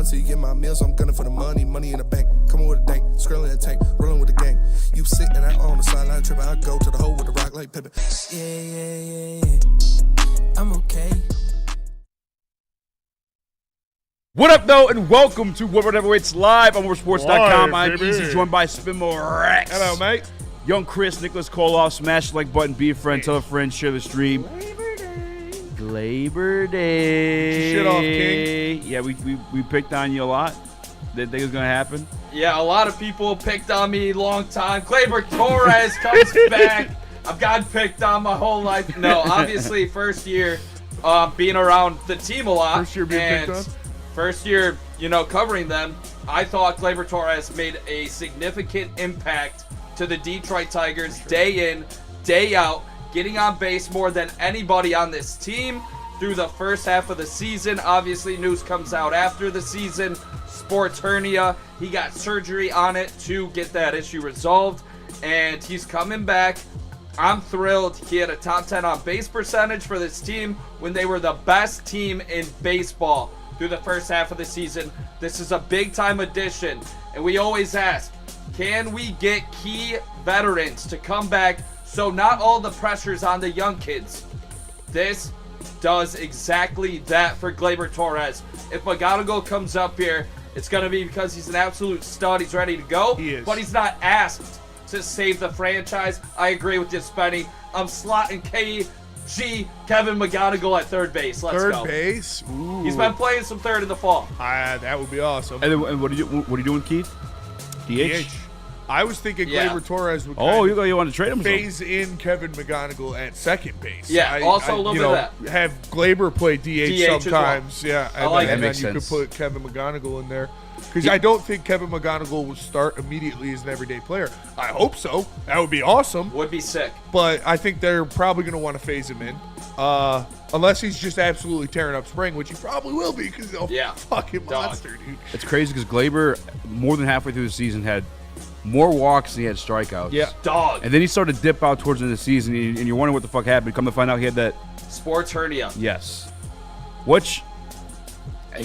run till you get my meals. I'm gunning for the money in the bank. Coming with a dank, scrolling that tank, rolling with the gang. You sitting out on the sideline tripping. I go to the hole with the rock like Pippin. Yeah. I'm okay. What up, though, and welcome to Woodward Ringside live on WoodwardSports.com. I'm Easy, joined by Spinmo Rex. Hello, mate. Young Chris, Nicholas Koloff, smash the like button, be a friend, tell a friend, share the stream. Labor Day. Shit off, King. Yeah, we picked on you a lot. Didn't think it was going to happen. Yeah, a lot of people picked on me long time. Gleyber Torres comes back. I've gotten picked on my whole life. No, obviously, first year being around the team a lot. First year being picked on? First year, covering them. I thought Gleyber Torres made a significant impact to the Detroit Tigers day in, day out, getting on base more than anybody on this team through the first half of the season. Obviously, news comes out after the season. Sports hernia. He got surgery on it to get that issue resolved, and he's coming back. I'm thrilled. He had a top 10 on base percentage for this team when they were the best team in baseball through the first half of the season. This is a big-time addition, and we always ask, can we get key veterans to come back so not all the pressure's on the young kids? This does exactly that for Gleyber Torres. If McGonigal comes up here, it's going to be because he's an absolute stud. He's ready to go. He is. But he's not asked to save the franchise. I agree with you, Spenny. I'm slotting KG Kevin McGonigal at third base. Let's go. Third base? Ooh. He's been playing some third in the fall. That would be awesome. And what are you doing, Keith? DH? I was thinking Gleyber Torres would you want to trade him? phase in Kevin McGonigal at second base. Yeah, a little bit of that. Have Gleyber play DH sometimes. Well. Yeah, and then you could put Kevin McGonigal in there. Because I don't think Kevin McGonigal will start immediately as an everyday player. I hope so. That would be awesome. Would be sick. But I think they're probably going to want to phase him in. Unless he's just absolutely tearing up spring, which he probably will be because he's a fucking monster, dude. It's crazy because Gleyber, more than halfway through the season, had more walks than he had strikeouts. Yeah. Dog. And then he started to dip out towards the end of the season, and you're wondering what the fuck happened. Come to find out he had that sports hernia. Yes. Which, I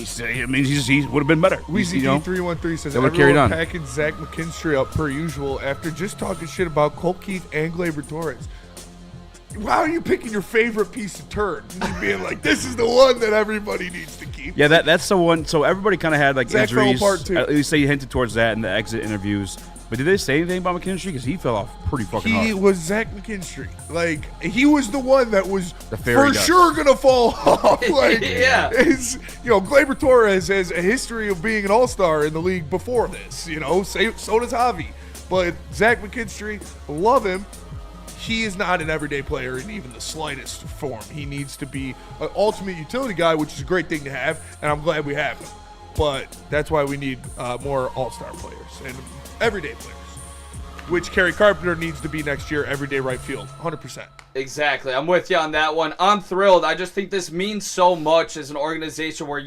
mean, he would have been better. WeezyD313 says, that would carried on. Packing Zach McKinstry up per usual after just talking shit about Colt Keith and Gleyber Torres. Why are you picking your favorite piece of turd and being like, this is the one that everybody needs to keep? Yeah, that's the one. So everybody kind of had like Zach injuries. fell apart too. At least they hinted towards that in the exit interviews. But did they say anything about McKinstry? Because he fell off pretty fucking hard. He was Zach McKinstry. Like, he was the one that was for sure going to fall off. Like, yeah. Gleyber Torres has a history of being an all-star in the league before this. So does Javi. But Zach McKinstry, love him. He is not an everyday player in even the slightest form. He needs to be an ultimate utility guy, which is a great thing to have, and I'm glad we have him. But that's why we need more all-star players and everyday players, which Kerry Carpenter needs to be next year, everyday right field, 100%. Exactly. I'm with you on that one. I'm thrilled. I just think this means so much as an organization where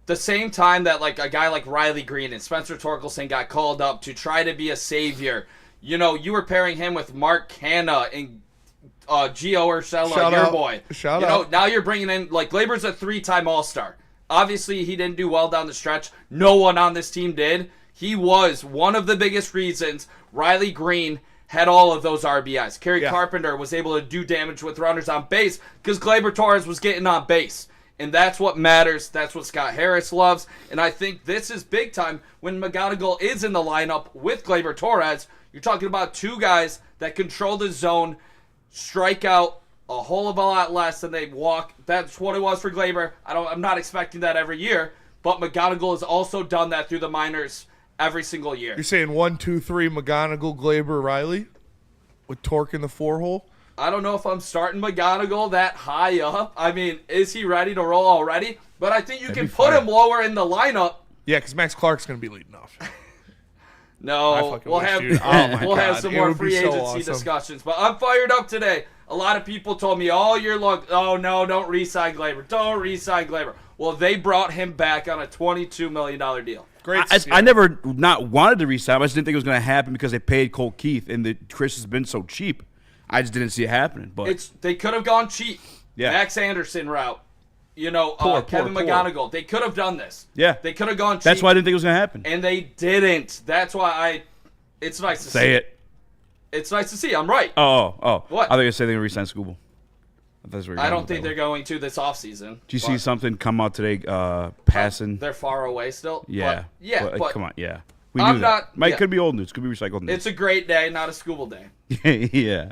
the same time that like a guy like Riley Green and Spencer Torkelson got called up to try to be a savior, you were pairing him with Mark Canha and Gio Urshela, your boy. Shout out. Now you're bringing in, like, Gleyber's a 3-time All-Star. Obviously, he didn't do well down the stretch. No one on this team did. He was one of the biggest reasons Riley Green had all of those RBIs. Kerry Carpenter was able to do damage with runners on base because Gleyber Torres was getting on base. And that's what matters. That's what Scott Harris loves. And I think this is big time when McGonigal is in the lineup with Gleyber Torres. You're talking about two guys that control the zone, strike out a whole of a lot less than they walk. That's what it was for Gleyber. I'm not expecting that every year, but McGonigal has also done that through the minors every single year. You're saying 1, 2, 3, McGonigal, Gleyber, Riley, with Torque in the 4-hole? I don't know if I'm starting McGonigal that high up. I mean, is he ready to roll already? But I think you can put him lower in the lineup. Yeah, because Max Clark's going to be leading off. No, we'll have some more free agency discussions. But I'm fired up today. A lot of people told me all year long, oh, no, don't re-sign Gleyber. Don't re-sign Gleyber. Well, they brought him back on a $22 million deal. Great. I never not wanted to re-sign him. I just didn't think it was going to happen because they paid Colt Keith, and Chris has been so cheap. I just didn't see it happening. But they could have gone cheap. Yeah. Max Anderson route. Kevin McGonigal. They could have done this. Yeah. They could have gone cheap. That's why I didn't think it was going to happen. And they didn't. That's why it's nice to see. Say it. It's nice to see. I'm right. Oh. What? I thought you were saying they're going to re-sign Scooble. I don't think they're going to this offseason. Did you see something come out today passing? They're far away still. Yeah. But come on, yeah. We knew that. Could be old news. Could be recycled news. It's a great day, not a Scooble day. Yeah,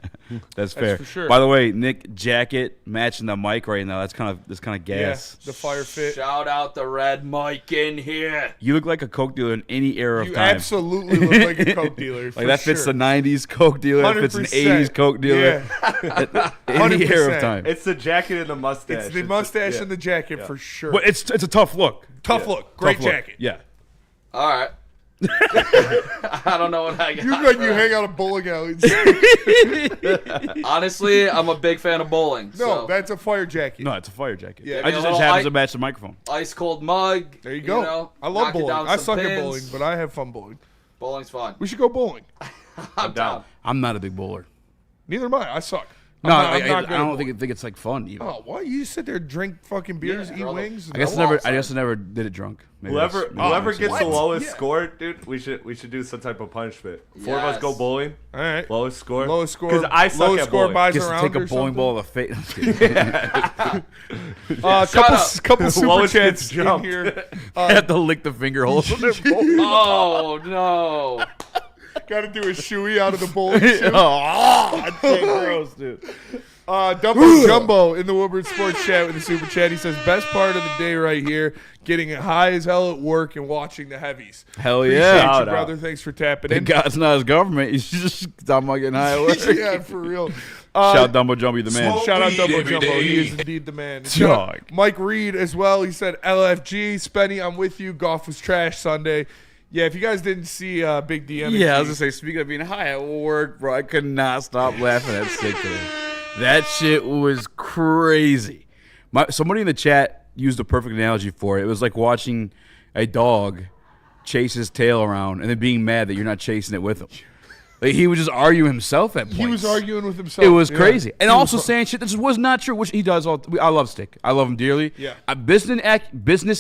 that's fair. for sure. By the way, Nick jacket matching the mic right now. That's kind of gas. Yeah, the fire fit. Shout out the red mic in here. You look like a Coke dealer in any era of You time. absolutely look like a Coke dealer. Like that fits the '90s Coke dealer. That fits an '80s Coke dealer. Yeah. Any era of time. It's the jacket and the mustache. It's the mustache and the jacket for sure. But it's a tough look. Tough look. Great Tough look. jacket. Yeah. All right. I don't know what I got. You look like you hang out at bowling alleys. Honestly, I'm a big fan of bowling. No, that's a fire jacket. No, it's a fire jacket. Yeah. I just happens to match the microphone. Ice cold mug. There you go. I love bowling. I suck at bowling, but I have fun bowling. Bowling's fun. We should go bowling. I'm down. I'm not a big bowler. Neither am I. I suck. I don't think it's like fun even. Oh, what? You just sit there, drink fucking beers, eat wings. I guess I never did it drunk. Whoever gets the lowest score, dude, we should do some type of punishment. Four of us go bowling. All right. Lowest score. Because I suck lowest at score bowling. buys Just around take a or bowling something. ball of fate. Couple super Lowest chats gets in jumped. here. I have to lick the finger holes. Oh no. Got to do a shoey out of the bowling shoe. That's gross, dude. Dumbo Jumbo in the Woodward Sports Chat with the super chat. He says, best part of the day right here, getting high as hell at work and watching the heavies. Hell Appreciate yeah. you, brother. Thanks for tapping in. Thank God it's not his government. He's just talking about getting high at work. Yeah, for real. Shout Dumbo Jumbo, the man. Shout out Dumbo every Jumbo. day. He is indeed the man. Dog. Mike Reed as well. He said, LFG, Spenny, I'm with you. Goff was trash Sunday. Yeah, if you guys didn't see Big D Energy. Yeah, I was going to say, speaking of being high at work, bro, I could not stop laughing at sick today. That shit was crazy. Somebody in the chat used a perfect analogy for it. It was like watching a dog chase his tail around and then being mad that you're not chasing it with him. Like, he would just argue himself at points. He was arguing with himself. It was crazy. And He also was- saying shit that just was not true, which he does. I love Stick. I love him dearly. Yeah. Business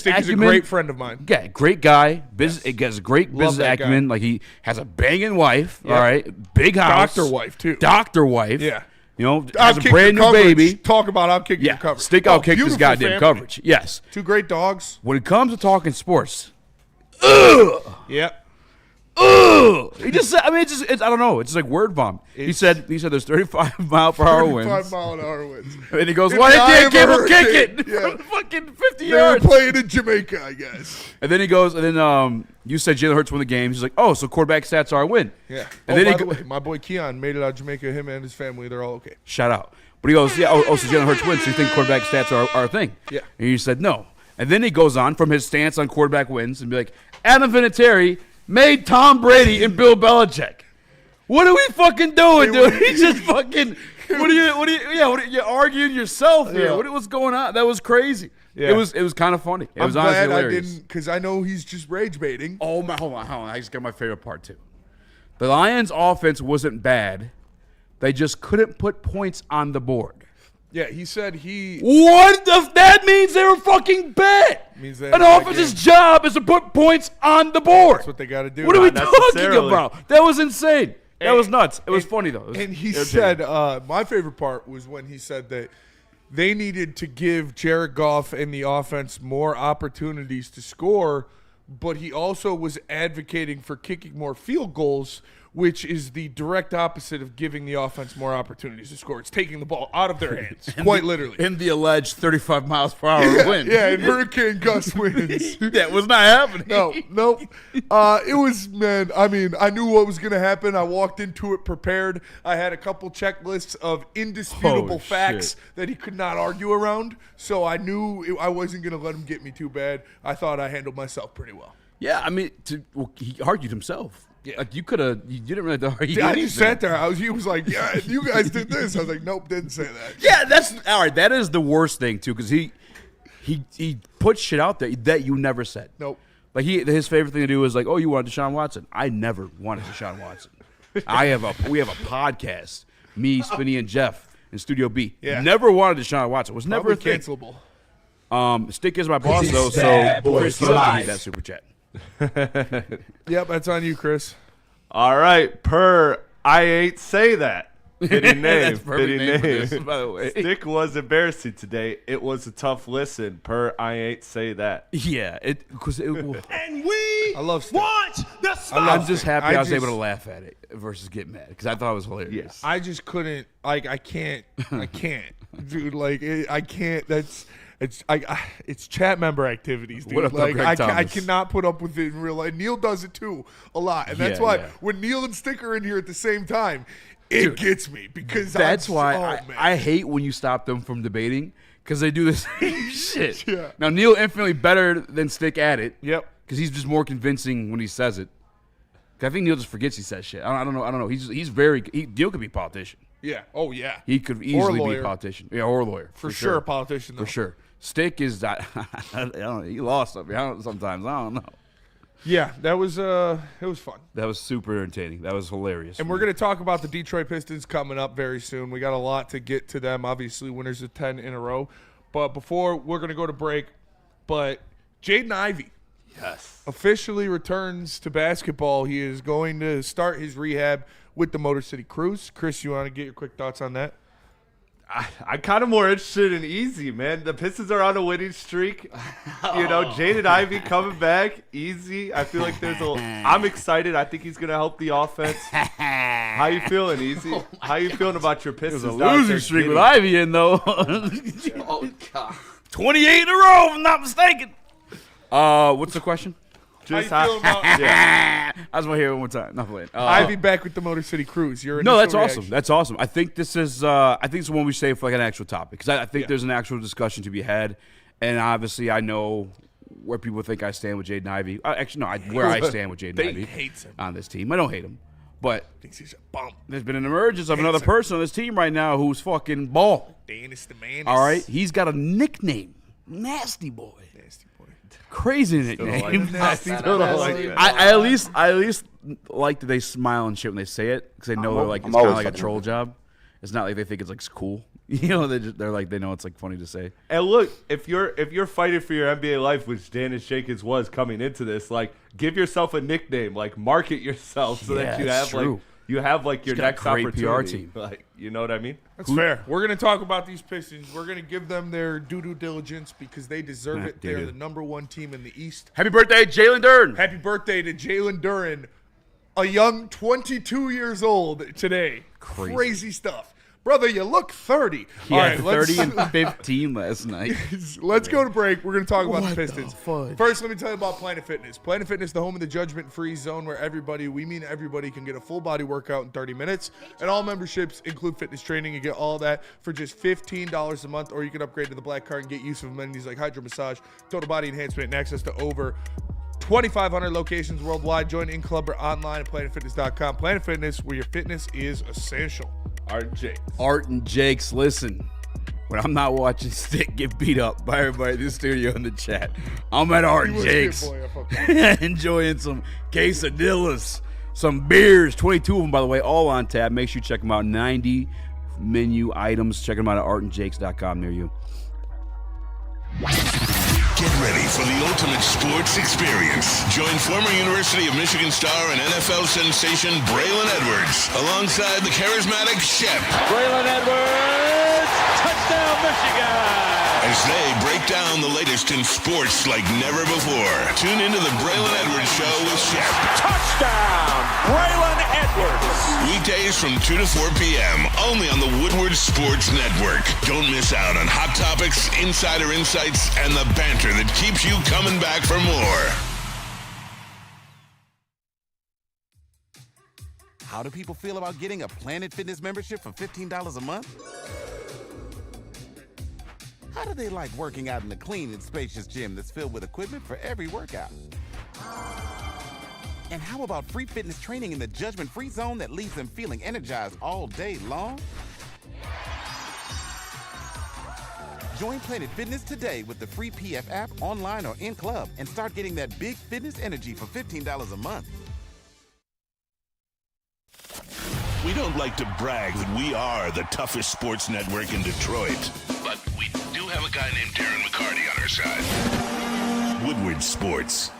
Stick is a acumen. great friend of mine. Yeah, great guy. It has a great Love business that guy. acumen. Like, he has a banging wife. Yeah. All right. Big house. Doctor wife, too. Doctor wife. Yeah. You know, has a Outkicked brand the new coverage. baby. Talk about outkicking Yeah. the coverage. Stick outkicked this beautiful goddamn family. coverage. Yes. Two great dogs. When it comes to talking sports, Yep. he just said, I mean, I don't know. It's just like word bomb. He said there's 35 mile per hour 35 winds. mile an hour winds. And he goes, In why the eye didn't of give a him kick hurricane. it Yeah. from fucking 50 They were yards? playing in Jamaica, I guess. And then he goes, and then you said Jalen Hurts won the game. He's like, oh, so quarterback stats are a win. Yeah. And And then by he the way, my boy Keon made it out of Jamaica. Him and his family, they're all okay. shout out. But he goes, yeah, so Jalen Hurts wins, so you think quarterback stats are a thing? Yeah. And you said no. And then he goes on from his stance on quarterback wins and be like, Adam Vinatieri made Tom Brady and Bill Belichick. What are we fucking doing, dude? He's just fucking. You're arguing yourself here. Yeah. What's going on? That was crazy. Yeah. It was kind of funny. It I'm was honestly glad I hilarious. didn't, because I know he's just rage baiting. Oh my, hold on. I just got my favorite part too. The Lions' offense wasn't bad. They just couldn't put points on the board. Yeah, he said he. That means they were fucking bad. Means they An had that offense's game. job is to put points on the board. That's what they got to do. What are we Not talking necessarily. about? That was insane. That was nuts. It was funny though. It was And he entertaining. said, my favorite part was when he said that they needed to give Jared Goff and the offense more opportunities to score, but he also was advocating for kicking more field goals, which is the direct opposite of giving the offense more opportunities to score. It's taking the ball out of their hands, quite literally. in the alleged 35 miles per hour wind. Yeah, and hurricane gust winds. That was not happening. Nope. It was, man, I mean, I knew what was going to happen. I walked into it prepared. I had a couple checklists of indisputable Oh, facts shit. that he could not argue around. So I knew I wasn't going to let him get me too bad. I thought I handled myself pretty well. Yeah, I mean, he argued himself. Yeah. Like you didn't really have to argue. I anything. just sat there. He was like, yeah, you guys did this. I was like, nope, didn't say that. Yeah, that's all right. That is the worst thing too, because he put shit out there that you never said. Nope. Like his favorite thing to do is like, oh, you wanted Deshaun Watson. I never wanted Deshaun Watson. we have a podcast, me, Spinny, and Jeff in Studio B. Yeah. Never wanted Deshaun Watson. Was never Probably a thing. cancelable. Stick is my boss, though, so Chris, you have to read that super chat. Yep, that's on you, Chris. All right, I ain't say that. Fitting name. That's perfect name for this, by the way. Stick was embarrassing today. It was a tough listen. I ain't say that. Yeah, because it will. And we I love Stick. want the spot. I'm just happy I was just- able to laugh at it versus get mad because I thought it was hilarious. I just couldn't. Like, I can't, dude. Like, I can't. It's chat member activities, dude. What up, Like, Greg I Thomas? cannot put up with it in real life. Neil does it too a lot, and that's Yeah, why yeah. when Neil and Stick are in here at the same time, it gets me because That's why man. I hate when you stop them from debating because they do the same shit. Yeah. Now Neil infinitely better than Stick at it. Yep. Because he's just more convincing when he says it. 'Cause I think Neil just forgets he says shit. I don't know. He's very. Neil could be a politician. Yeah. Oh yeah. He could easily be lawyer. a politician. Yeah, or a lawyer For sure, a politician. Though. For sure. Stick is I don't know, he lost sometimes. I don't know. Yeah, that was it was fun. That was super entertaining. That was hilarious. And we're going to talk about the Detroit Pistons coming up very soon. We got a lot to get to them. Obviously, winners of 10 in a row. But before we're going to go to break, but Jaden Ivey officially returns to basketball. He is going to start his rehab with the Motor City Cruise. Chris, you want to get your quick thoughts on that? I'm kind of more interested in Easy, man. The Pistons are on a winning streak. You know, Jaden Ivey coming back, Easy. I feel like I'm excited. I think he's going to help the offense. How you feeling, Easy? How you feeling about your Pistons? It was a down losing there streak with getting- Ivy in though. Oh God. 28 in a row, if I'm not mistaken. What's the question? Just How you feeling about I just want to hear it one more time. Not playing. Ivy back with the Motor City Cruise? Your No, that's initial awesome. reaction. That's awesome. I think this is. I think it's one we save for like an actual topic because I think Yeah. there's an actual discussion to be had, and obviously I know where people think I stand with Jaden Ivey. Actually, no, where I stand with Jaden They Ivey hates him. on this team. I don't hate him, but Thinks he's a bum. there's been an emergence of another person on this team right now who's fucking ball. Dennis the man. All right, he's got a nickname, Nasty Boy. Nasty boy. Crazy nickname. Nasty Still don't like it. I at least like that they smile and shit when they say it because they know they're like it's kind of like a troll job. It's not like they think it's like cool. You know, they're like they know it's like funny to say. And look, if you're fighting for your NBA life, which Dennis Jenkins was coming into this, like give yourself a nickname, like market yourself so that you it's have true. your got a next great PR opportunity. team. Like, you know what I mean? That's fair. We're going to talk about these Pistons. We're going to give them their due diligence because they deserve it. They're doo-doo. the number one team in the East. Happy birthday, Jalen Duren. Happy birthday to Jalen Duren, a young 22 years old today. Crazy stuff. Brother, you look 30. He All had right, 30 and 15 last night. Let's go to break. We're going to talk about the What the Pistons. fudge? First, let me tell you about Planet Fitness. Planet Fitness, the home of the judgment-free zone where everybody can get a full body workout in 30 minutes. And all memberships include fitness training. You get all that for just $15 a month, or you can upgrade to the Black Card and get use of amenities like hydro massage, total body enhancement, and access to over 2,500 locations worldwide. Join in club or online at planetfitness.com. Planet Fitness, where your fitness is essential. Art Jake. Art and Jake's, listen. When I'm not watching Stick get beat up by everybody in the studio in the chat, I'm at Art and Jake's enjoying some quesadillas, some beers, 22 of them, by the way, all on tap. Make sure you check them out. 90 menu items. Check them out at artandjakes.com near you. Get ready for the ultimate sports experience. Join former University of Michigan star and NFL sensation Braylon Edwards alongside the charismatic Shep Braylon Edwards, touchdown Michigan! as they break down the latest in sports like never before. Tune into the Braylon Edwards Show with Shep. Touchdown, Braylon Edwards! Weekdays from 2 to 4 p.m. only on the Woodward Sports Network. Don't miss out on hot topics, insider insights, and the banter that keeps you coming back for more. How do people feel about getting a Planet Fitness membership for $15 a month? How do they like working out in a clean and spacious gym that's filled with equipment for every workout? And how about free fitness training in the judgment-free zone that leaves them feeling energized all day long? Join Planet Fitness today with the free PF app, online or in club, and start getting that big fitness energy for $15 a month. We don't like to brag that we are the toughest sports network in Detroit, but we do have a guy named Darren McCarty on our side. Woodward Sports.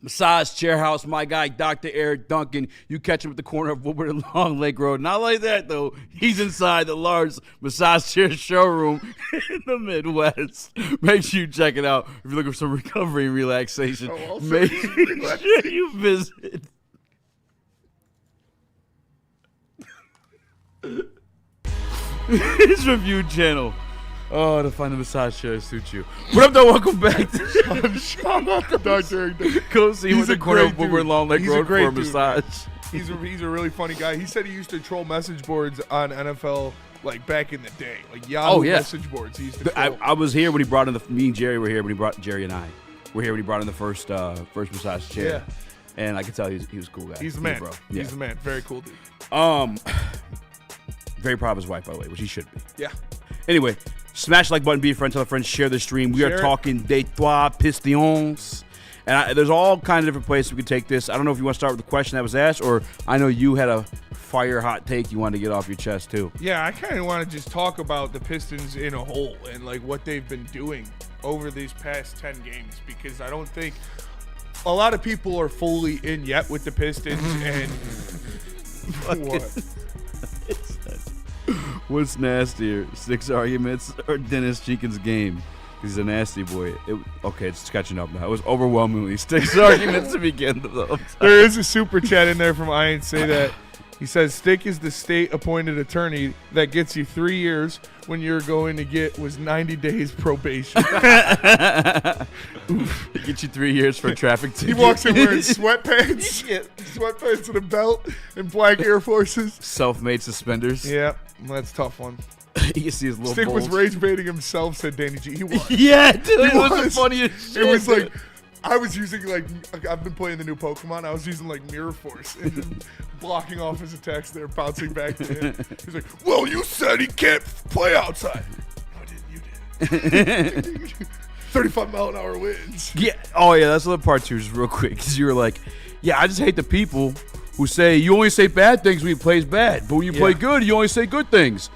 Massage Chair House, my guy, Dr. Eric Duncan. You catch him at the corner of Woodward and Long Lake Road. Not like that, though. He's inside the large massage chair showroom in the Midwest. Make sure you check it out. If you're looking for some recovery and relaxation, make sure you visit. His review channel. Oh, to find the massage chair that suits you. What up, though? Welcome back to Shout out to Dr. Eric. Go see him He's at a the corner of great Woodward dude. Long Lake He's a Road for great a dude. massage. He's a really funny guy. He said he used to troll message boards on NFL like back in the day, like Yahoo message boards. He used to troll. I was here when he brought in me and Jerry were here when he brought Jerry and I were here when he brought in the first massage chair. Yeah. And I could tell he was a cool guy. He's the man, bro. He's the man. Very cool dude. Very proud of his wife, by the way, which he should be. Yeah. Anyway, smash the like button, be a friend, tell a friend, share the stream. We Share are it. talking Detroit Pistons. And there's all kinds of different places we could take this. I don't know if you want to start with the question that was asked, or I know you had a fire hot take you wanted to get off your chest, too. Yeah, I kind of want to just talk about the Pistons in a whole and like what they've been doing over these past 10 games, because I don't think a lot of people are fully in yet with the Pistons. And what? What's nastier, 6 arguments or Dennis Jenkins' game? He's a nasty boy. Okay, it's catching up now. It was overwhelmingly 6 arguments to begin though. There is a super chat in there from I Ain't Say That. He says, Stick is the state-appointed attorney that gets you 3 years when you're going to get was 90 days probation. Get you 3 years for a traffic ticket. He walks in wearing sweatpants, sweatpants and a belt, and black Air Forces. Self-made suspenders. Yeah, that's a tough one. You can see his little Stick was bulge. rage baiting himself, said Danny G. He was. Yeah, dude, it He was the was. funniest shit. It was like, I was using like, I've been playing the new Pokemon. I was using like Mirror Force and just blocking off his attacks there, bouncing back to him. He's like, well, you said he can't play outside. No, I didn't. You did. 35-mile-an-hour winds. Yeah. Oh, yeah. That's the other part too. Just real quick, because you were like, "Yeah, I just hate the people who say you only say bad things when you plays bad, but when you play good, you only say good things."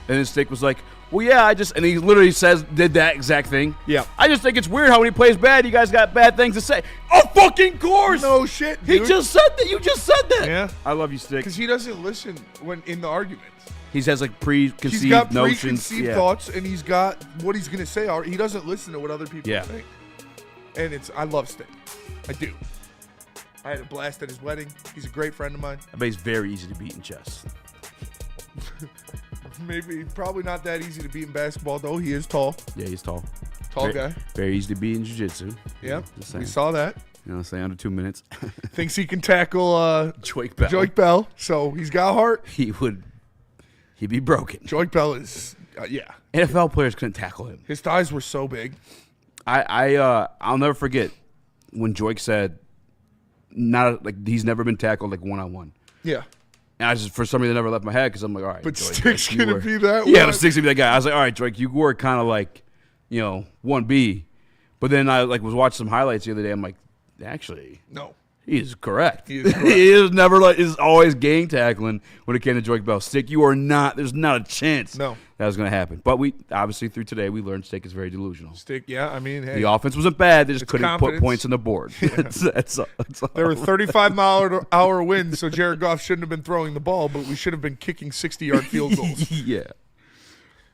And then Stick was like, "Well, yeah, and he literally did that exact thing. Yeah. I just think it's weird how when he plays bad, you guys got bad things to say. Oh, fucking course. No shit, He dude. just said that. You just said that. Yeah. I love you, Stick. Because he doesn't listen when in the arguments. He has like preconceived He's got notions. preconceived Yeah. thoughts, and he's got what he's gonna say. He doesn't listen to what other people think. And I love Stick. I do. I had a blast at his wedding. He's a great friend of mine. I bet he's very easy to beat in chess. Probably not that easy to beat in basketball, though. He is tall. Yeah, he's tall. Tall guy. Very easy to beat in jiu-jitsu. Yep. Just saying. We saw that. You know, say under 2 minutes. Thinks he can tackle Joik Bell. Joik Bell. So he's got heart. He'd be broken. Joik Bell is, yeah. NFL players couldn't tackle him. His thighs were so big. I'll never forget when Joik said, he's never been tackled like one-on-one. Yeah. And I just, for some reason, never left my head because I'm like, all right. But Joik, Stick's you gonna were- be that Yeah, one. but Stick's gonna be that guy. I was like, all right, Joik, you were kind of like, 1B. But then I was watching some highlights the other day. I'm like, actually, No. he is correct. He is correct. He is never is always gang tackling when it came to Joik Bell. Stick, you are not. There's not a chance. No. That was going to happen. But we obviously through today we learned Stick is very delusional. Stick, yeah. I mean, hey. The offense wasn't bad. They just It's couldn't put confidence. points on the board. That's all. There were 35-mile-an-hour winds, so Jared Goff shouldn't have been throwing the ball, but we should have been kicking 60-yard field goals. Yeah.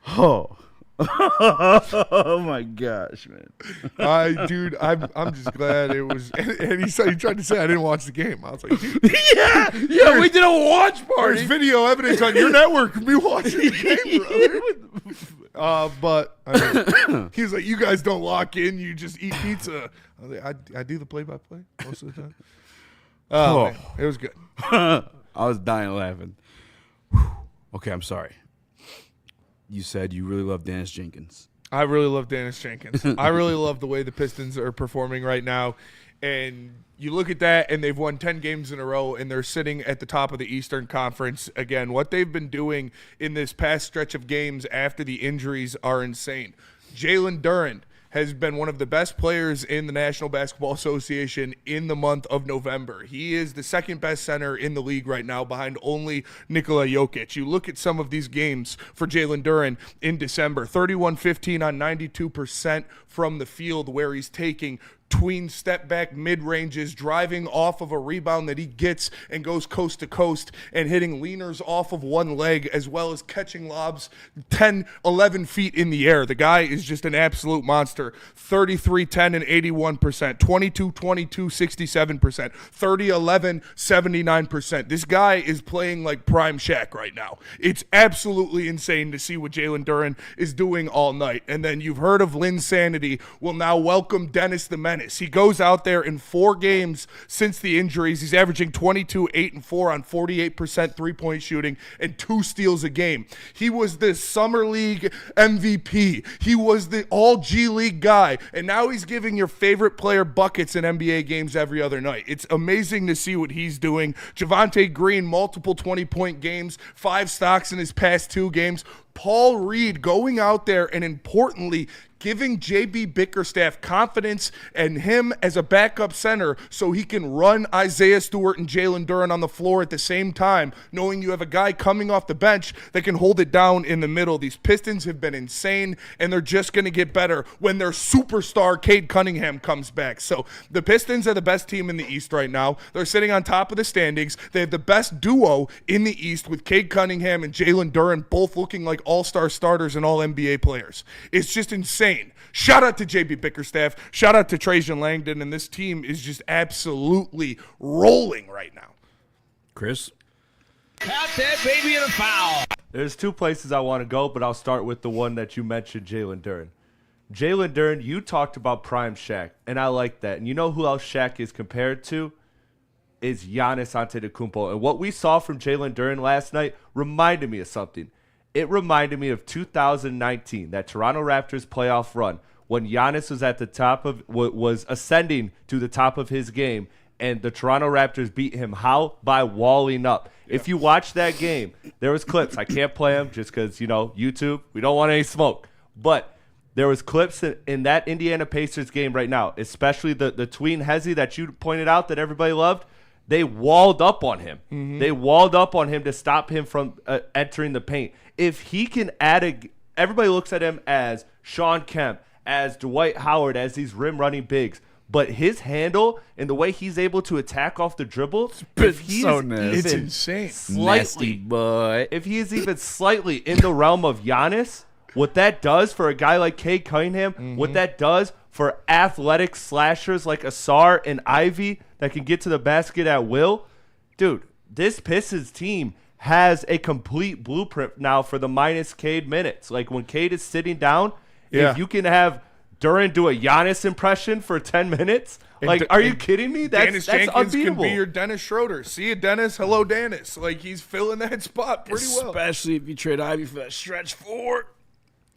Oh. Oh my gosh, man. Dude, I'm just glad it was. And he tried to say I didn't watch the game. I was like, dude, Yeah, we did a watch there's party. video evidence on your network of me watching the game, brother. But I mean, he was like, you guys don't lock in, you just eat pizza. I was like, I do the play-by-play most of the time. Oh, man, it was good. I was dying laughing. Whew. Okay, I'm sorry. You said you really love Dennis Jenkins. I really love Dennis Jenkins. I really love the way the Pistons are performing right now. And you look at that, and they've won 10 games in a row, and they're sitting at the top of the Eastern Conference. Again, what they've been doing in this past stretch of games after the injuries are insane. Jalen Duren has been one of the best players in the National Basketball Association in the month of November. He is the second best center in the league right now behind only Nikola Jokic. You look at some of these games for Jalen Duren in December, 31-15 on 92% from the field, where he's taking tween step back mid ranges, driving off of a rebound that he gets and goes coast to coast and hitting leaners off of one leg, as well as catching lobs 10, 11 feet in the air. The guy is just an absolute monster. 33, 10, and 81%, 22, 22, 67%, 30, 11, 79%. This guy is playing like prime Shaq right now. It's absolutely insane to see what Jalen Duren is doing all night. And then you've heard of Linsanity will now welcome Dennis the Menace. He goes out there in 4 games since the injuries. He's averaging 22, 8, and 4 on 48% three-point shooting and 2 steals a game. He was the Summer League MVP. He was the All-G League guy. And now he's giving your favorite player buckets in NBA games every other night. It's amazing to see what he's doing. Javonte Green, multiple 20-point games, 5 stocks in his past 2 games. Paul Reed going out there and importantly giving J.B. Bickerstaff confidence and him as a backup center so he can run Isaiah Stewart and Jalen Duren on the floor at the same time, knowing you have a guy coming off the bench that can hold it down in the middle. These Pistons have been insane, and they're just going to get better when their superstar Cade Cunningham comes back. So the Pistons are the best team in the East right now. They're sitting on top of the standings. They have the best duo in the East with Cade Cunningham and Jalen Duren both looking like all-star starters and all-NBA players. It's just insane. Shout out to J.B. Bickerstaff. Shout out to Trajan Langdon. And this team is just absolutely rolling right now. Chris? Count that baby in a foul. There's 2 places I want to go, but I'll start with the one that you mentioned, Jalen Duren. Jalen Duren, you talked about prime Shaq, and I like that. And you know who else Shaq is compared to? Is Giannis Antetokounmpo. And what we saw from Jalen Duren last night reminded me of something. It reminded me of 2019, that Toronto Raptors playoff run, when Giannis was at the top of, was ascending to the top of his game, and the Toronto Raptors beat him. How? By walling up. Yeah. If you watch that game, there was clips. I can't play them just because, YouTube, we don't want any smoke. But there was clips in that Indiana Pacers game right now, especially the tween hezzy that you pointed out that everybody loved. They walled up on him. Mm-hmm. They walled up on him to stop him from entering the paint. If he can everybody looks at him as Sean Kemp, as Dwight Howard, as these rim-running bigs. But his handle and the way he's able to attack off the dribble, if he's it's insane. Nasty boy. If he is even slightly in the realm of Giannis, what that does for a guy like Cade Cunningham, what that does for athletic slashers like Asar and Ivy that can get to the basket at will, dude, this Pistons team has a complete blueprint now for the minus Cade minutes. Like when Cade is sitting down, if you can have Duren do a Giannis impression for 10 minutes, are you kidding me? Dennis that's Jenkins unbeatable. can be your Dennis Schroeder. See you, Dennis. Hello, Dennis. Like, he's filling that spot pretty well. Especially if you trade Ivy for that stretch 4.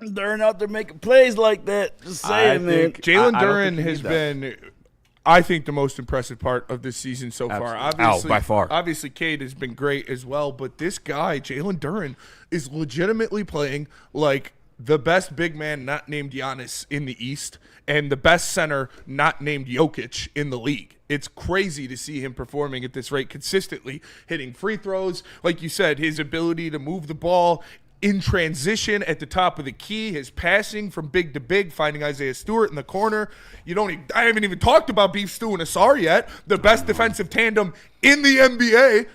Duren out there making plays like that. Just saying, man. Jalen Duren has been, I think, the most impressive part of this season so far. Obviously, by far. Obviously, Cade has been great as well, but this guy, Jalen Duren, is legitimately playing like the best big man not named Giannis in the East and the best center not named Jokic in the league. It's crazy to see him performing at this rate consistently, hitting free throws. Like you said, his ability to move the ball in transition at the top of the key, his passing from big to big, finding Isaiah Stewart in the corner. I haven't even talked about Beef Stew and Asar yet, the best defensive tandem in the NBA.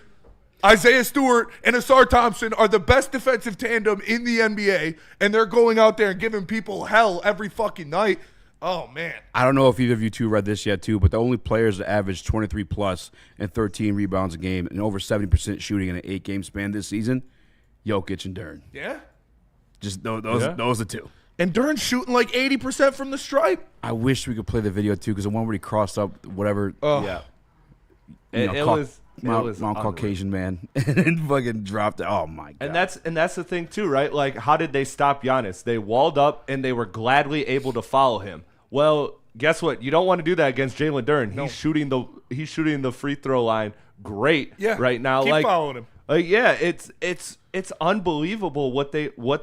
Isaiah Stewart and Asar Thompson are the best defensive tandem in the NBA, and they're going out there and giving people hell every fucking night. Oh, man. I don't know if either of you two read this yet, too, but the only players that averaged 23-plus and 13 rebounds a game and over 70% shooting in an 8-game span this season, Jokic and Duren. Yeah? Just those are the two. And Duren's shooting like 80% from the stripe. I wish we could play the video, too, because the one where he crossed up whatever. Yeah. It was Mount Caucasian man and fucking dropped it. Oh, my God. And that's the thing, too, right? Like, how did they stop Giannis? They walled up, and they were gladly able to follow him. Well, guess what? You don't want to do that against Jalen Duren. No. He's shooting the free throw line great right now. Keep following him. Yeah, it's it's unbelievable what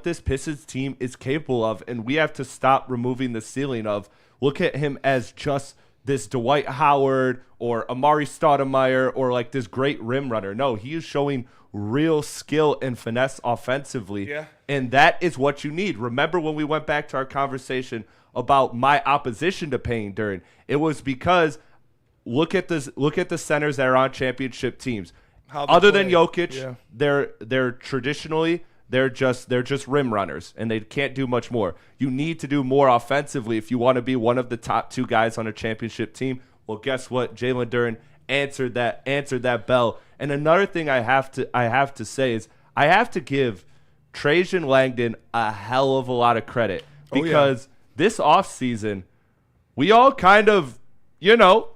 this Pistons team is capable of, and we have to stop removing the ceiling of look at him as just this Dwight Howard or Amari Stoudemire or like this great rim runner. No, he is showing real skill and finesse offensively, and that is what you need. Remember when we went back to our conversation about my opposition to Payne Duren? It was because look at the centers that are on championship teams. Other than Jokic, they're traditionally they're just rim runners and they can't do much more. You need to do more offensively if you want to be one of the top 2 guys on a championship team. Well, guess what? Jalen Duren answered that bell. And another thing I have to say is I have to give Trajan Langdon a hell of a lot of credit because this offseason, we all kind of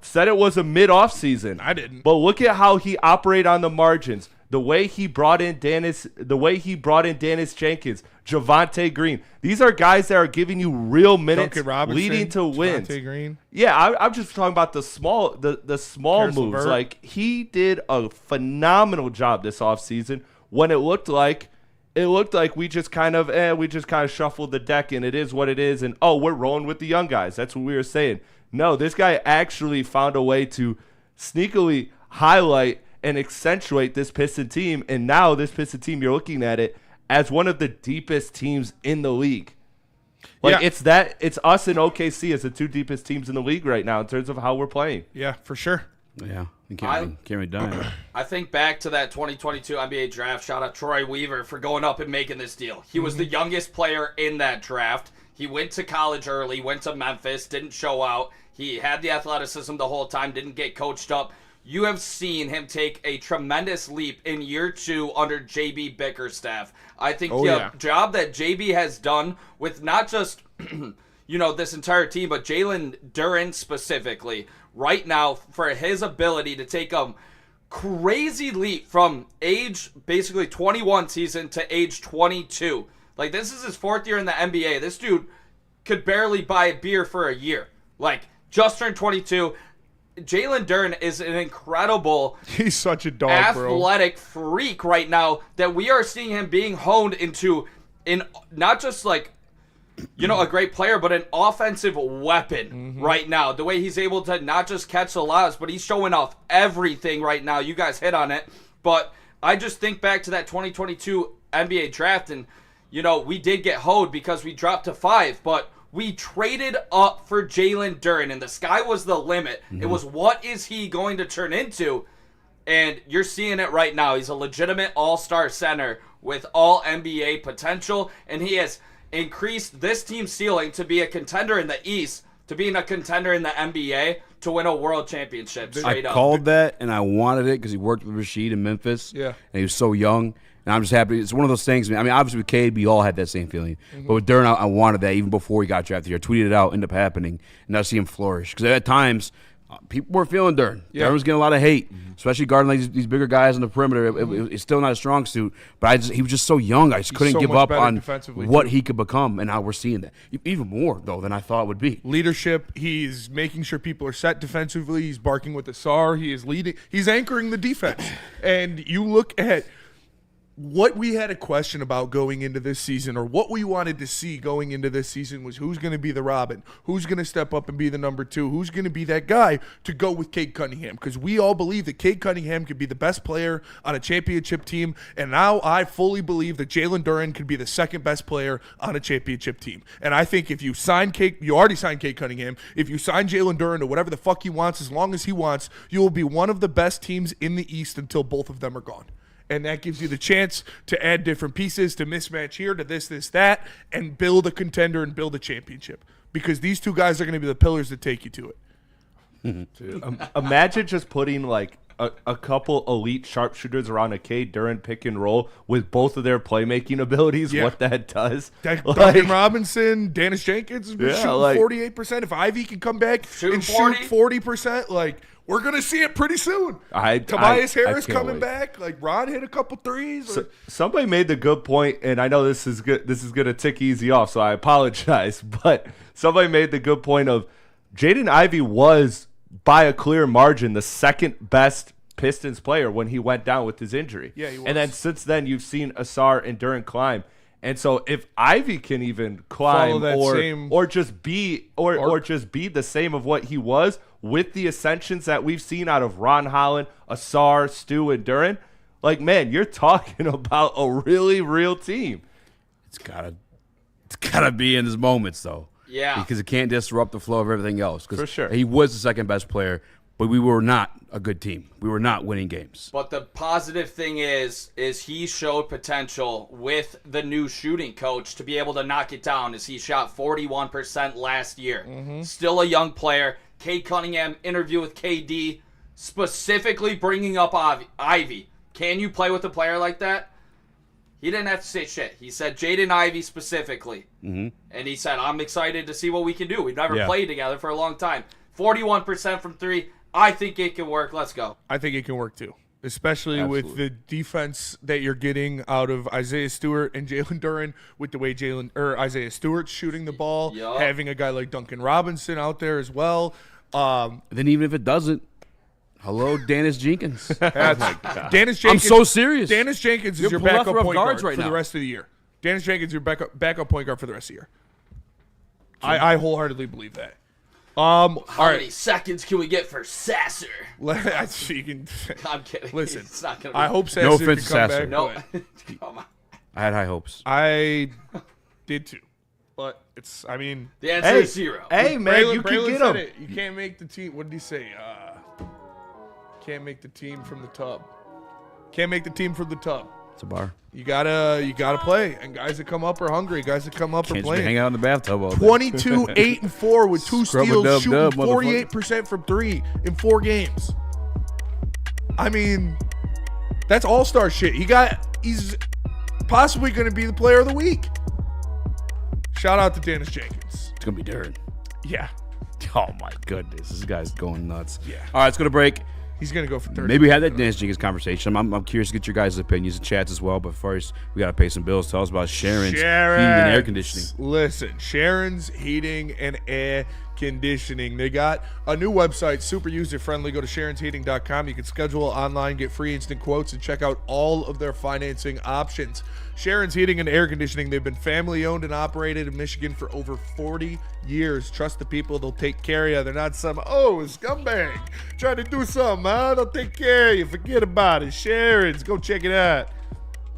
said it was a mid-off season. I didn't. But look at how he operated on the margins. The way he brought in Dennis Jenkins, Javonte Green. These are guys that are giving you real minutes, leading to wins. Javonte Green. Yeah, I'm just talking about the small Karis moves. LeVert. Like he did a phenomenal job this offseason when it looked like we just kind of shuffled the deck and it is what it is and we're rolling with the young guys. That's what we were saying. No, this guy actually found a way to sneakily highlight and accentuate this Piston team, and now this Piston team, you're looking at it as one of the deepest teams in the league. It's us and OKC as the 2 deepest teams in the league right now in terms of how we're playing. Yeah, for sure. Yeah, you can't be done. I think back to that 2022 NBA draft. Shout out Troy Weaver for going up and making this deal. He was the youngest player in that draft. He went to college early, went to Memphis, didn't show out. He had the athleticism the whole time, didn't get coached up. You have seen him take a tremendous leap in year 2 under JB Bickerstaff. I think the job that JB has done with not just this entire team, but Jalen Duren specifically, right now, for his ability to take a crazy leap from age basically 21 season to age 22. Like, this is his 4th year in the NBA. This dude could barely buy a beer for a year. Like, just turned 22. Jalen Duren is an incredible He's such a dog, athletic freak right now that we are seeing him being honed into not just like a great player, but an offensive weapon right now. The way he's able to not just catch the lobs, but he's showing off everything right now. You guys hit on it. But I just think back to that 2022 NBA draft, and, we did get hoed because we dropped to 5, but we traded up for Jalen Duren, and the sky was the limit. It was, what is he going to turn into? And you're seeing it right now. He's a legitimate all-star center with all NBA potential, and he has increased this team's ceiling to be a contender in the East, to being a contender in the NBA, to win a world championship straight up. I called that, and I wanted it because he worked with Rasheed in Memphis. Yeah. And he was so young. And I'm just happy. It's one of those things. I mean, obviously with Cade, we all had that same feeling. But with Duren, I wanted that even before he got drafted here. I tweeted it out, ended up happening, and now see him flourish. Because at times, people were feeling Duren. Duren was getting a lot of hate, especially guarding like these bigger guys on the perimeter. It's still not a strong suit, but he was just so young. I just couldn't so give much up better on defensively, what too. he could become, and now we're seeing that. Even more, though, than I thought it would be. Leadership. He's making sure people are set defensively. He's barking with the SAR. He is leading. He's anchoring the defense. And you look at what we had a question about going into this season, or what we wanted to see going into this season, was who's going to be the Robin, who's going to step up and be the number 2, who's going to be that guy to go with Cade Cunningham, because we all believe that Cade Cunningham could be the best player on a championship team, and now I fully believe that Jalen Duren could be the second best player on a championship team. And I think if you sign Cade, you already signed Cade Cunningham, if you sign Jalen Duren to whatever the fuck he wants, as long as he wants, you will be one of the best teams in the East until both of them are gone. And that gives you the chance to add different pieces, to mismatch here, to this, that, and build a contender and build a championship. Because these 2 guys are going to be the pillars that take you to it. Imagine just putting like a couple elite sharpshooters around a Cade Duren pick and roll with both of their playmaking abilities. Yeah. What that does. Duncan Robinson, Dennis Jenkins has been shooting like, 48%. If Ivy can come back and shoot 40%, like, we're going to see it pretty soon. Tobias Harris coming back. Like, Ron hit a couple threes. So, somebody made the good point, and I know this is good. This is going to tick easy off, so I apologize. But somebody made the good point of Jaden Ivey was, by a clear margin, the second best Pistons player when he went down with his injury. Yeah, he was. And then since then, you've seen Asar and Duran climb. And so if Ivy can even climb or just be the same of what he was with the ascensions that we've seen out of Ron Holland, Asar, Stu, and Duran, like, man, you're talking about a really real team. It's gotta be in his moments though. Yeah. Because it can't disrupt the flow of everything else. For sure. He was the second best player, but we were not a good team. We were not winning games. But the positive thing is he showed potential with the new shooting coach to be able to knock it down, as he shot 41% last year. Still a young player. Cade Cunningham interview with KD, specifically bringing up Ivy. Can you play with a player like that? He didn't have to say shit. He said Jaden Ivey specifically. And he said, I'm excited to see what we can do. We've never played together for a long time. 41% from three. I think it can work. Let's go. I think it can work too, especially with the defense that you're getting out of Isaiah Stewart and Jalen Duran, with the way Isaiah Stewart's shooting the ball, having a guy like Duncan Robinson out there as well. Then even if it doesn't, hello, Dennis Jenkins. Dennis Jenkins. I'm so serious. Dennis Jenkins is You're your backup plethora of point guards guard right for now. the rest of the year. Dennis Jenkins is your backup point guard for the rest of the year. I wholeheartedly believe that. How many seconds can we get for Sasser? I'm kidding. Listen, It's not gonna be I hope Sasser No can offense, come Sasser. back. No. but Come on. I had high hopes. I did too. But it's, I mean, The answer is 0. Hey, man, you can Braylon get said him. it. You can't make the team. What did he say? Can't make the team from the tub. Can't make the team from the tub. It's a bar. You gotta play, and guys that come up are hungry. Guys that come up Can't are just be playing. hanging out in the bathtub all day. 22, 8-4 with 2 steals, shooting Scrub-a-dub-dub, motherfucker. 48% from 3 in 4 games. I mean, that's all-star shit. He's possibly going to be the player of the week. Shout out to Dennis Jenkins. It's gonna be Darren. Yeah, Oh my goodness, this guy's going nuts. Yeah. All right, let's go to break. he's going to go for 30. Maybe we had that Dennis Jenkins conversation. I'm curious to get your guys' opinions and chats as well. But first, we got to pay some bills. Tell us about Sharon's Heating and Air Conditioning. Listen, Sharon's Heating and Air Conditioning. They got a new website, super user-friendly. Go to sharonsheating.com. You can schedule online, get free instant quotes, and check out all of their financing options. Sharon's Heating and Air Conditioning. They've been family-owned and operated in Michigan for over 40 years. Trust the people. They'll take care of you. They're not some, scumbag trying to do something, huh? They'll take care of you. Forget about it. Sharon's. Go check it out.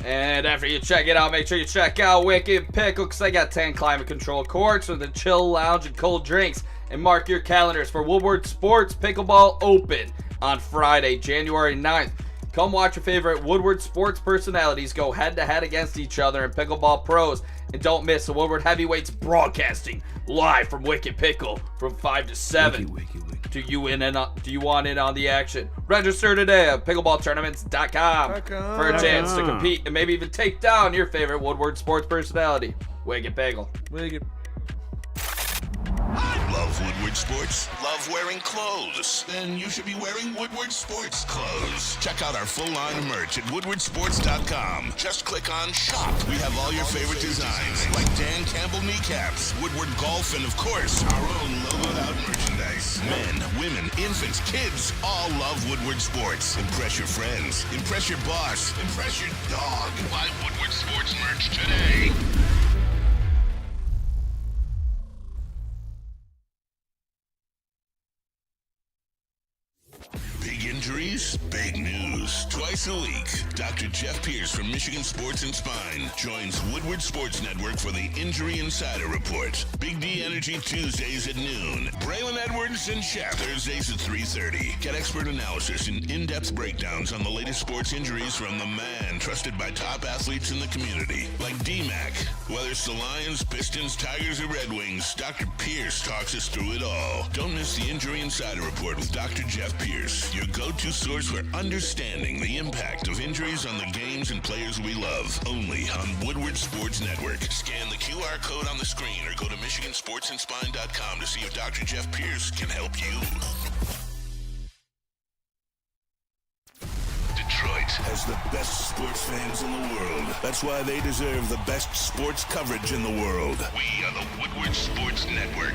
And after you check it out, make sure you check out Wicked Pickle, because they got 10 climate control courts with a chill lounge and cold drinks. And mark your calendars for Woodward Sports Pickleball Open on Friday, January 9th. Come watch your favorite Woodward sports personalities go head-to-head against each other in pickleball pros. And don't miss the Woodward Heavyweights broadcasting live from Wicked Pickle from 5 to 7. Wiki. Do you want in on the action? Register today at pickleballtournaments.com for a chance to compete and maybe even take down your favorite Woodward sports personality. Wicked Pickle. Love Woodward Sports? Love wearing clothes? Then you should be wearing Woodward Sports clothes. Check out our full line of merch at woodwardsports.com. Just click on shop. We have all your favorite designs, like Dan Campbell kneecaps, Woodward Golf, and of course, our own logoed out merchandise. Men, women, infants, kids all love Woodward Sports. Impress your friends. Impress your boss. Impress your dog. Buy Woodward Sports merch today. Big injuries, big news. Twice a week, Dr. Jeff Pierce from Michigan Sports and Spine joins Woodward Sports Network for the Injury Insider Report. Big D Energy Tuesdays at noon. Braylon Edwards and Shep Thursdays at 3:30. Get expert analysis and in-depth breakdowns on the latest sports injuries from the man trusted by top athletes in the community, like D-Mac. Whether it's the Lions, Pistons, Tigers, or Red Wings, Dr. Pierce talks us through it all. Don't miss the Injury Insider Report with Dr. Jeff Pierce, your go-to source for understanding the impact of injuries on the games and players we love. Only on Woodward Sports Network. Scan the QR code on the screen or go to MichiganSportsandSpine.com to see if Dr. Jeff Pierce can help you. Detroit has the best sports fans in the world. That's why they deserve the best sports coverage in the world. We are the Woodward Sports Network.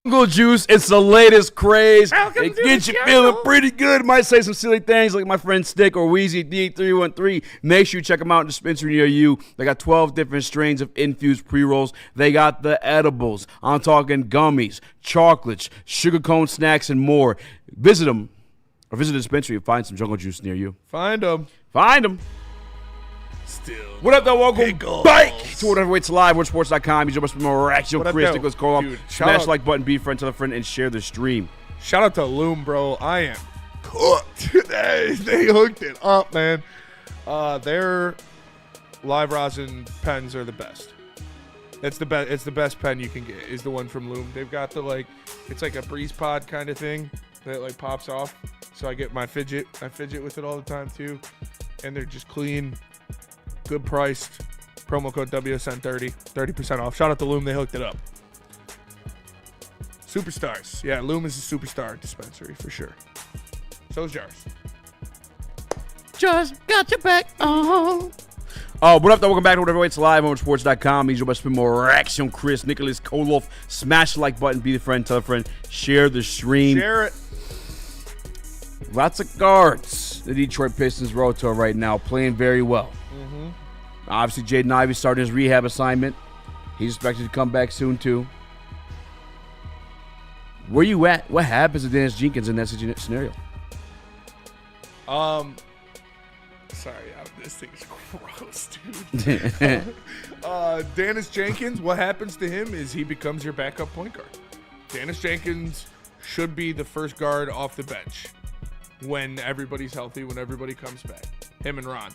Jungle Juice, it's the latest craze. It gets you feeling pretty good. Might say some silly things like my friend Stick or Wheezy D313. Make sure you check them out in the dispensary near you. They got 12 different strains of infused pre-rolls. They got the edibles. I'm talking gummies, chocolates, sugar cone snacks, and more. Visit them or visit the dispensary and find some Jungle Juice near you. Find them. Find them. Still. What up, though? Welcome back to Whatever Waits Live, WordSports.com. You just miraculous What up, Chris, though? Nicholas Koloff. Dude, Smash out. like button, be a friend, tell a friend, and share the stream. Shout out to Loom, bro. I am cooked. They hooked it up, man. Their live rosin pens are the best. It's the best. It's the best pen you can get. Is the one from Loom. They've got the it's like a breeze pod kind of thing that pops off. So I get my fidget. I fidget with it all the time too, and they're just clean, good priced. Promo code WSN30, 30% off. Shout out to Loom. They hooked it up. Superstars. Yeah, Loom is a superstar dispensary for sure. So's Jars. Just got your back on. What up, though? Welcome back to Whatever Waits Live on sports.com. Means you must spend more action. Chris, Nicholas Koloff. Smash the like button, be the friend, tell a friend, share the stream. Share it. Lots of guards. The Detroit Pistons rotor right now playing very well. Obviously, Jaden Ivey started his rehab assignment. He's expected to come back soon, too. Where you at? What happens to Dennis Jenkins in that scenario? Sorry, this thing is gross, dude. Dennis Jenkins, what happens to him is he becomes your backup point guard. Dennis Jenkins should be the first guard off the bench when everybody's healthy, when everybody comes back. Him and Ron,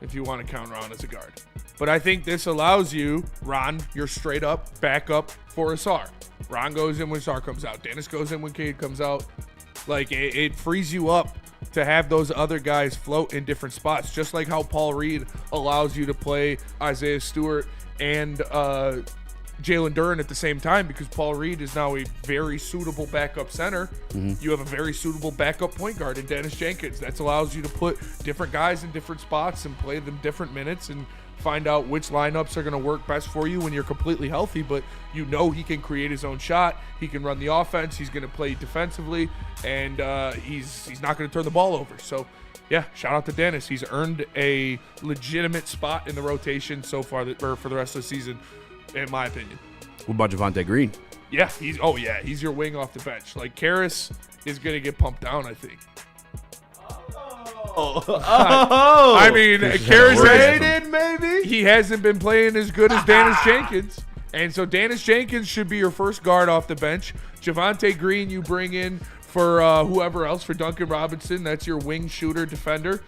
if you want to count Ron as a guard. But I think this allows you, Ron, you're straight up backup for Asar. Ron goes in when Asar comes out. Dennis goes in when Cade comes out. It frees you up to have those other guys float in different spots, just like how Paul Reed allows you to play Isaiah Stewart and Jalen Duren at the same time, because Paul Reed is now a very suitable backup center. You have a very suitable backup point guard in Dennis Jenkins. That allows you to put different guys in different spots and play them different minutes and find out which lineups are going to work best for you when you're completely healthy. But you know he can create his own shot. He can run the offense. He's going to play defensively, and he's not going to turn the ball over. So, yeah, shout out to Dennis. He's earned a legitimate spot in the rotation so far for the rest of the season, in my opinion. What about Javonte Green? Yeah, he's your wing off the bench. Karras is going to get pumped down, I think. I mean, Karras Traded, maybe? he hasn't been playing as good as Dennis Jenkins. And so Dennis Jenkins should be your first guard off the bench. Javonte Green you bring in for whoever else, for Duncan Robinson. That's your wing shooter defender.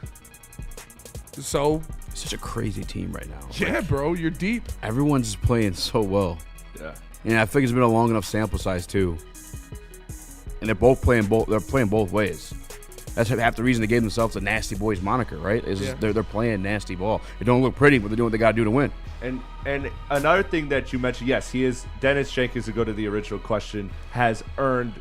So It's such a crazy team right now. yeah, bro, you're deep. Everyone's playing so well. Yeah. And I think it's been a long enough sample size too. And they're playing both ways. That's half the reason they gave themselves a Nasty Boys moniker, right? Is Yeah. they're playing nasty ball. It don't look pretty, but they're doing what they gotta do to win. And another thing that you mentioned, yes, he is Dennis Jenkins, to go to the original question, has earned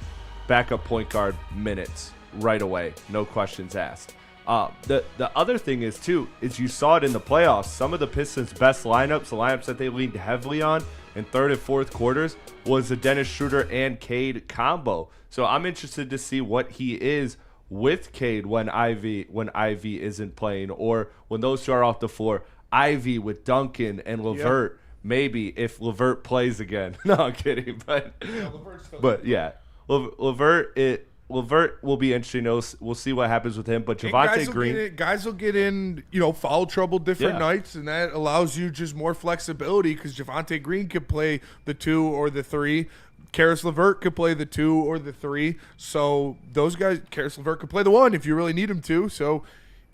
backup point guard minutes right away, no questions asked. The other thing is too is you saw it in the playoffs. Some of the Pistons' best lineups, the lineups that they leaned heavily on in third and fourth quarters, was the Dennis Schroeder and Cade combo. So I'm interested to see what he is with Cade when Ivy isn't playing, or when those two are off the floor. Ivy with Duncan and LeVert, maybe if LeVert plays again. No, I'm kidding, but yeah, LeVert will be interesting. We'll see what happens with him. But Javonte Green, guys will get in, foul trouble different nights, and that allows you just more flexibility because Javonte Green could play the 2 or the 3. Karis LeVert could play the 2 or the 3. So those guys, Karis LeVert could play the 1 if you really need him to. So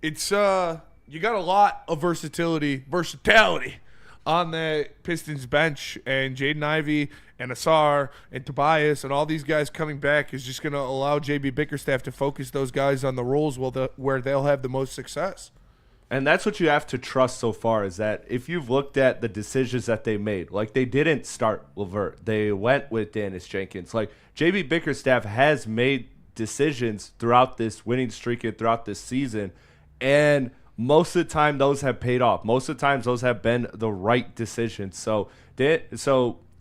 it's you got a lot of versatility on the Pistons bench, and Jaden Ivey and Asar and Tobias and all these guys coming back is just going to allow JB Bickerstaff to focus those guys on the roles where they'll have the most success. and that's what you have to trust so far, is that if you've looked at the decisions that they made, like they didn't start LeVert, they went with Dennis Jenkins. Like JB Bickerstaff has made decisions throughout this winning streak and throughout this season, and most of the time those have paid off. Most of the times those have been the right decisions. So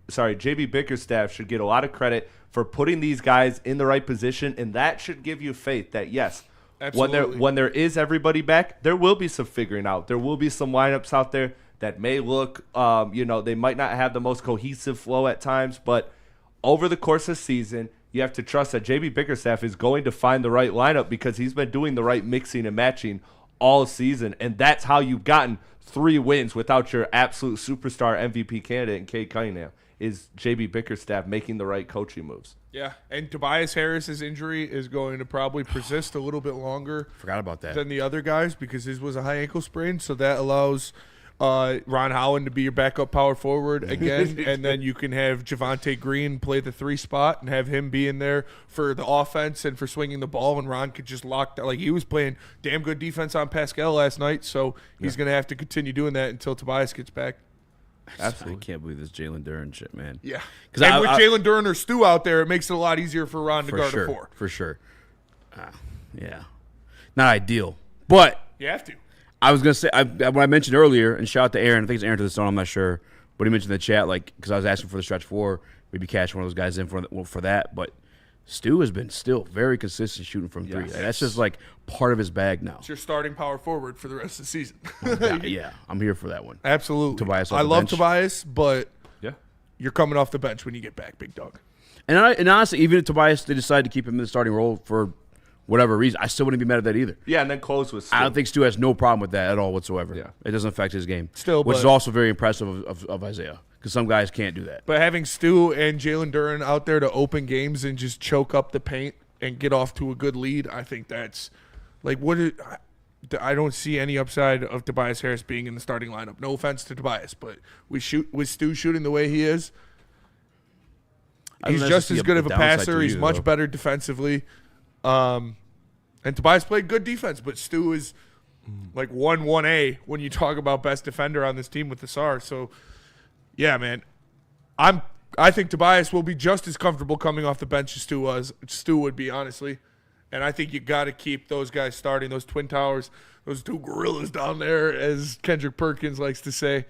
JB Bickerstaff should get a lot of credit for putting these guys in the right position, and that should give you faith that yes, when there is everybody back, there will be some figuring out. There will be some lineups out there that may look, they might not have the most cohesive flow at times, but over the course of the season, you have to trust that JB Bickerstaff is going to find the right lineup because he's been doing the right mixing and matching all season, and that's how you've gotten 3 wins without your absolute superstar MVP candidate in Cade Cunningham, is JB Bickerstaff making the right coaching moves. Yeah, and Tobias Harris's injury is going to probably persist a little bit longer. Forgot about that. Than the other guys because his was a high ankle sprain, so that allows Ron Howland to be your backup power forward again, and then you can have Javonte Green play the 3 spot and have him be in there for the offense and for swinging the ball, and Ron could just lock that. Like, he was playing damn good defense on Pascal last night, so he's going to have to continue doing that until Tobias gets back. Absolutely. I can't believe this Jalen Duren shit, man. Yeah. And with Jalen Duren or Stu out there, it makes it a lot easier for Ron to guard a 4. For sure. Yeah. Not ideal, but you have to. I was going to say, when I mentioned earlier, and shout out to Aaron, I think it's Aaron to the Stone, I'm not sure, but he mentioned in the chat, like, because I was asking for the stretch 4, maybe catch one of those guys in for that, but Stu has been still very consistent shooting from 3. Yes. That's just, like, part of his bag now. It's your starting power forward for the rest of the season. Yeah, I'm here for that one. Absolutely. Tobias I love Tobias, but you're coming off the bench when you get back, big dog. And honestly, even if Tobias, they decide to keep him in the starting role for whatever reason, I still wouldn't be mad at that either. Yeah, and then close with Stu. I don't think Stu has no problem with that at all whatsoever. Yeah. It doesn't affect his game. Still, which is also very impressive of Isaiah, because some guys can't do that. But having Stu and Jalen Duren out there to open games and just choke up the paint and get off to a good lead, I think that's like I don't see any upside of Tobias Harris being in the starting lineup. No offense to Tobias, but with Stu shooting the way he is, he's just as good of a passer. He's much better defensively. And Tobias played good defense, but Stu is like 1A when you talk about best defender on this team with the SAR. So, yeah, man, I think Tobias will be just as comfortable coming off the bench as Stu would be, honestly. And I think you got to keep those guys starting, those Twin Towers, those 2 gorillas down there, as Kendrick Perkins likes to say.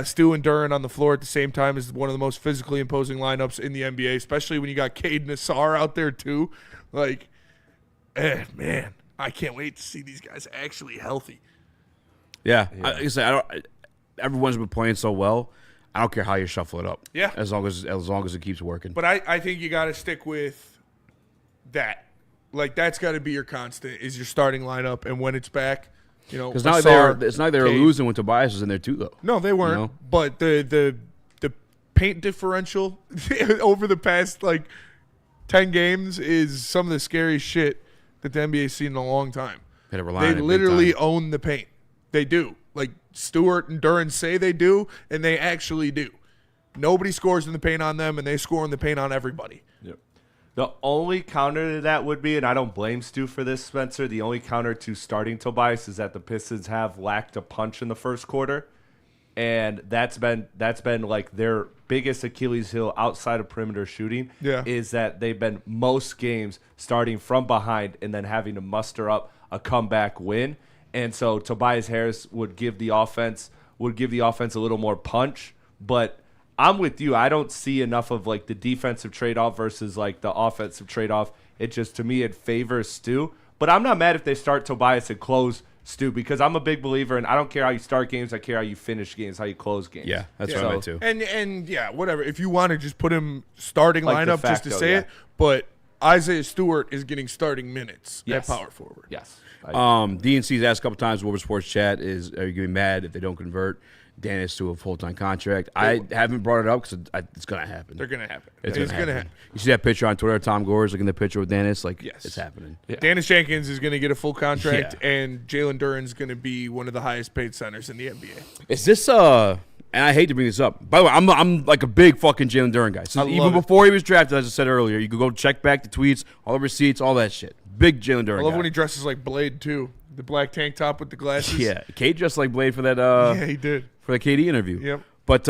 Stu and Duren on the floor at the same time is one of the most physically imposing lineups in the NBA, especially when you got Cade and Nassar out there too. Like, man, I can't wait to see these guys actually healthy. Yeah. Everyone's been playing so well. I don't care how you shuffle it up. Yeah. As long as it keeps working. But I think you got to stick with that. Like, that's got to be your constant, is your starting lineup, and when it's back, because it's not like they were losing when Tobias was in there too, though. No, they weren't. But the paint differential over the past 10 games is some of the scariest shit that the NBA's seen in a long time. They literally own the paint. They do. Like Stewart and Duren say they do, and they actually do. Nobody scores in the paint on them, and they score in the paint on everybody. Yep. The only counter to that would be, and I don't blame Stu for this, Spencer, the only counter to starting Tobias is that the Pistons have lacked a punch in the first quarter, and that's been like their biggest Achilles heel outside of perimeter shooting. Yeah. Is that they've been most games starting from behind and then having to muster up a comeback win, and so Tobias Harris would give the offense a little more punch, but I'm with you. I don't see enough of the defensive trade-off versus the offensive trade-off. It just, to me, it favors Stu. But I'm not mad if they start Tobias and close Stu, because I'm a big believer, and I don't care how you start games. I care how you finish games, how you close games. Yeah, that's what I meant too. And yeah, whatever. If you want to just put him starting lineup just to say yeah. it, but Isaiah Stewart is getting starting minutes at power forward. Yes. DNC's asked a couple times, Woodward Sports Chat, are you going to be mad if they don't convert Dennis to a full-time contract? I haven't brought it up because it's going to happen. They're going to happen. It's going to happen. You see that picture on Twitter? Tom Gore's looking at the picture with Dennis. Yes. It's happening. Yeah. Dennis Jenkins is going to get a full contract, and Jalen Duren's going to be one of the highest-paid centers in the NBA. Is this and I hate to bring this up. By the way, I'm like a big fucking Jalen Duren guy. So even before he was drafted, as I said earlier, you could go check back the tweets, all the receipts, all that shit. Big Jalen Duren guy. I love when he dresses like Blade, too. The black tank top with the glasses. Yeah. Kate dressed like Blade for that. Yeah, he did. For the KD interview. Yep. But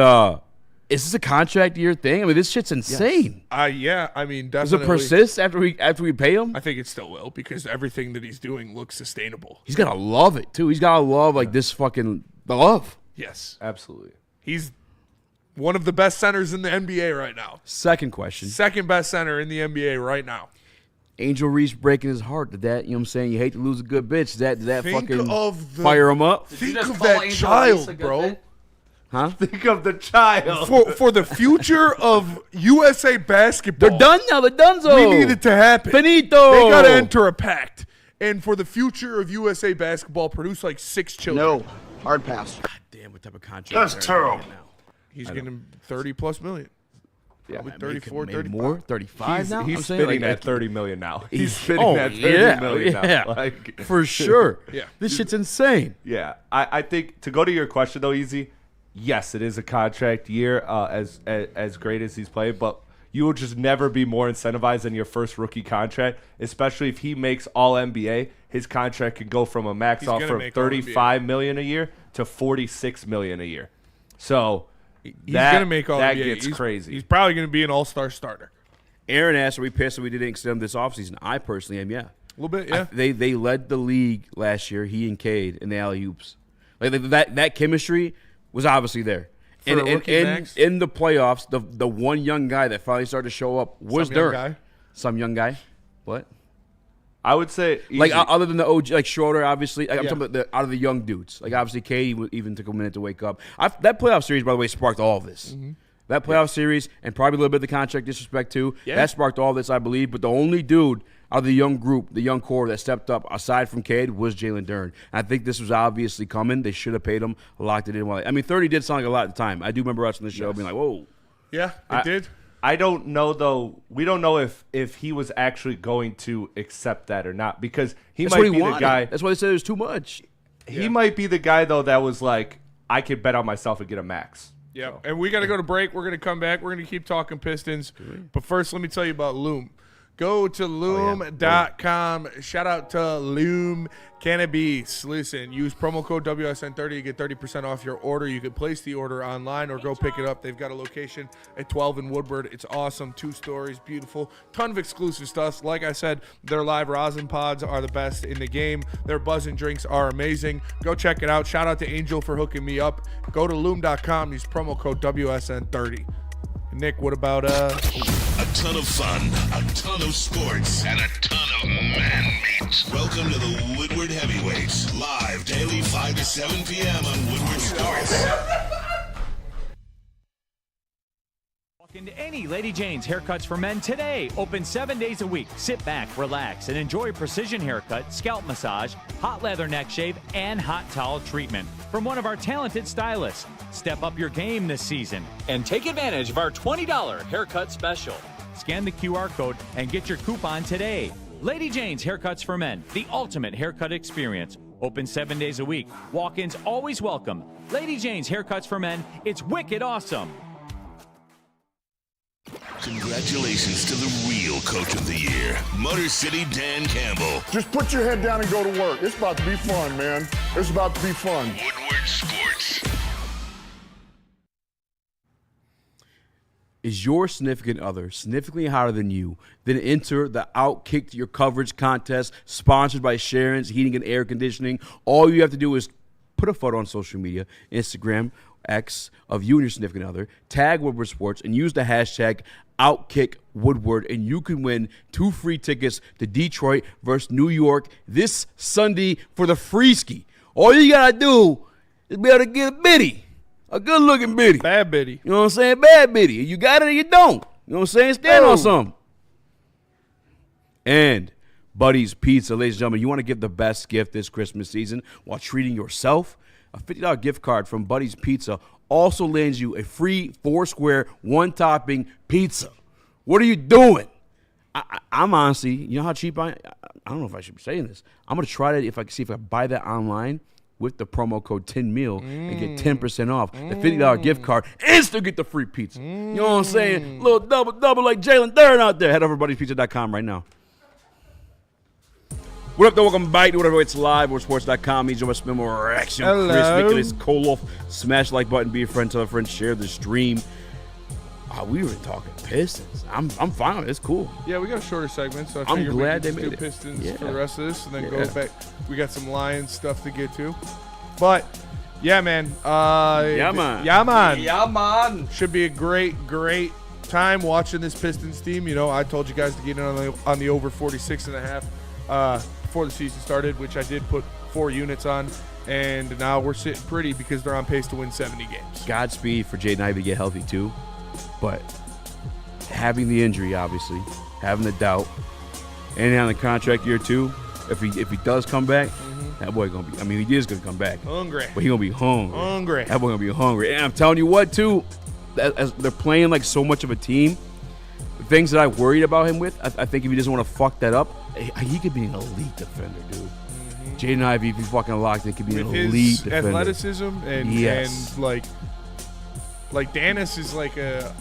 is this a contract year thing? I mean, this shit's insane. Yes. Yeah, I mean, definitely. Does it persist after we pay him? I think it still will, because everything that he's doing looks sustainable. He's got to love it, too. He's got to love, this fucking love. Yes. Absolutely. He's One of the best centers in the NBA right now. Second question. Second best center in the NBA right now. Angel Reese breaking his heart. Did that, you know what I'm saying? You hate to lose a good bitch. Did that Think fucking of the- fire him up? Think just of call that Angel Reese a child, good bro. bit? Huh? Think of the child. For the future of USA basketball. They're done now. They're donezo. We need it to happen. Finito. They got to enter a pact. And for the future of USA basketball, produce like 6 children. No. Hard pass. God damn, what type of contract? That's is there terrible. now? He's getting 30+ million. Probably 34, maybe 35. more, 35 now. He's I'm saying, spitting like, at 30 million now. He's He's- spitting oh, at 30 yeah, million yeah. now. Like, for sure. Yeah. This shit's insane. yeah, I think to go to your question though, Easy. Yes, it is a contract year. As great as he's played, but you will just never be more incentivized than your first rookie contract, especially if he makes All NBA. His contract could go from a max He's offer gonna of make All-NBA. $35 million a year to $46 million a year. So He's going to make all that NBA. gets He's crazy. He's probably going to be an all-star starter. Aaron asked, "Are we pissed that we didn't extend him this offseason?" I personally am. Yeah. A little bit, yeah. They led the league last year. He and Cade in the alley oops. Like that chemistry was obviously there. For a rookie max? In the playoffs, the one young guy that finally started to show up was Some young Dirk. guy? Some young guy. What? I would say Like Easy. other than the OG, like Schroeder, obviously. Like, I'm Yeah. talking about out of the young dudes. Like obviously, Cade even took a minute to wake up. That playoff series, by the way, sparked all of this. Mm-hmm. That playoff series and probably a little bit of the contract disrespect too. Yeah. That sparked all this, I believe. But the only dude out of the young group, the young core that stepped up aside from Cade was Jalen Duren. I think this was obviously coming. They should have paid him, locked it in. I mean, 30 did sound like a lot at the time. I do remember watching the show being like, whoa. Yeah, it did. I don't know though. We don't know if he was actually going to accept that or not, because he That's might what he be wanted. the guy. That's why they said it was too much. He might be the guy though that was like, I could bet on myself and get a max. Yeah, and we got to go to break. We're going to come back. We're going to keep talking Pistons. But first, let me tell you about Loom. Go to Loom.com. Shout out to Loom Cannabis. Listen, use promo code WSN30 to get 30% off your order. You can place the order online or go pick it up. They've got a location at 12 in Woodward. It's awesome. 2 stories, beautiful. Ton of exclusive stuff. Like I said, their live rosin pods are the best in the game. Their buzzing drinks are amazing. Go check it out. Shout out to Angel for hooking me up. Go to Loom.com. Use promo code WSN30. Nick, what about A ton of fun, a ton of sports, and a ton of man meat. Welcome to the Woodward Heavyweights, live daily 5 to 7 p.m. on Woodward Sports. Walk into any Lady Jane's Haircuts for Men today. Open 7 days a week. Sit back, relax, and enjoy precision haircut, scalp massage, hot leather neck shave, and hot towel treatment from one of our talented stylists. Step up your game this season and take advantage of our $20 haircut special. Scan the QR code and get your coupon today. Lady Jane's Haircuts for Men, the ultimate haircut experience. Open 7 days a week. Walk-ins always welcome. Lady Jane's Haircuts for Men, it's wicked awesome. Congratulations to the real coach of the year, Motor City Dan Campbell. Just put your head down and go to work. It's about to be fun, man. It's about to be fun. Woodward Sports. Is your significant other significantly hotter than you? Then enter the Outkick Your Coverage contest sponsored by Sharon's Heating and Air Conditioning. All you have to do is put a photo on social media, Instagram, X, of you and your significant other, tag Woodward Sports, and use the hashtag OutkickWoodward, and you can win 2 free tickets to Detroit versus New York this Sunday for the free ski. All you got to do is be able to get a biddy. A good-looking biddy. Bad Biddy? You know what I'm saying? Bad biddy. You got it or you don't. You know what I'm saying? Stand on something. And Buddy's Pizza, ladies and gentlemen, you want to give the best gift this Christmas season while treating yourself? A $50 gift card from Buddy's Pizza also lands you a free 4-square, 1-topping pizza. What are you doing? I'm honestly, you know how cheap I don't know if I should be saying this. I'm going to try that if I can see if I can buy that online with the promo code 10mil and get 10% off the $50 gift card and still get the free pizza. You know what I'm saying? Little double like Jalen Duren out there. Head over to Buddy'sPizza.com right now. What up, though? Welcome back to Whatever It's Live, Woodsports.com. He's over spin more action. Hello. Chris Nicholas Koloff. Smash the like button, be a friend, tell a friend, share the stream. We were talking Pistons. I'm fine with it. It's cool. Yeah, we got a shorter segment, so I I'm figured glad we they could made do it. Pistons Yeah. for the rest of this, and then Yeah. go back. We got some Lions stuff to get to, but Yeah, man. Yeah, man. Yeah, man. Yeah, man. Should be a great time watching this Pistons team. You know, I told you guys to get in on the over 46.5 before the season started, which I did put 4 units on. And now we're sitting pretty because they're on pace to win 70 games. Godspeed for Jaden Ivey to get healthy too, but having the injury, obviously, having the doubt, and on the contract year 2, if he does come back, that boy gonna be. I mean, he is gonna come back, Hungry. but he gonna be hungry. Hungry. That boy gonna be hungry. And I'm telling you what, too, as they're playing like so much of a team, the things that I worried about him with, I think if he doesn't want to fuck that up, he could be an elite defender, dude. Jaden Ivey, if he's fucking locked in, could be With an his elite defender. athleticism and like Danis is like a.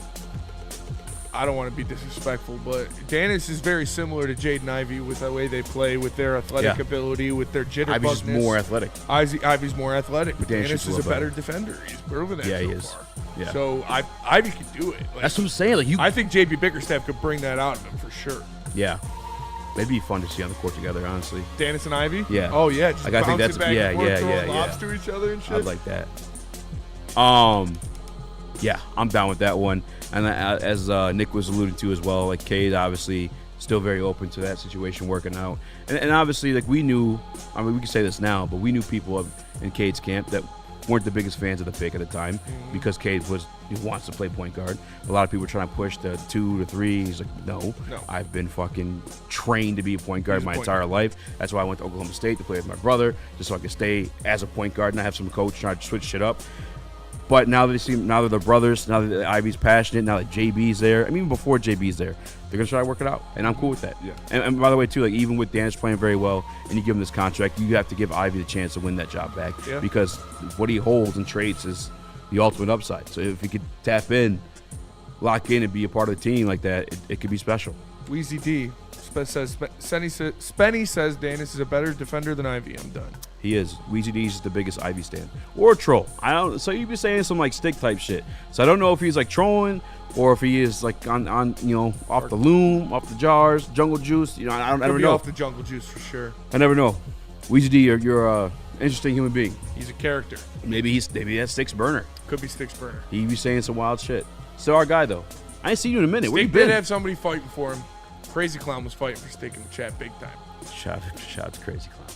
I don't want to be disrespectful, but Danis is very similar to Jaden Ivey with the way they play, with their athletic ability, with their jitterbugness. Ivey's more athletic. Ivy's more athletic, but Danis Danis is a better defender. He's proven that. Yeah, so he is. far. Yeah. So Ivy can do it. Like, That's what I'm saying. Like I think JB Bickerstaff could bring that out of him for sure. Yeah. That'd be fun to see on the court together, honestly. Danis and Ivy? Yeah. Oh, yeah. Just like, I think that's, back and forth, throwing yeah. lobs to each other and shit. I'd like that. Yeah, I'm down with that one. And as Nick was alluding to as well, like Cade obviously still very open to that situation working out. And obviously, like we knew, I mean, we can say this now, but we knew people in Cade's camp that weren't the biggest fans of the pick at the time because Cade wants to play point guard. A lot of people were trying to push the 2 to 3. He's like, no. I've been fucking trained to be a point guard my entire life. That's why I went to Oklahoma State to play with my brother, just so I could stay as a point guard and I have some coach trying to switch shit up. But now they're the brothers, now that Ivy's passionate, now that JB's there, I mean, even before JB's there, they're going to try to work it out. And I'm cool with that. Yeah. And by the way, too, like even with Danis playing very well and you give him this contract, you have to give Ivy the chance to win that job back because what he holds and traits is the ultimate upside. So if he could tap in, lock in, and be a part of the team like that, it could be special. Weezy D says, Spenny says Danis is a better defender than Ivy. I'm done. He is. Weezy D's is the biggest Ivy stan. Or a troll. I don't. So you'd be saying some like stick type shit. So I don't know if he's like trolling or if he is like on off the loom, off the jars, jungle juice. I don't know. Off the jungle juice for sure. I never know. Weezy D, you're a interesting human being. He's a character. Maybe that's Sticks burner. Could be Sticks burner. He'd be saying some wild shit. Still our guy though. I ain't seen you in a minute. Where you Stick been? did have somebody fighting for him. Crazy Clown was fighting for Stick in the chat big time. Shout out to Crazy Clown.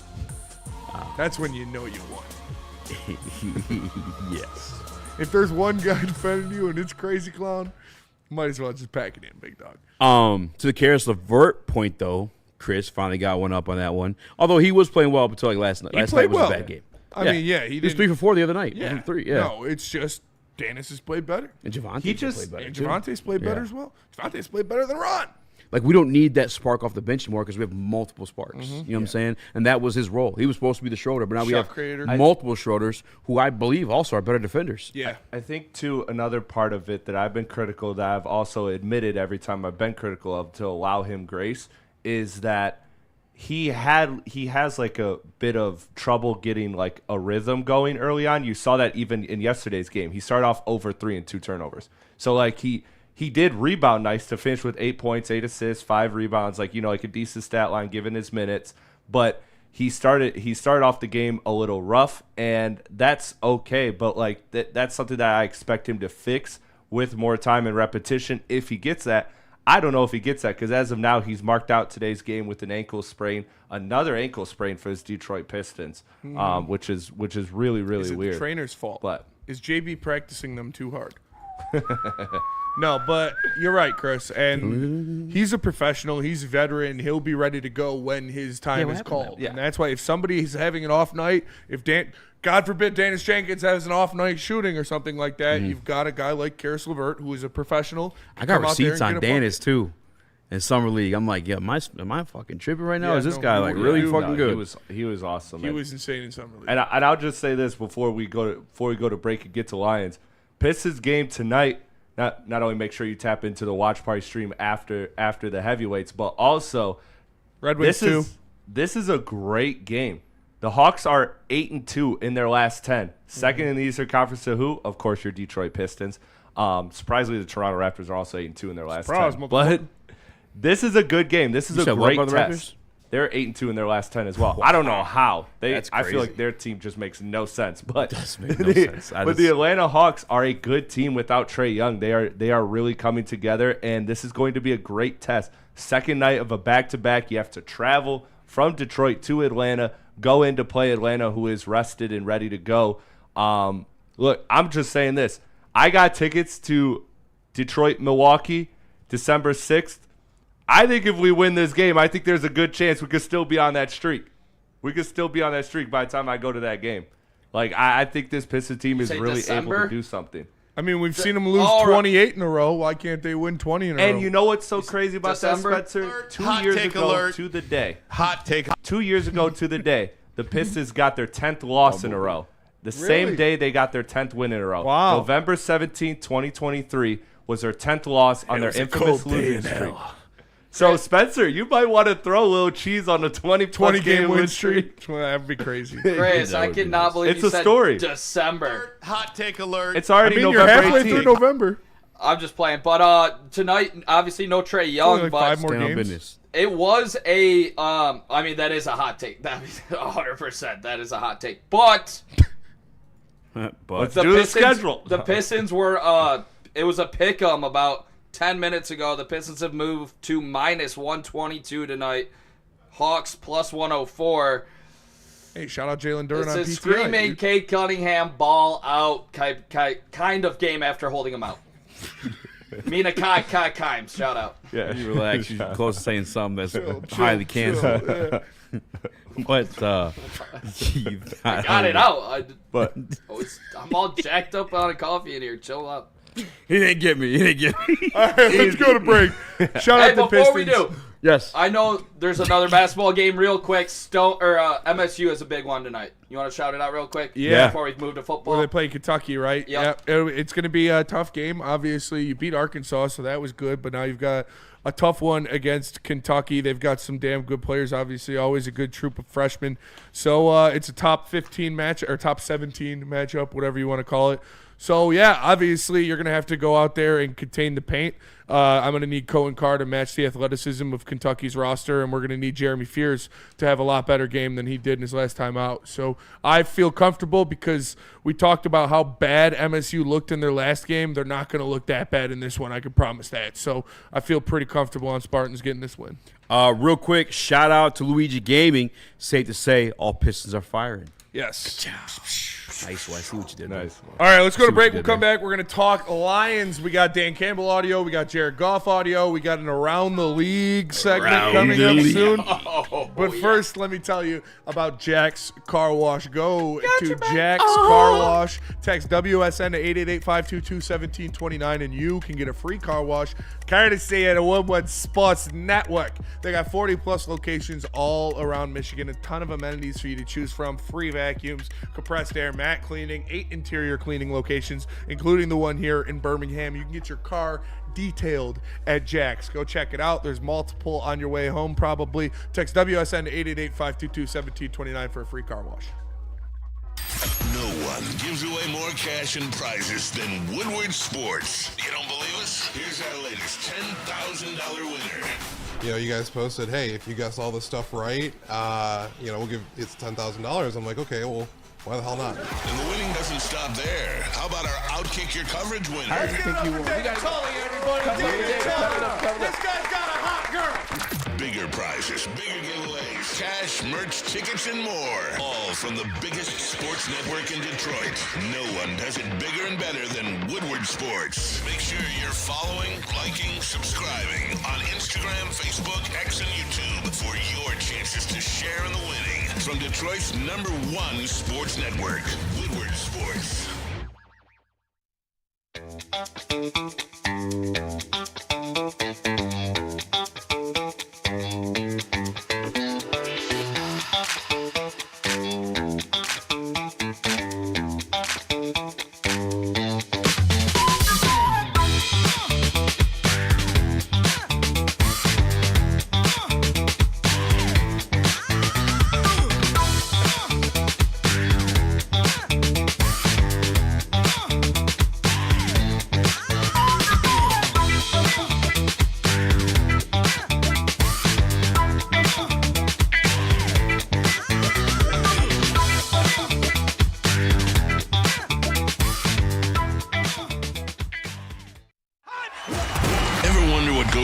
That's when you know you won. Yes. If there's one guy defending you and it's Crazy Clown, might as well just pack it in, big dog. To the Karis LeVert point though, Chris finally got one up on that one. Although he was playing well up until like last night. Last night was a bad game. I mean, he was 3 for 4 the other night. Yeah. 3. Yeah. No, it's just Danis has played better. And Javonte's played better. And Javonte's played better as well. Javonte's played better than Ron. Like, we don't need that spark off the bench anymore because we have multiple sparks. You know what I'm saying? And that was his role. He was supposed to be the Schroeder, but now we have multiple Schroeders who I believe also are better defenders. Yeah. I think, too, another part of it that I've been critical, that I've also admitted every time I've been critical of to allow him grace, is that he has like a bit of trouble getting like a rhythm going early on. You saw that even in yesterday's game. He started off over 3 and 2 turnovers. So, like, he did rebound nice to finish with 8 points, 8 assists, 5 rebounds, like a decent stat line given his minutes. But he started off the game a little rough, and that's okay. But like that's something that I expect him to fix with more time and repetition if he gets that. I don't know if he gets that because as of now he's marked out today's game with an ankle sprain, another ankle sprain for his Detroit Pistons, which is really Is weird. The trainer's fault. But is JB practicing them too hard? No, but you're right, Chris. And he's a professional. He's a veteran. He'll be ready to go when his time is called. Yeah. And that's why if somebody is having an off night, God forbid Danis Jenkins has an off night shooting or something like that, you've got a guy like Karis LeVert who is a professional. I got receipts on Danis too in Summer League. I'm like, am I fucking tripping right now? Is this guy like really fucking good? He was awesome. He was insane in Summer League. And I'll just say this before we go to break and get to Lions. Pistons game tonight. Not only make sure you tap into the watch party stream after the heavyweights, but also Red Wings too. This is a great game. The Hawks are 8-2 in their last 10. Second in the Eastern Conference to who? Of course, your Detroit Pistons. Surprisingly, the Toronto Raptors are also 8-2 in their last 10. But this is a good game. This is a great test. They're 8-2 in their last 10 as well. I don't know how. That's I feel crazy. like their team just makes no sense. But does make no sense. But the Atlanta Hawks are a good team without Trae Young. They are really coming together, and this is going to be a great test. Second night of a back-to-back. You have to travel from Detroit to Atlanta, go in to play Atlanta, who is rested and ready to go. Look, I'm just saying this. I got tickets to Detroit, Milwaukee, December 6th. I think if we win this game, I think there's a good chance we could still be on that streak. We could still be on that streak by the time I go to that game. Like, I think this Pistons team is really able to do something. I mean, we've seen them lose 28 in a row. Why can't they win 20 in a row? And you know what's so crazy about December? that, Spencer? 2 Hot years take ago alert. to the day. Hot take. 2 years ago to the day, the Pistons got their 10th loss in a row. The same day they got their 10th win in a row. Wow. November 17th, 2023 was their 10th loss on their infamous losing streak. So, Spencer, you might want to throw a little cheese on the 20 game win streak. Well, that'd be crazy. Chris, I cannot believe It's you a said story. December. Hot take alert. It's already I mean, November you're halfway 18th. through November. I'm just playing. But tonight, obviously, no Trae Young. Only like but 5 more Stand on games. business. it was a. I mean, that is a hot take. That 100%. That is a hot take. But Let's do the schedule. The Pistons were. It was a pick 'em about 10 minutes ago. The Pistons have moved to -122 tonight. Hawks +104. Hey, shout out Jalen Duren on It's a PTI. screaming dude. Kate Cunningham ball out kind of game after holding him out. Mina Kai Kimes, shout out. Yeah, You relax. You're close to saying something that's Chill, highly chill, canceled. But I got it out. but I'm all jacked up on a coffee in here. Chill out. He didn't get me. He didn't get me. All right, let's go to break. Shout Hey, out to before Pistons. we do, Yes. I know there's another basketball game real quick. MSU is a big one tonight. You want to shout it out real quick? Yeah. Before we move to football. Where they play Kentucky, right? Yep. Yeah. It's going to be a tough game. Obviously, you beat Arkansas, so that was good. But now you've got a tough one against Kentucky. They've got some damn good players, obviously. Always a good troop of freshmen. So it's a top 15 match or top 17 matchup, whatever you want to call it. So, yeah, obviously you're going to have to go out there and contain the paint. I'm going to need Cohen Carr to match the athleticism of Kentucky's roster, and we're going to need Jeremy Fears to have a lot better game than he did in his last time out. So I feel comfortable because we talked about how bad MSU looked in their last game. They're not going to look that bad in this one. I can promise that. So I feel pretty comfortable on Spartans getting this win. Real quick, shout out to Luigi Gaming. Safe to say, all Pistons are firing. Yes. Nice. I see what you did. nice. All right, let's go to what break. you We'll did come there. back. We're going to talk Lions. We got Dan Campbell audio. We got Jared Goff audio. We got an Around the League segment Around coming the up League. soon. But first, let me tell you about Jack's Car Wash. Go to Jack's Car Wash. Text WSN to 888-522-1729, and you can get a free car wash courtesy of the Woodward Sports Network. They got 40-plus locations all around Michigan. A ton of amenities for you to choose from. Free vacuums, compressed air, matte cleaning, 8 interior cleaning locations, including the one here in Birmingham. You can get your car detailed at Jack's. Go check it out. There's multiple on your way home probably. Text WSN to 888-522-1729 for a free car wash. No one gives away more cash and prizes than Woodward Sports. You don't believe us? Here's our latest $10,000 winner. You know, you guys posted, hey, if you guess all this stuff right, we'll give it's $10,000. I'm like, okay, well, why the hell not? And the winning doesn't stop there. How about our Outkick Your Coverage winner? This guy's got a hot girl. Bigger prizes, bigger giveaways, cash, merch, tickets, and more. All from the biggest sports network in Detroit. No one does it bigger and better than Woodward Sports. Make sure you're following, liking, subscribing on Instagram, Facebook, X, and YouTube for your chances to share in the winning. From Detroit's #1 sports network, Woodward Sports.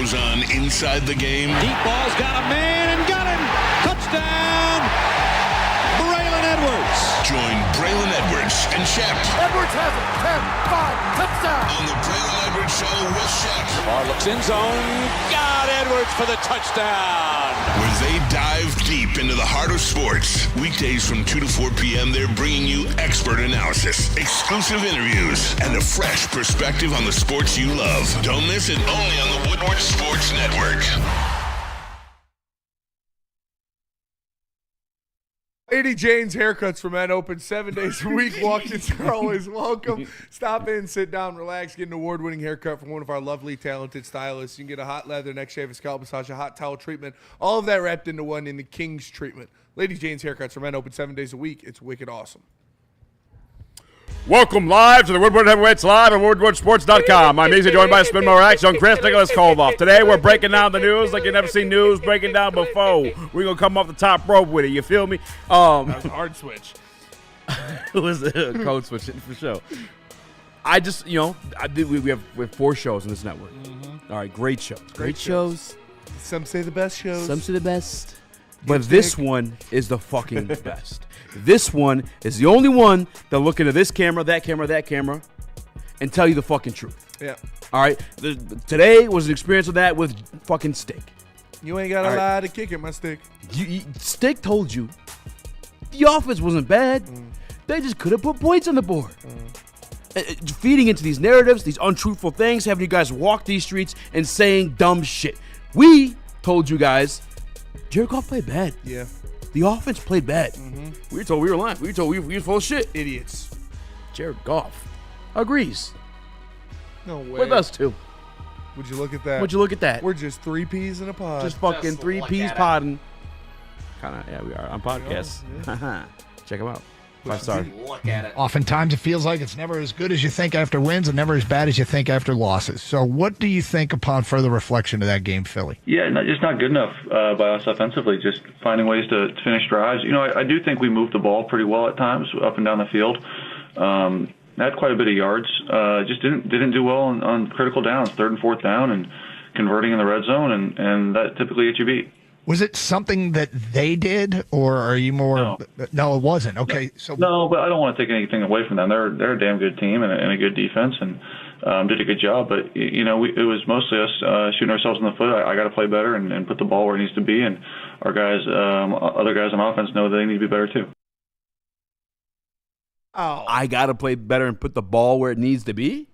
goes on inside the game. Deep ball's got a man and got him. Touchdown, Braylon Edwards. Join Braylon Edwards and Shep. Edwards has it. 10-5, touchdown. On the Braylon Edwards Show with Shep. Ball looks in zone. Got Edwards for the touchdown. Where they dive deep into the heart of sports. Weekdays from 2 to 4 p.m., they're bringing you expert analysis, exclusive interviews, and a fresh perspective on the sports you love. Don't miss it, only on the Woodward Sports Network. Lady Jane's Haircuts for Men open 7 days a week. Walk-ins are always welcome. Stop in, sit down, relax, get an award-winning haircut from one of our lovely, talented stylists. You can get a hot leather, neck shave, a scalp massage, a hot towel treatment, all of that wrapped into one in the King's treatment. Lady Jane's Haircuts for Men open 7 days a week. It's wicked awesome. Welcome live to the Woodward Heavyweights live at woodwardsports.com. I'm easily joined by Spin Morax, young Chris Nicholas Koloff. Today we're breaking down the news like you've never seen news breaking down before. We're going to come off the top rope with it. You feel me? That was a hard switch. It was a code switch for sure. I just, we have 4 shows on this network. All right, great shows. Great shows. Some say the best shows. Some say the best. But this one is the fucking best. This one is the only one that'll look into this camera, that camera, and tell you the fucking truth. Yeah. All right? Today was an experience of that with fucking Stick. You ain't got a lie to kick it, my Stick. Stick told you the offense wasn't bad. They just could have put points on the board. Feeding into these narratives, these untruthful things, having you guys walk these streets and saying dumb shit. We told you guys Jared Goff played bad. Yeah. The offense played bad. We were told we were lying. We were told we were full of shit. Idiots. Jared Goff agrees. No way. With us, too. Would you look at that? Would you look at that? We're just 3 peas in a pod. Just fucking Just 3 look peas at it. podding. Kind of, yeah, we are on podcasts. Check them out. 5-star. Look at it. Oftentimes it feels like it's never as good as you think after wins and never as bad as you think after losses. So what do you think upon further reflection of that game, Philly? Yeah, just not good enough by us offensively, just finding ways to finish drives. I do think we moved the ball pretty well at times up and down the field. Had quite a bit of yards. Just didn't do well on critical downs, 3rd and 4th down, and converting in the red zone, and that typically gets you beat. Was it something that they did, or are you more? No, it wasn't. Okay, No, but I don't want to take anything away from them. They're a damn good team and a good defense, and did a good job. But it was mostly us shooting ourselves in the foot. I got to play better and put the ball where it needs to be, and our guys, other guys on offense, know that they need to be better too. Oh. I got to play better and put the ball where it needs to be?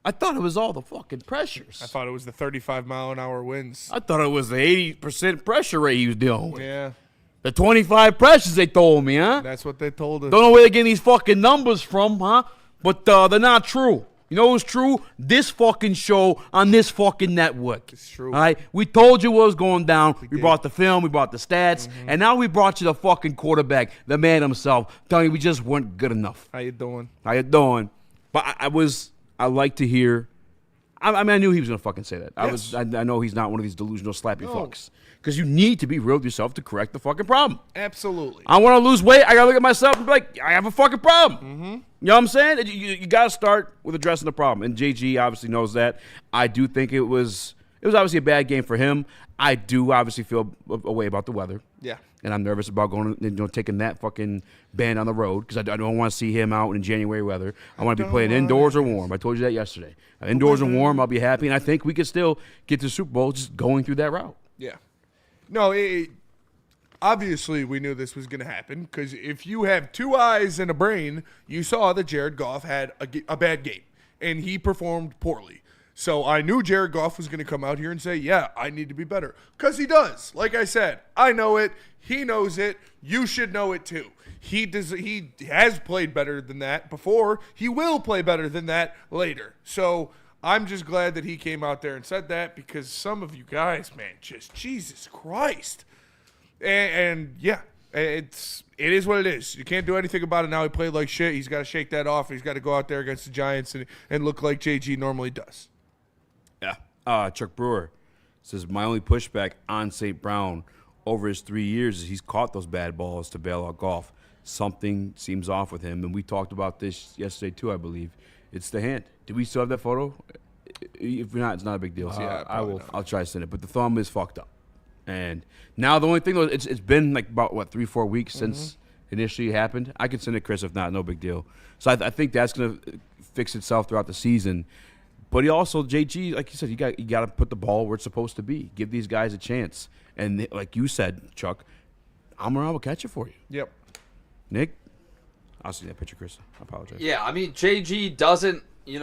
I thought it was all the fucking pressures. I thought it was the 35-mile-an-hour winds. I thought it was the 80% pressure rate he was dealing with. Yeah. The 25 pressures they told me, huh? That's what they told us. Don't know where they're getting these fucking numbers from, huh? But they're not true. You know what's true? This fucking show on this fucking network. It's true. All right? We told you what was going down. We brought the film. We brought the stats. And now we brought you the fucking quarterback, the man himself, telling you we just weren't good enough. How you doing? How you doing? But I like to hear. I mean, I knew he was gonna fucking say that. Yes. I know he's not one of these delusional slappy fucks. Because you need to be real with yourself to correct the fucking problem. Absolutely. I want to lose weight. I gotta look at myself and be like, I have a fucking problem. You know what I'm saying? You gotta start with addressing the problem. And JG obviously knows that. I do think it was obviously a bad game for him. I do obviously feel a way about the weather. Yeah. And I'm nervous about taking that fucking band on the road because I don't want to see him out in January weather. I want to be playing indoors or warm. I told you that yesterday. Indoors and warm, I'll be happy. And I think we could still get to the Super Bowl just going through that route. Yeah. No, obviously we knew this was going to happen because if you have 2 eyes and a brain, you saw that Jared Goff had a bad game, and he performed poorly. So I knew Jared Goff was going to come out here and say, yeah, I need to be better. Because he does. Like I said, I know it. He knows it. You should know it too. He has played better than that before. He will play better than that later. So I'm just glad that he came out there and said that because some of you guys, man, just Jesus Christ. And yeah, it is what it is. You can't do anything about it now. He played like shit. He's got to shake that off. He's got to go out there against the Giants and look like JG normally does. Yeah. Chuck Brewer says, my only pushback on St. Brown over his 3 years is he's caught those bad balls to bail out Goff. Something seems off with him, and we talked about this yesterday too, I believe. It's the hand. Do we still have that photo? If you're not, it's not a big deal. Yeah, I'll try to send it. But the thumb is fucked up. And now the only thing, though, it's been like about, 3-4 weeks since initially it happened. I can send it, Chris, if not, no big deal. So I think that's going to fix itself throughout the season. But he also, JG, like you said, you got to put the ball where it's supposed to be. Give these guys a chance. And like you said, Chuck, Amon-Ra will catch it for you. Yep. Nick? I'll see that picture, Chris. I apologize. Yeah, I mean, JG doesn't, he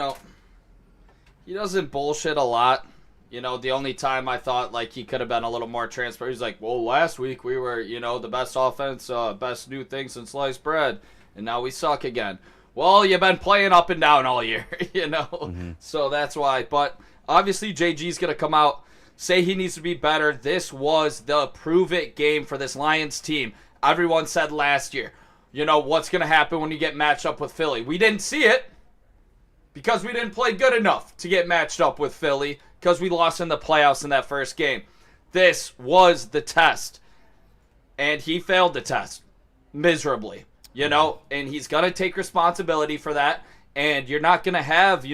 doesn't bullshit a lot. The only time I thought, like, he could have been a little more transparent, he's like, well, last week we were, the best offense, best new thing since sliced bread, and now we suck again. Well, you've been playing up and down all year, So that's why. But obviously, JG's going to come out, say he needs to be better. This was the prove-it game for this Lions team. Everyone said last year, what's going to happen when you get matched up with Philly? We didn't see it because we didn't play good enough to get matched up with Philly because we lost in the playoffs in that first game. This was the test, and he failed the test miserably, and he's going to take responsibility for that, and you're not going to have,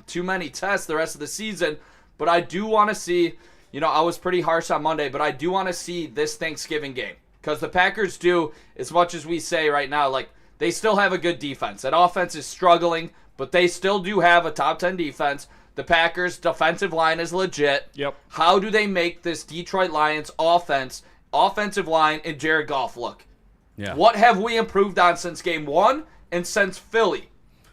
too many tests the rest of the season, but I do want to see, I was pretty harsh on Monday, but I do want to see this Thanksgiving game. Because the Packers do, as much as we say right now, like, they still have a good defense. That offense is struggling, but they still do have a top 10 defense. The Packers' defensive line is legit. Yep. How do they make this Detroit Lions offensive line, and Jared Goff look? Yeah. What have we improved on since game 1 and since Philly?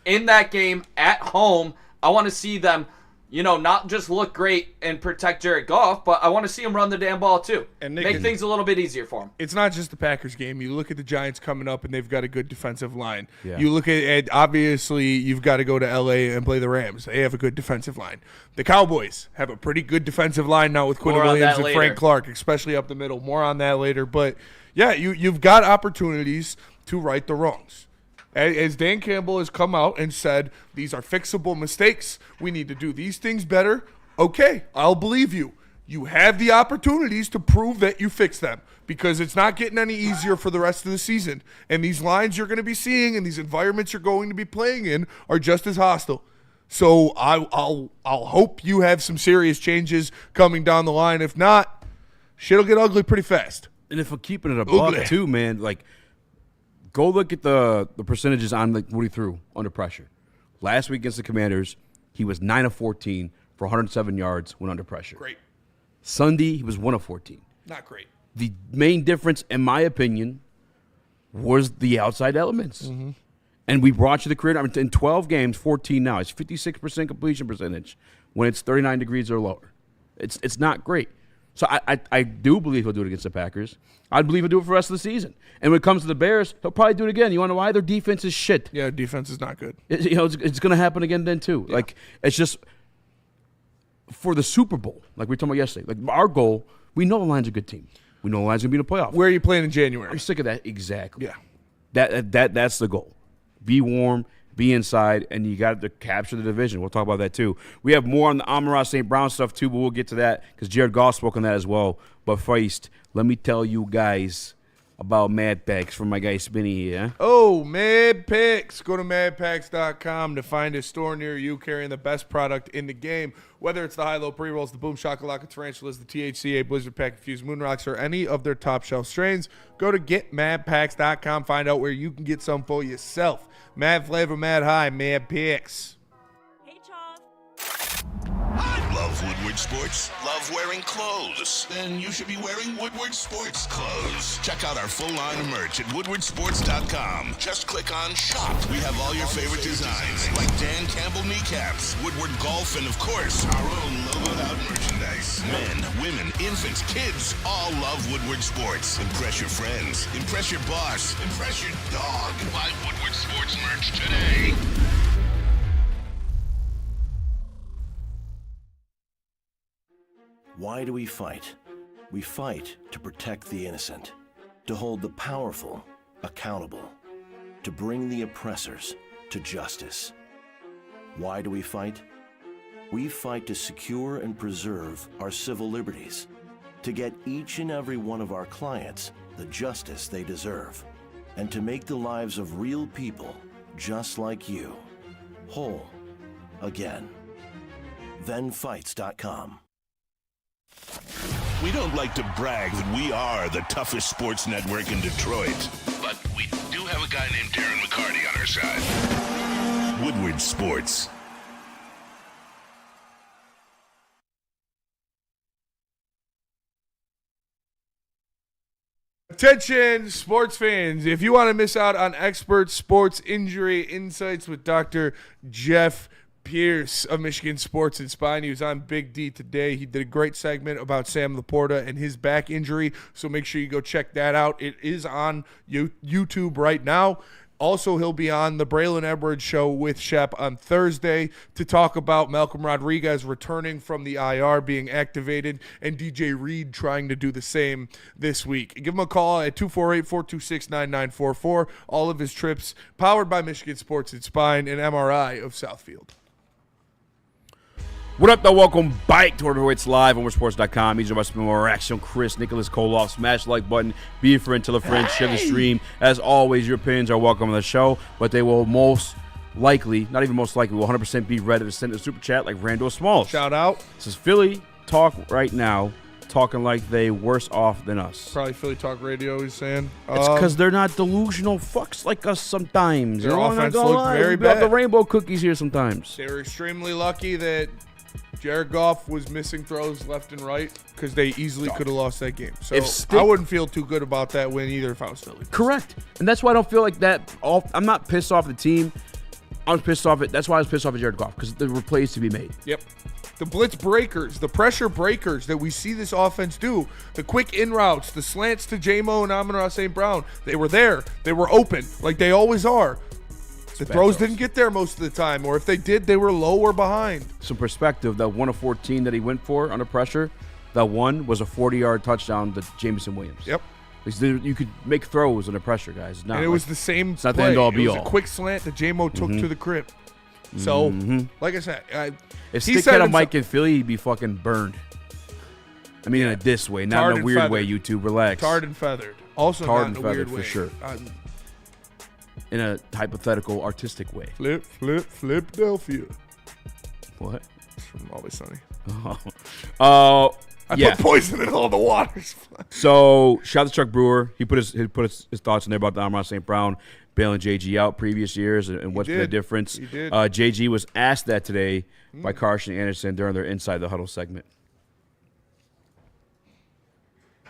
In that game, at home, I want to see them, not just look great and protect Jared Goff, but I want to see him run the damn ball too. And Nick, make things a little bit easier for him. It's not just the Packers game. You look at the Giants coming up, and they've got a good defensive line. Yeah. You look at obviously, you've got to go to L.A. and play the Rams. They have a good defensive line. The Cowboys have a pretty good defensive line now with Quinn Williams and Frank Clark, especially up the middle. More on that later. But, yeah, you've got opportunities to right the wrongs. As Dan Campbell has come out and said, these are fixable mistakes. We need to do these things better. Okay, I'll believe you. You have the opportunities to prove that you fix them because it's not getting any easier for the rest of the season. And these lines you're going to be seeing and these environments you're going to be playing in are just as hostile. So I'll hope you have some serious changes coming down the line. If not, shit'll get ugly pretty fast. And if we're keeping it a buck too, man, like, go look at the percentages on what he threw under pressure. Last week against the Commanders, he was 9 of 14 for 107 yards when under pressure. Great. Sunday, he was 1 of 14. Not great. The main difference, in my opinion, was the outside elements. Mm-hmm. And we brought you the career. I mean, in 12 games, 14 now. It's 56% completion percentage when it's 39 degrees or lower. It's not great. So I do believe he'll do it against the Packers. I believe he'll do it for the rest of the season. And when it comes to the Bears, he'll probably do it again. You want to know why? Their defense is shit. Yeah, defense is not good. It's going to happen again then too. Yeah. Like, it's just for the Super Bowl, like we were talking about yesterday. Like, our goal, we know the Lions are a good team. We know the Lions are going to be in the playoff. Where are you playing in January? I'm sick of that. Exactly. Yeah. That's the goal. Be warm, be inside, and you got to capture the division. We'll talk about that too. We have more on the Amon-Ra St. Brown stuff too, but we'll get to that because Jared Goff spoke on that as well. But first, let me tell you guys about Mad Packs from my guy Spinny here. Oh, Mad Packs. Go to madpacks.com to find a store near you carrying the best product in the game. Whether it's the high-low pre-rolls, the Boom Shakalaka Tarantulas, the THCA Blizzard Pack Infused Moon Rocks, or any of their top-shelf strains, go to getmadpacks.com. Find out where you can get some for yourself. Mad flavor, mad high, Mad Packs. Love Woodward Sports? Love wearing clothes? Then you should be wearing Woodward Sports clothes. Check out our full line of merch at woodwardsports.com. Just click on Shop. We have all your favorite designs, like Dan Campbell kneecaps, Woodward Golf, and of course, our own logoed out merchandise. Men, women, infants, kids, all love Woodward Sports. Impress your friends. Impress your boss. Impress your dog. Buy Woodward Sports merch today. Why do we fight? We fight to protect the innocent, to hold the powerful accountable, to bring the oppressors to justice. Why do we fight? We fight to secure and preserve our civil liberties, to get each and every one of our clients the justice they deserve, and to make the lives of real people just like you whole again. thenfights.com. We don't like to brag that we are the toughest sports network in Detroit, but we do have a guy named Darren McCarty on our side. Woodward Sports. Attention, sports fans. If you want to miss out on expert sports injury insights with Dr. Jeff Pierce of Michigan Sports and Spine. He was on Big D today. He did a great segment about Sam Laporta and his back injury, so make sure you go check that out. It is on YouTube right now. Also, he'll be on the Braylon Edwards show with Shep on Thursday to talk about Malcolm Rodriguez returning from the IR, being activated, and DJ Reed trying to do the same this week. Give him a call at 248-426-9944. All of his trips powered by Michigan Sports and Spine and MRI of Southfield. What up, though? Welcome back to It's Live on WoodWardSports.com. He's about to spend more action. Chris, Nicholas Koloff, smash the like button, be a friend, tell a friend, share the stream. As always, your opinions are welcome on the show, but they will most likely, not even most likely, will 100% be read if it's sent to Super Chat like Randall Smalls. Shout out. This is Philly Talk right now, talking like they worse off than us. Probably Philly Talk Radio, he's saying. It's because they're not delusional fucks like us sometimes. Their offense looked very We got bad. the rainbow cookies here sometimes. They were extremely lucky that Jared Goff was missing throws left and right because they easily could have lost that game. So I wouldn't feel too good about that win either if I was Philly. Correct. And that's why I don't feel like that. I'm not pissed off the team. I was pissed off at. That's why I was pissed off at Jared Goff, because there were plays to be made. Yep. The blitz breakers, the pressure breakers that we see this offense do, the quick in routes, the slants to J-Mo and Amon-Ra St. Brown, they were there. They were open like they always are. The throws didn't get there most of the time, or if they did, they were low or behind. Some perspective, that 1 of 14 that he went for under pressure, that one was a 40-yard touchdown to Jameson Williams. Yep. You could make throws under pressure, guys. It's not And it was the same It's not play. the end-all, It was be-all. a quick slant that J-Mo took to the crib. So, like I said, If he Stick said had a himself- mic in Philly, he'd be fucking burned. I mean, in a diss way, not Tarred in a and weird feathered. way, YouTube. Relax. Tarred and feathered. Also Tarred not and in a weird feathered, way. for sure. In a hypothetical, artistic way. Flip, Philadelphia. What? It's from Always Sunny. I put poison in all the waters. So, shout out to Chuck Brewer. He put his thoughts in there about the Amon-Ra St. Brown bailing JG out previous years and what's been the difference. He did. JG was asked that today by Carson Anderson during their Inside the Huddle segment.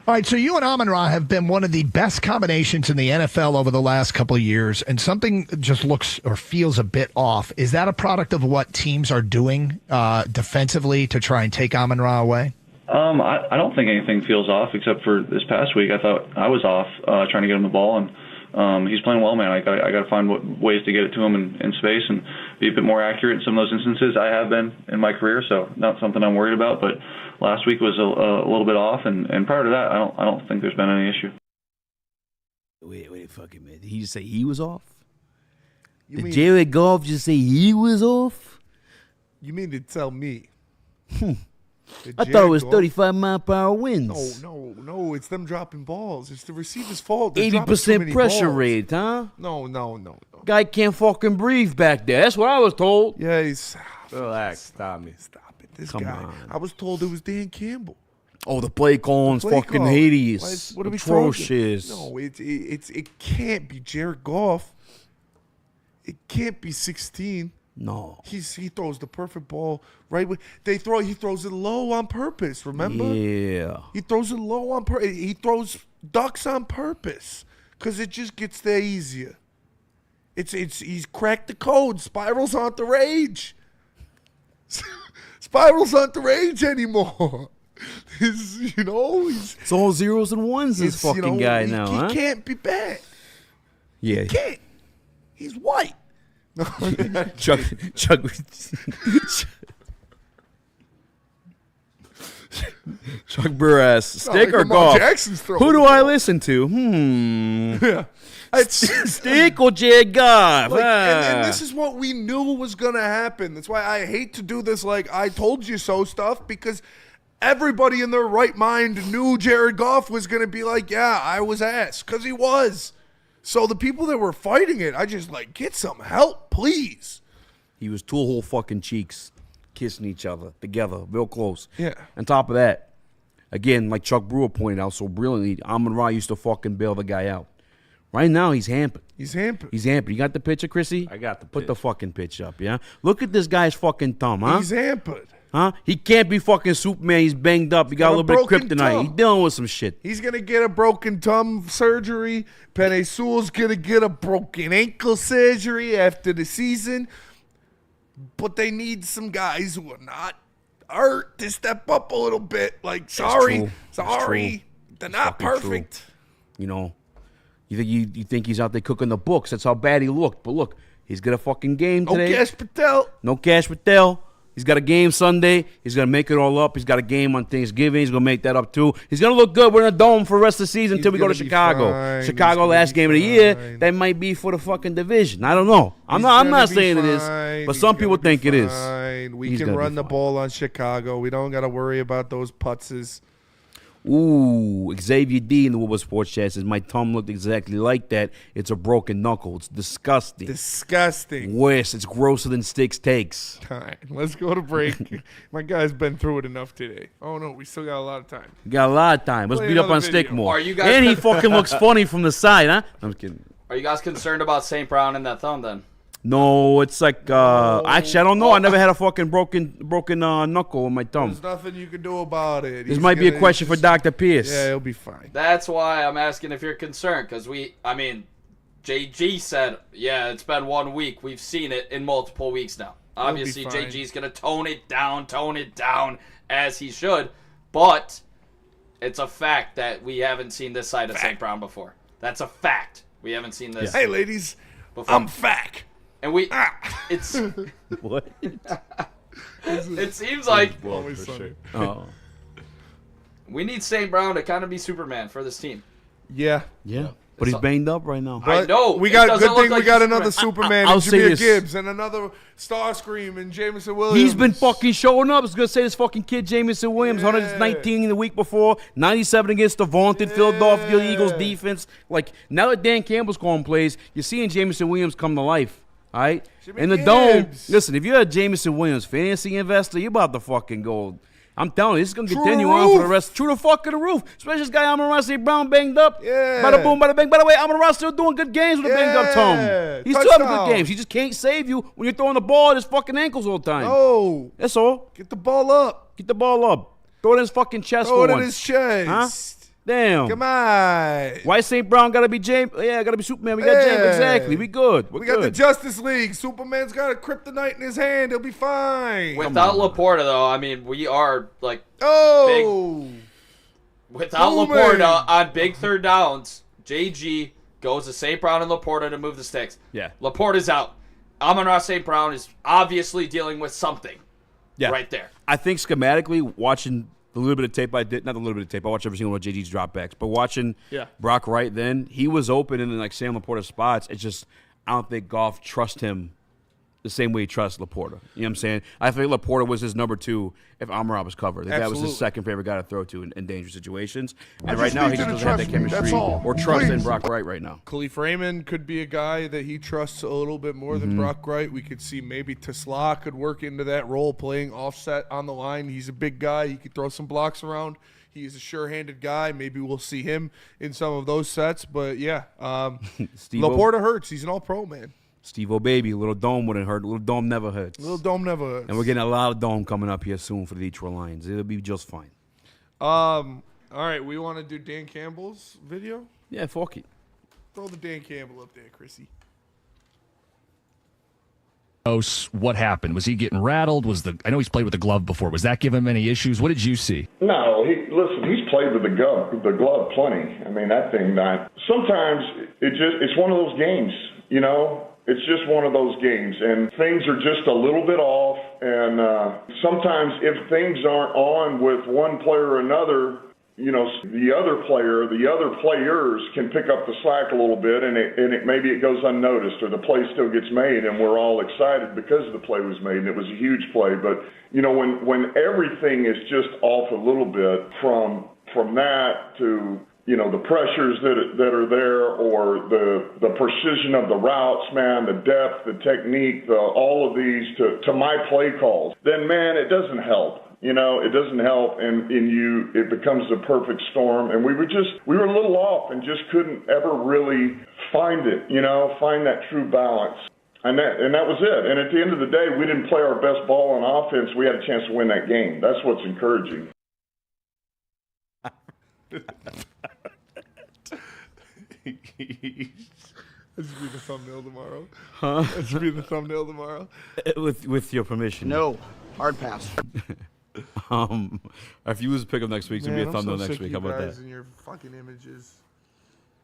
All right, so you and Amon-Ra have been one of the best combinations in the NFL over the last couple of years, and something just looks or feels a bit off. Is that a product of what teams are doing defensively to try and take Amon-Ra away? I don't think anything feels off except for this past week. I thought I was off trying to get him the ball, and he's playing well, man. I got to find ways to get it to him in space and be a bit more accurate in some of those instances. I have been in my career, so not something I'm worried about. But last week was a little bit off, and prior to that, I don't think there's been any issue. Wait, fucking minute. Did he just say he was off? Did Jared Goff just say he was off? You mean to tell me? I thought it was 35-mile-per-hour winds. No, it's them dropping balls. It's the receiver's fault. They're dropping too 80% many pressure balls. rate, huh? No. Guy can't fucking breathe back there. That's what I was told. Yeah, he's... Relax, stop me. Stop it. This Come guy. on. I was told it was Dan Campbell. Oh, the play calling's Play fucking call. hideous. What are we Atrocious. talking? No, it can't be Jared Goff. It can't be 16. No. He throws the perfect ball right when he throws it low on purpose, remember? Yeah. He throws it low on purpose. He throws ducks on purpose because it just gets there easier. He's cracked the code. Spirals aren't the rage. Spirals aren't the rage anymore. It's all zeros and ones, this fucking guy now, huh? He can't be bad. Yeah. He can't. He's white. Chuck Brewer asks, Not Stick like or Lamar Goff? Jackson's throwing Who do the I ball. listen to? Yeah. Stick or Jared Goff? And this is what we knew was going to happen. That's why I hate to do this like I told you so stuff, because everybody in their right mind knew Jared Goff was going to be like, yeah, I was ass, because he was. So the people that were fighting it, I just get some help, please. He was tool hole fucking cheeks. kissing each other together, real close. Yeah. On top of that, again, like Chuck Brewer pointed out so brilliantly, Amon-Ra used to fucking bail the guy out. Right now, he's hampered. He's hampered. He's hampered. You got the picture, Chrissy? I got the Put the fucking pitch up, yeah? Look at this guy's fucking thumb, huh? He's hampered. Huh? He can't be fucking Superman. He's banged up. He got a little bit of broken kryptonite. thumb. He's dealing with some shit. He's going to get a broken thumb surgery. Penei Sewell's going to get a broken ankle surgery after the season. But they need some guys who are not hurt to step up a little bit. Like, sorry. They're not perfect. True. You know, you think he's out there cooking the books. That's how bad he looked. But look, he's got a fucking game today. No Cash Patel. He's got a game Sunday. He's going to make it all up. He's got a game on Thanksgiving. He's going to make that up, too. He's going to look good. We're in a dome for the rest of the season until we go to Chicago. Fine. Chicago, last game of the year, that might be for the fucking division. I don't know. I'm not saying it is, but some people think it is. We can run the ball on Chicago. We don't got to worry about those putzes. Ooh, Xavier D in the Woodward Sports Chat says, my thumb looked exactly like that. It's a broken knuckle. It's disgusting. Disgusting. Worse, it's grosser than Sticks takes. All right, let's go to break. My guy's been through it enough today. Oh, no, we still got a lot of time. We got a lot of time. Let's Play beat up another on video. Stick more. Are you guys And he fucking looks funny from the side, huh? I'm kidding. Are you guys concerned about St. Brown and that thumb then? No, it's like, actually, I don't know. I never had a fucking broken knuckle in my thumb. There's nothing you can do about it. This might be a question for Dr. Pierce. Yeah, he'll be fine. That's why I'm asking if you're concerned, because JG said, yeah, it's been 1 week. We've seen it in multiple weeks now. Obviously, fine. JG's going to tone it down, as he should, but it's a fact that we haven't seen this side of St. Brown before. That's a fact. We haven't seen this. Hey, ladies, before. I'm fact. And it's what? It seems like we need St. Brown to kind of be Superman for this team. Yeah. But he's banged up right now. I know. We got It doesn't good thing look like we got he's another Superman. Superman I'll and say Jameer this. Gibbs and another Starscream and Jameson Williams. He's been fucking showing up. I was going to say this fucking kid, Jameson Williams, 119 the week before, 97 against the vaunted Philadelphia Eagles defense. Like, now that Dan Campbell's calling plays, you're seeing Jameson Williams come to life. All right? In the dome, listen, if you're a Jameson Williams fantasy investor, you're about to fucking go. I'm telling you, this is going to continue on for the rest. True the fuck of the roof. Especially this guy, Amon-Ra St. Brown, banged up. Yeah. Bada boom, bada bang. By the way, Amon-Ra still doing good games with a banged up tongue. He's still having good games. He just can't save you when you're throwing the ball at his fucking ankles all the time. Oh. That's all. Get the ball up. Get the ball up. Throw it in his fucking chest Throw for it in once. his chest. Huh? Damn. Come on. Why St. Brown got to be James? Yeah, got to be Superman. We got James. Exactly. We good. We got the Justice League. Superman's got a kryptonite in his hand. He'll be fine. Without Laporta, though, we are like big. Without Laporta on big third downs, JG goes to St. Brown and Laporta to move the sticks. Yeah. Laporta's out. Amon-Ra St. Brown is obviously dealing with something. Yeah. Right there. I think schematically, watching the little bit of tape I did, not the little bit of tape, I watched every single one of JG's dropbacks, but watching Brock Wright then, he was open in like Sam Laporta's spots. It's just, I don't think Goff trusts him the same way he trusts Laporta. You know what I'm saying? I think Laporta was his number two if Amon-Ra was covered. If that was his second favorite guy to throw to in dangerous situations. And right now, he just doesn't have that chemistry or trust in Brock Wright right now. Khalif Raymond could be a guy that he trusts a little bit more than Brock Wright. We could see maybe Tesla could work into that role, playing offset on the line. He's a big guy. He could throw some blocks around. He's a sure-handed guy. Maybe we'll see him in some of those sets. But, yeah, Laporta hurts. He's an all-pro, man. Steve O'Baby, little dome wouldn't hurt. Little dome never hurts. Little dome never hurts. And we're getting a lot of dome coming up here soon for the Detroit Lions. It'll be just fine. All right, we want to do Dan Campbell's video? Yeah, fuck it. Throw the Dan Campbell up there, Chrissy. What happened? Was he getting rattled? I know he's played with the glove before. Was that giving him any issues? What did you see? No, he's played with the glove plenty. I mean, that thing. Sometimes it's one of those games, you know. It's just one of those games, and things are just a little bit off. And sometimes if things aren't on with one player or another, you know, the other players can pick up the slack a little bit, and maybe it goes unnoticed, or the play still gets made, and we're all excited because the play was made, and it was a huge play. But you know, when everything is just off a little bit from that to the pressures that are there, or the precision of the routes, man, the depth, the technique, all of these to my play calls, then, man, it doesn't help. It doesn't help, and it becomes the perfect storm. And we were a little off and just couldn't ever really find it, find that true balance. And that was it. And at the end of the day, we didn't play our best ball on offense. We had a chance to win that game. That's what's encouraging. That should be the thumbnail tomorrow. Huh? That should be the thumbnail tomorrow. With your permission. No. Hard pass. If you lose a pickup next week, it's going to be a thumbnail next week. How about that? And your fucking images.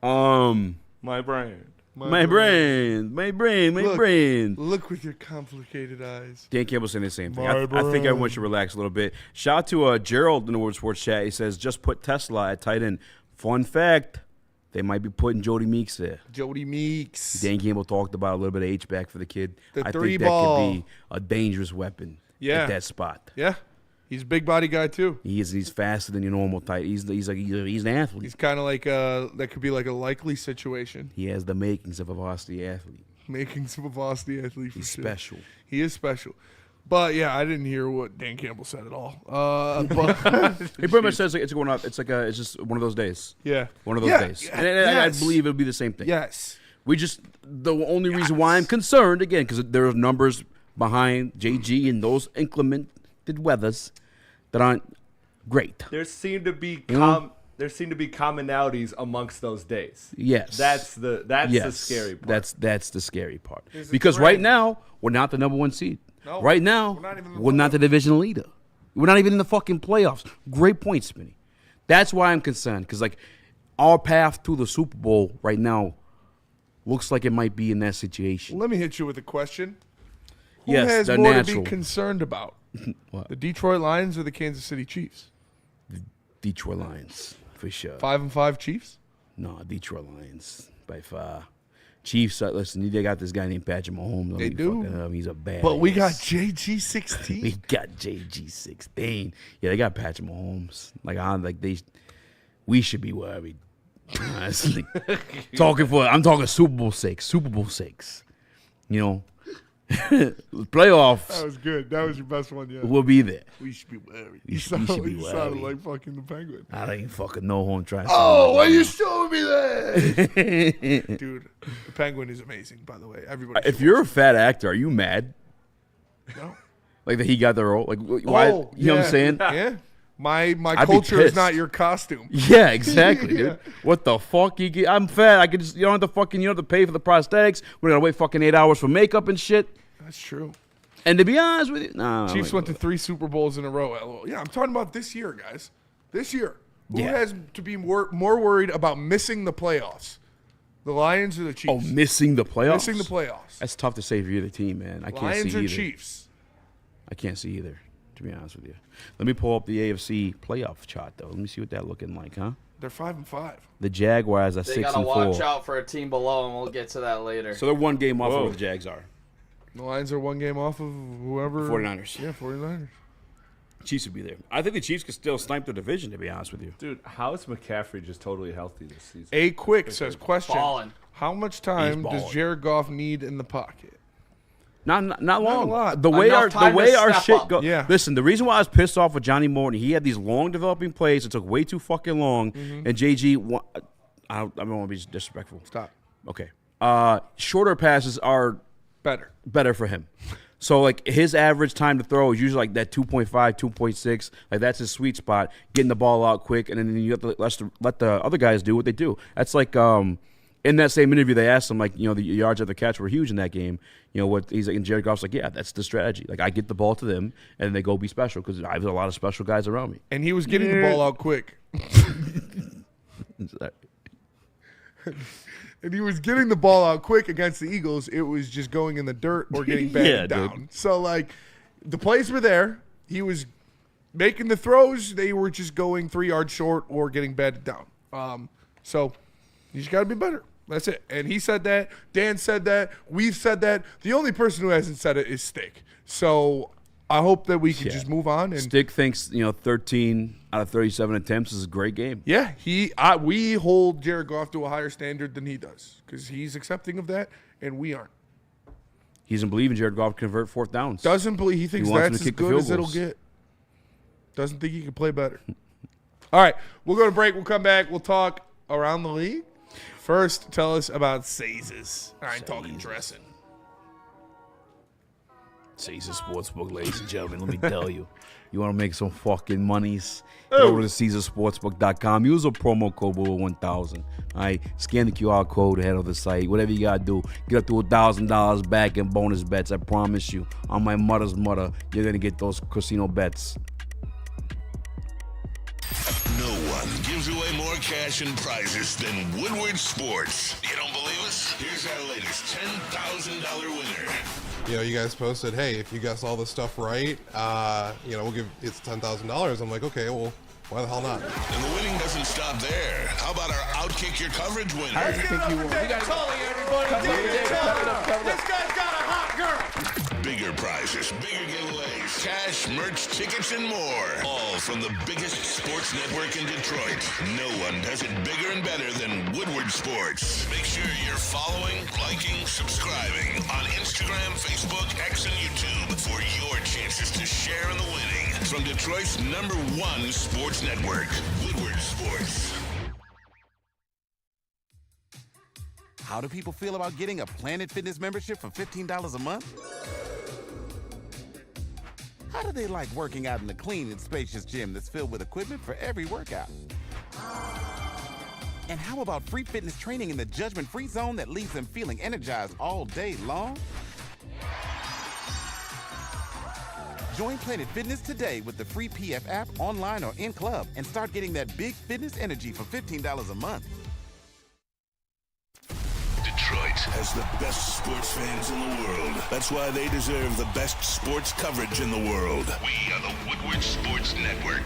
My brain. My brain. Look with your complicated eyes. Dan Campbell saying the same thing. I think everyone should relax a little bit. Shout out to Gerald in the Woodward Sports chat. He says, just put Tesla at tight end. Fun fact, they might be putting Jody Meeks there. Jody Meeks. Dan Campbell talked about a little bit of H-back for the kid. The I three think ball. that could be a dangerous weapon at that spot. Yeah. He's a big body guy, too. He's faster than your normal tight. He's an athlete. He's kind of like that could be like a likely situation. He has the makings of a varsity athlete. Makings of a varsity athlete. He's sure. special. He is special. But yeah, I didn't hear what Dan Campbell said at all. But he pretty much says it's going up. It's just one of those days. Yeah, one of those days. Yeah, and I believe it'll be the same thing. Yes. The only reason why I'm concerned again because there are numbers behind JG and those inclemented weathers that aren't great. There seem to be commonalities amongst those days. Yes, that's the scary part. That's the scary part because right now we're not the number one seed. No, right now we're not the division leader. We're not even in the fucking playoffs. Great point, Spinny. That's why I'm concerned because our path to the Super Bowl right now looks like it might be in that situation. Let me hit you with a question. Who Yes, has they're more natural. to be concerned about? What? The Detroit Lions or the Kansas City Chiefs? Detroit Lions, for sure. 5-5 Chiefs? No, Detroit Lions by far. Chiefs, listen, they got this guy named Patrick Mahomes. They do. He's a bad. But we got JG16. We got JG16. Yeah, they got Patrick Mahomes. We should be worried. Honestly, I'm talking Super Bowl 6. Super Bowl 6. Playoffs. That was good. That was your best one yet. We'll be there. We should be worried. We should be You sounded worried. like fucking the Penguin. I ain't fucking know who I'm trying to Oh, why are you showing me that? Dude, the Penguin is amazing, by the way. Everybody. If you're a fat actor, are you mad? No. Like that he got the role? Like why? Oh, you know what I'm saying? Yeah. My I'd be culture is pissed. not your costume. Yeah, exactly, Yeah. dude. What the fuck? I'm fat. I could just you don't have to pay for the prosthetics. We're gonna wait fucking 8 hours for makeup and shit. That's true. And to be honest with you, nah. Chiefs went to 3 Super Bowls in a row. LOL. Yeah, I'm talking about this year, guys. This year. Who Yeah. has to be more worried about missing the playoffs? The Lions or the Chiefs? Oh, missing the playoffs. Missing the playoffs. That's tough to say for either team, man. I can't Lions see or either. Chiefs? I can't see either. To be honest with you, let me pull up the AFC playoff chart though. Let me see what that looking like, huh? They're 5-5. The Jaguars are They 6 gotta and watch 4. out for a team below, and we'll get to that later. So they're one game off Whoa. of where the Jags are. The Lions are 1 game off of whoever. 49ers. Yeah, 49ers. Chiefs would be there. I think the Chiefs could still snipe the division, to be honest with you. Dude, how is McCaffrey just totally healthy this season? A Quick says, question. Ballin'. How much time He's does ballin'. Jared Goff need in the pocket? Not long. lot. The way Enough our time to our step shit up. goes. Yeah. Listen, the reason why I was pissed off with Johnny Morton, he had these long developing plays that took way too fucking long, and JG. I don't want to be disrespectful. Stop. Okay. Shorter passes are better for him. So like his average time to throw is usually like that 2.5, 2.6. Like that's his sweet spot. Getting the ball out quick, and then you have to let the other guys do what they do. That's like in that same interview they asked him the yards after catch were huge in that game. What he's like, and Jared Goff's like, yeah, that's the strategy. Like I get the ball to them, and they go be special because I have a lot of special guys around me. And he was getting the ball out quick. And he was getting the ball out quick against the Eagles. It was just going in the dirt or getting batted Yeah, down. dude. So, the plays were there. He was making the throws. They were just going 3 yards short or getting batted down. So, you just got to be better. That's it. And he said that. Dan said that. We've said that. The only person who hasn't said it is Steak. So, I hope that we can just move on. And Stick thinks 13 out of 37 attempts is a great game. yeah, we hold Jared Goff to a higher standard than he does because he's accepting of that, and we aren't. He doesn't believe in Jared Goff to convert fourth downs. Doesn't believe he thinks wants him that's to as kick the good field as it'll goals. get. Doesn't think he can play better. All right, we'll go to break. We'll come back. We'll talk around the league. First, tell us about Caesars. I ain't talking dressing. Caesar Sportsbook, ladies and gentlemen, let me tell you. You want to make some fucking monies? Go to CaesarSportsbook.com. Use a promo code WOOD1000. All right, scan the QR code ahead of the site. Whatever you got to do. Get up to $1,000 back in bonus bets. I promise you. On my mother's mother, you're going to get those casino bets. No one gives away more cash and prizes than Woodward Sports. You don't believe us? Here's our latest $10,000 winner. You guys posted, hey, if you guess all this stuff right, we'll give it's $10,000. I'm like, okay, well, why the hell not? And the winning doesn't stop there. How about our Outkick Your Coverage winner? How do you think you won? We got everybody. This guy's got a hot girl. Bigger prizes, bigger giveaways, cash, merch, tickets, and more. All from the biggest sports network in Detroit. No one does it bigger and better than Woodward Sports. Make sure you're following, liking, subscribing on Instagram, Facebook, X, and YouTube for your chances to share in the winning. From Detroit's #1 sports network, Woodward Sports. How do people feel about getting a Planet Fitness membership for $15 a month? How do they like working out in a clean and spacious gym that's filled with equipment for every workout? And how about free fitness training in the judgment-free zone that leaves them feeling energized all day long? Join Planet Fitness today with the free PF app, online or in club, and start getting that big fitness energy for $15 a month. Detroit has the best sports fans in the world. That's why they deserve the best sports coverage in the world. We are the Woodward Sports Network.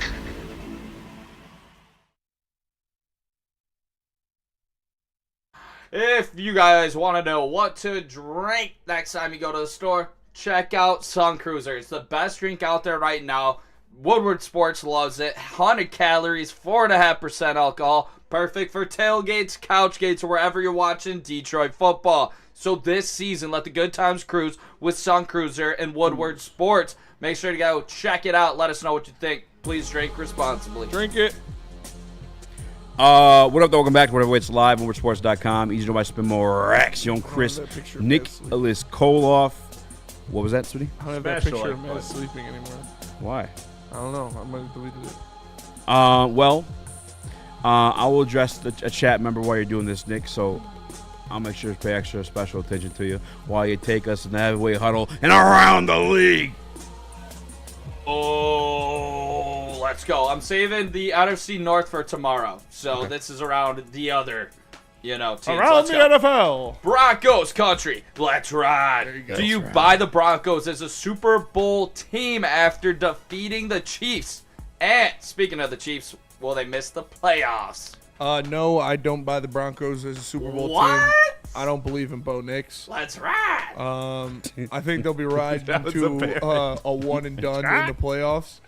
If you guys want to know what to drink next time you go to the store, check out Sun Cruiser. It's the best drink out there right now. Woodward Sports loves it. 100 calories, 4.5% alcohol. Perfect for tailgates, couch gates, or wherever you're watching Detroit football. So this season, let the good times cruise with Sun Cruiser and Woodward Sports. Make sure to go check it out. Let us know what you think. Please drink responsibly. Drink it. What up, though? Welcome back to Whatever Waits Live, WoodwardSports.com. Easy to know by spin more racks. Young Chris, Nicholas Koloff. What was that, Sweetie? I don't have that picture of Matt sleeping anymore. Why? I don't know. I might have deleted it. I will address a chat member while you're doing this, Nick, so I'll make sure to pay extra special attention to you while you take us in the heavyweight huddle and around the league. Oh, let's go. I'm saving the NFC North for tomorrow. So This is around the other, teams. Around the NFL. Broncos country. Let's ride. Do you buy the Broncos as a Super Bowl team after defeating the Chiefs? And speaking of the Chiefs, will they miss the playoffs? No, I don't buy the Broncos as a Super Bowl team. I don't believe in Bo Nix. Let's ride. I think they'll be riding to a one and done in the playoffs.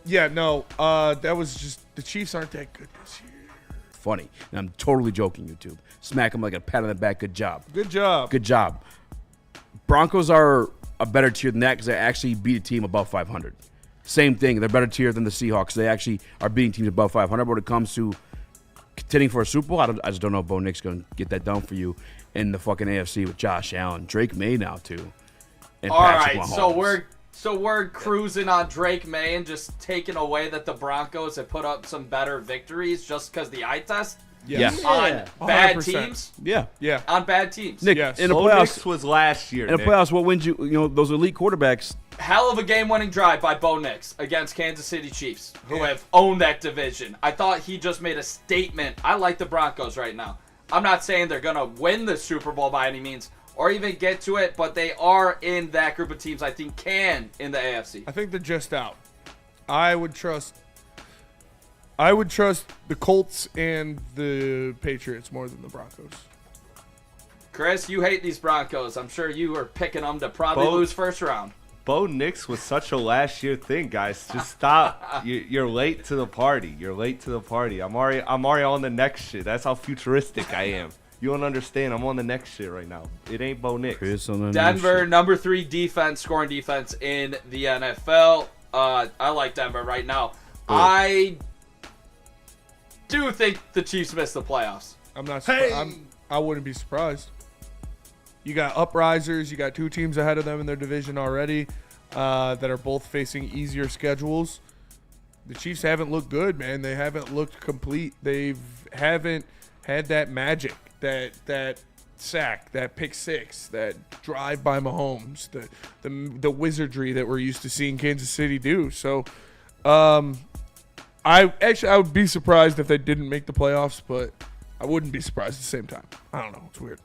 That was just the Chiefs aren't that good this year. Funny. And I'm totally joking, YouTube. Smack them like a pat on the back. Good job. Good job. Good job. Broncos are a better tier than that because they actually beat a team above 500. Same thing. They're better tier than the Seahawks. They actually are beating teams above 500. But when it comes to contending for a Super Bowl, I just don't know if Bo Nix going to get that done for you in the fucking AFC with Josh Allen. Drake May now, too. And all Patrick right, Mahomes. so we're cruising on Drake May and just taking away that the Broncos have put up some better victories just because the eye test? Yes. On bad 100%. teams? Yeah. On bad teams. Nick, in the playoffs was last year. In the playoffs, what wins you? Those elite quarterbacks. Hell of a game-winning drive by Bo Nix against Kansas City Chiefs, who have owned that division. I thought he just made a statement. I like the Broncos right now. I'm not saying they're going to win the Super Bowl by any means or even get to it, but they are in that group of teams I think can in the AFC. I think they're just out. I would trust the Colts and the Patriots more than the Broncos. Chris, you hate these Broncos. I'm sure you were picking them to probably lose first round. Bo Nix was such a last year thing, guys. Just stop. You're late to the party. You're late to the party. I'm already on the next shit. That's how futuristic I am. You don't understand. I'm on the next shit right now. It ain't Bo Nix. Denver, number 3 defense, scoring defense in the NFL. I like Denver right now. Ooh. I do think the Chiefs missed the playoffs. I'm not. I wouldn't be surprised. You got uprisers. You got 2 teams ahead of them in their division already that are both facing easier schedules. The Chiefs haven't looked good, man. They haven't looked complete. They haven't had that magic, that sack, that pick six, that drive by Mahomes, the wizardry that we're used to seeing Kansas City do. So, I would be surprised if they didn't make the playoffs, but I wouldn't be surprised at the same time. I don't know. It's weird.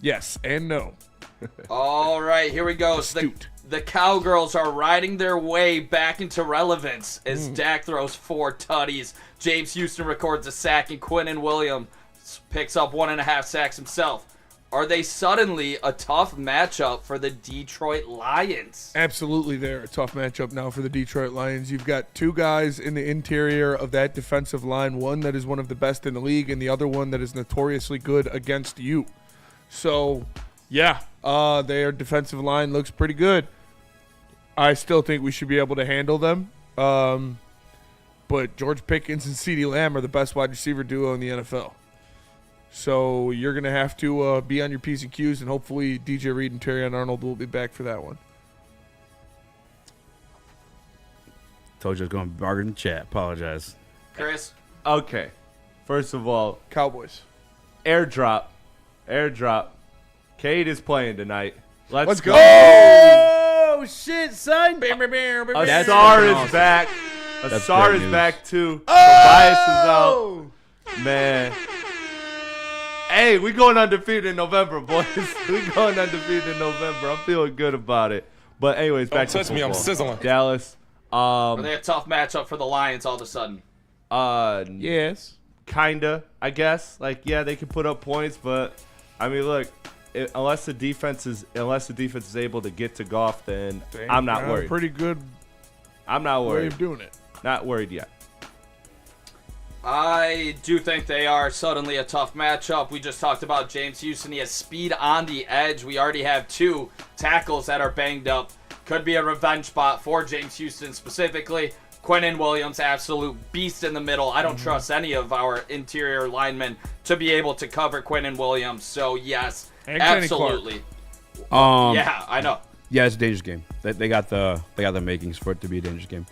Yes and no. All right, here we go. So the Cowgirls are riding their way back into relevance as Dak throws 4 tutties. James Houston records a sack, and Quinnen Williams picks up 1.5 sacks himself. Are they suddenly a tough matchup for the Detroit Lions? Absolutely, they're a tough matchup now for the Detroit Lions. You've got 2 guys in the interior of that defensive line, one that is one of the best in the league and the other one that is notoriously good against you. So, yeah, their defensive line looks pretty good. I still think we should be able to handle them. But George Pickens and CeeDee Lamb are the best wide receiver duo in the NFL. So you're going to have to be on your P's and Q's, and hopefully DJ Reed and Terrion Arnold will be back for that one. Told you I was going to bargain in the chat. Apologize. Chris? Okay. First of all, Cowboys. Airdrop. Cade is playing tonight. Let's go. Oh, shit, son. Asar is back. Asar is back, too. Oh! Tobias is out. Man. Hey, we going undefeated in November, boys. We going undefeated in November. I'm feeling good about it. But anyways, back to football. I'm sizzling. Dallas. Are they a tough matchup for the Lions all of a sudden? Yes. Kinda, I guess. Like, yeah, they can put up points, but I mean, look, unless the defense is able to get to Goff, then I'm not worried. Pretty good. I'm not worried. Way of doing it. Not worried yet. I do think they are suddenly a tough matchup. We just talked about James Houston. He has speed on the edge. We already have 2 tackles that are banged up. Could be a revenge spot for James Houston specifically. Quinnen Williams, absolute beast in the middle. I don't trust any of our interior linemen to be able to cover Quinnen Williams. So, yes, and absolutely. Yeah, I know. Yeah, it's a dangerous game. They got the makings for it to be a dangerous game.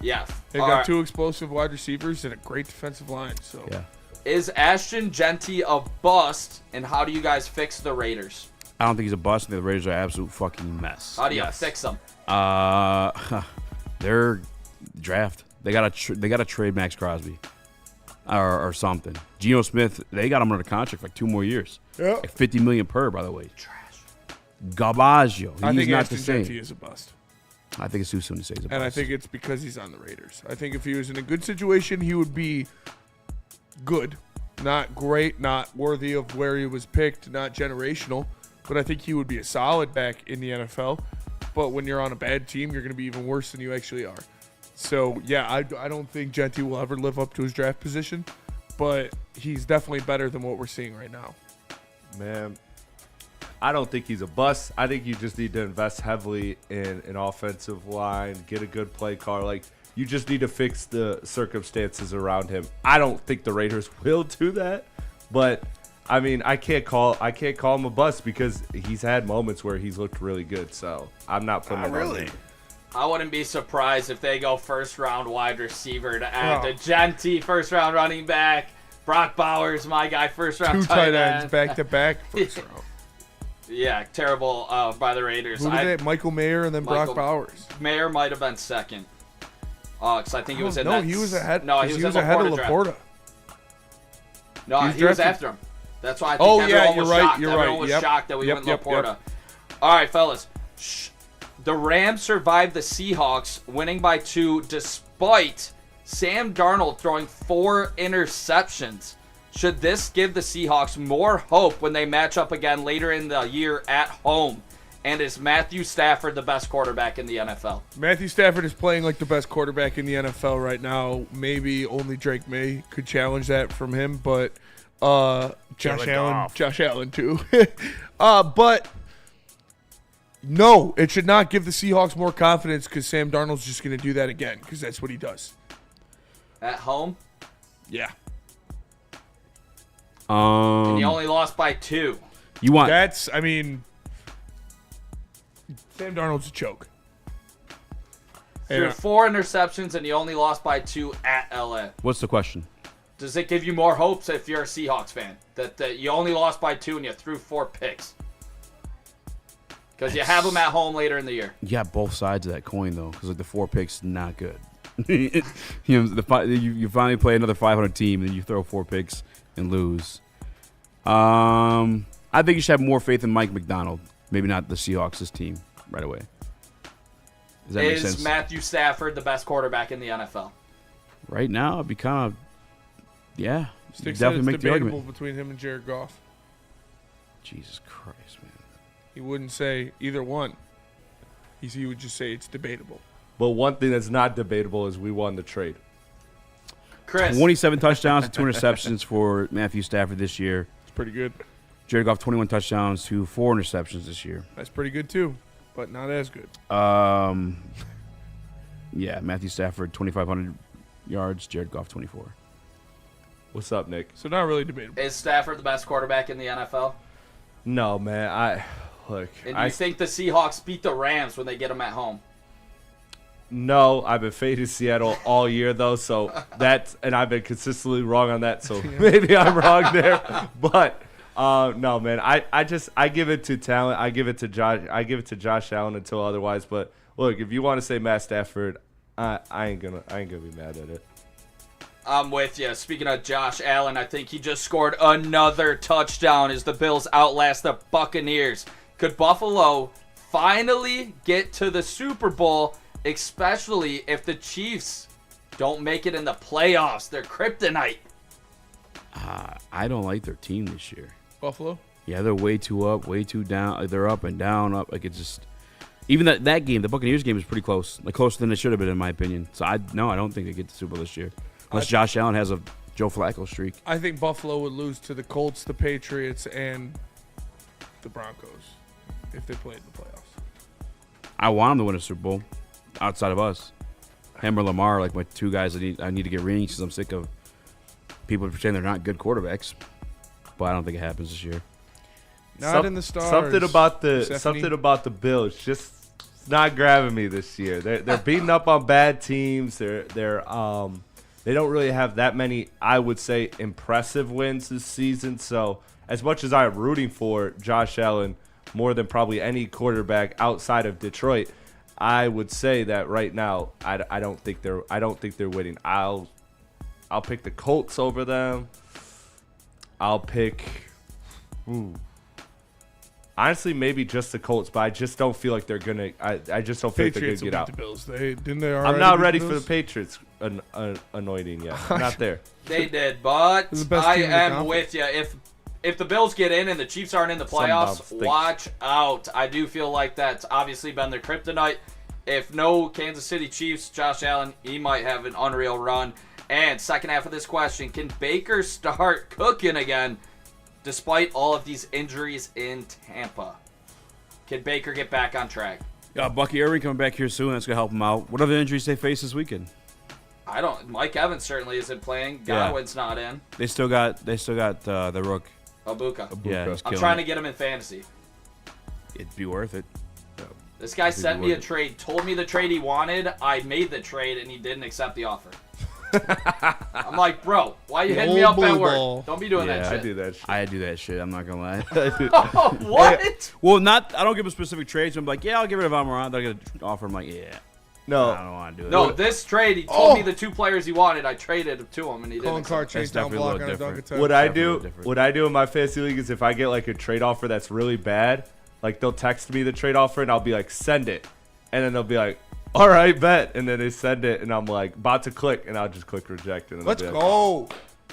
Yeah. They've got 2 explosive wide receivers and a great defensive line. So yeah. Is Ashton Genty a bust, and how do you guys fix the Raiders? I don't think he's a bust. I think the Raiders are an absolute fucking mess. How do you fix them? Their draft. They got to trade Max Crosby or something. Geno Smith. They got him under contract for like 2 more years. Yeah. Like $50 million per, by the way. Trash. Gabaggio. I think not the Ashton same. Genty is a bust. I think it's too soon to say he's a bust. And I think it's because he's on the Raiders. I think if he was in a good situation, he would be good. Not great, not worthy of where he was picked, not generational. But I think he would be a solid back in the NFL. But when you're on a bad team, you're going to be even worse than you actually are. So, yeah, I don't think Genty will ever live up to his draft position. But he's definitely better than what we're seeing right now. Man, I don't think he's a bust. I think you just need to invest heavily in an offensive line, get a good play caller. Like, you just need to fix the circumstances around him. I don't think the Raiders will do that, but I mean, I can't call him a bust because he's had moments where he's looked really good. So I'm not putting it on him. I wouldn't be surprised if they go first-round wide receiver to add the Genty, first-round running back, Brock Bowers, my guy, first-round 2 tight ends back-to-back first round. Yeah, terrible by the Raiders. Who did they? Michael Mayer and then Brock Bowers. Mayer might have been second. Because I think he was in no, that. he was ahead. No, he was ahead of Laporta. No, he was after him. That's why I think everyone was shocked. Everyone was shocked that we went Laporta. All right, fellas. The Rams survived the Seahawks, winning by 2 despite Sam Darnold throwing 4 interceptions. Should this give the Seahawks more hope when they match up again later in the year at home? And is Matthew Stafford the best quarterback in the NFL? Matthew Stafford is playing like the best quarterback in the NFL right now. Maybe only Drake May could challenge that from him, but Josh Allen too. But no, it should not give the Seahawks more confidence because Sam Darnold's just going to do that again because that's what he does. At home? Yeah. And you only lost by 2. I mean, Sam Darnold's a choke. Threw 4 interceptions and you only lost by 2 at LA. What's the question? Does it give you more hopes if you're a Seahawks fan that you only lost by 2 and you threw 4 picks? Because you have them at home later in the year. You got both sides of that coin though, because like the 4 picks not good. You finally play another 500 team and then you throw 4 picks and lose. I think you should have more faith in Mike McDonald. Maybe not the Seahawks' team right away. Does that make sense? Is Matthew Stafford the best quarterback in the NFL? Right now, it'd be kind of, yeah. Sticks definitely said make it's the debatable argument. between him and Jared Goff. Jesus Christ, man. He wouldn't say either one. He would just say it's debatable. But one thing that's not debatable is we won the trade. Chris. 27 touchdowns and 2 interceptions for Matthew Stafford this year. It's pretty good. Jared Goff, 21 touchdowns to 4 interceptions this year. That's pretty good too, but not as good. Yeah, Matthew Stafford, 2,500 yards. Jared Goff, 24. What's up, Nick? So not really debatable. Is Stafford the best quarterback in the NFL? No, man. And do you think the Seahawks beat the Rams when they get them at home? No, I've been fading Seattle all year though, so and I've been consistently wrong on that, so maybe I'm wrong there. But no, man, I give it to talent. I give it to Josh Allen until otherwise. But look, if you want to say Matt Stafford, I ain't gonna be mad at it. I'm with you. Speaking of Josh Allen, I think he just scored another touchdown as the Bills outlast the Buccaneers. Could Buffalo finally get to the Super Bowl? Especially if the Chiefs don't make it in the playoffs. They're kryptonite. I don't like their team this year. Buffalo? Yeah, they're way too up, way too down. They're up and down, up. Like, it's just... Even that game, the Buccaneers game, is pretty close. Like, closer than it should have been, in my opinion. So, I don't think they get the Super Bowl this year. Unless Josh Allen has a Joe Flacco streak. I think Buffalo would lose to the Colts, the Patriots, and the Broncos if they played in the playoffs. I want them to win a Super Bowl. Outside of us, him or Lamar, like my 2 guys I need to get rings because I'm sick of people pretending they're not good quarterbacks. But I don't think it happens this year. Not in the stars. Something about the Bills just not grabbing me this year. They're beating up on bad teams. They don't really have that many, I would say, impressive wins this season. So as much as I'm rooting for Josh Allen more than probably any quarterback outside of Detroit, I would say that right now I don't think they're winning. I'll pick the Colts over them. I'll pick honestly maybe just the Colts, but I just don't feel like they're gonna. I just don't feel like they're gonna get out. The Bills. Didn't they already? I'm not ready for the Patriots anointing yet. I'm not there. They did, but I am with you. If the Bills get in and the Chiefs aren't in the playoffs, watch out. I do feel like that's obviously been their kryptonite. If no Kansas City Chiefs, Josh Allen, he might have an unreal run. And second half of this question, can Baker start cooking again despite all of these injuries in Tampa? Can Baker get back on track? Yeah, Bucky Irving coming back here soon. That's going to help him out. What other injuries they face this weekend? Mike Evans certainly isn't playing. Godwin's not in. They still got the rook. Abuka. Yeah, I'm trying to get him in fantasy. It'd be worth it. This guy sent me a trade, told me the trade he wanted. I made the trade, and he didn't accept the offer. I'm like, bro, why are you hitting me up at work? Don't be doing that shit. I do that shit. I do that shit. I'm not gonna lie. What? Well, I don't give a specific trade. So I'm like, yeah, I'll give it to Amon-Ra. They'll get an offer. I'm like, yeah. No, I don't want to do it. No, this trade, he told me the 2 players he wanted. I traded to him, and he didn't. What I do in my fantasy league is if I get like a trade offer that's really bad, like they'll text me the trade offer and I'll be like, send it, and then they'll be like, all right, bet, and then they send it, and I'm like about to click, and I'll just click reject. And Let's go.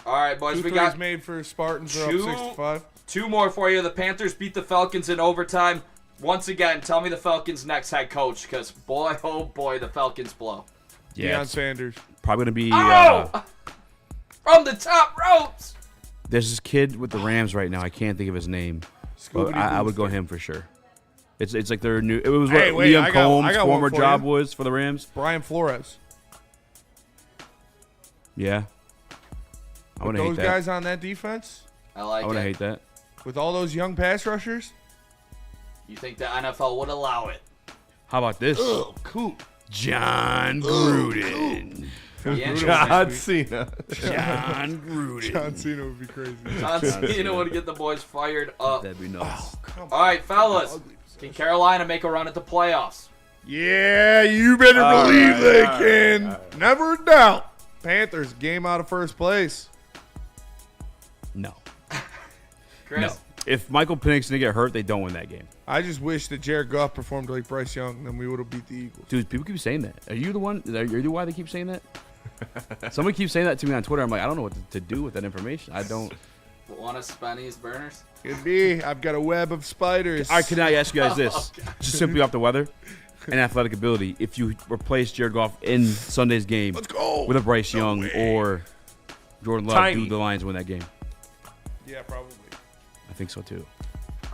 All right, boys, Two we threes got made for Spartans. Are up 6-5. Two more for you. The Panthers beat the Falcons in overtime. Once again, tell me the Falcons' next head coach, because boy, oh boy, the Falcons blow. Deion Sanders. Probably going to be from the top ropes. there's this kid with the Rams right now. I can't think of his name. But I would go him for sure. It's like their new. It was what Liam Combs' former job was for the Rams. Brian Flores. Yeah. I wouldn't hate those that. guys on that defense. I like it. I wouldn't hate that. With all those young pass rushers. You think the NFL would allow it? How about this? Ugh, Coop. John Gruden. Yeah. John Cena. John Gruden. John Cena would be crazy. John Cena would get the boys fired up. That'd be nuts. All right, fellas. Can Carolina make a run at the playoffs? Yeah, you better believe they can. Never doubt. Panthers game out of first place. No. Chris? No. If Michael Penix didn't get hurt, they don't win that game. I just wish that Jared Goff performed like Bryce Young, then we would have beat the Eagles. Dude, people keep saying that. Are you the one? Are you why they keep saying that? Somebody keeps saying that to me on Twitter. I'm like, I don't know what to do with that information. I don't. Want to spend these burners? Could be. I've got a web of spiders. All right, can I ask you guys this? Just simply off the weather and athletic ability. If you replace Jared Goff in Sunday's game with a Bryce Young or Jordan Love, do the Lions win that game? Yeah, probably. I think so too.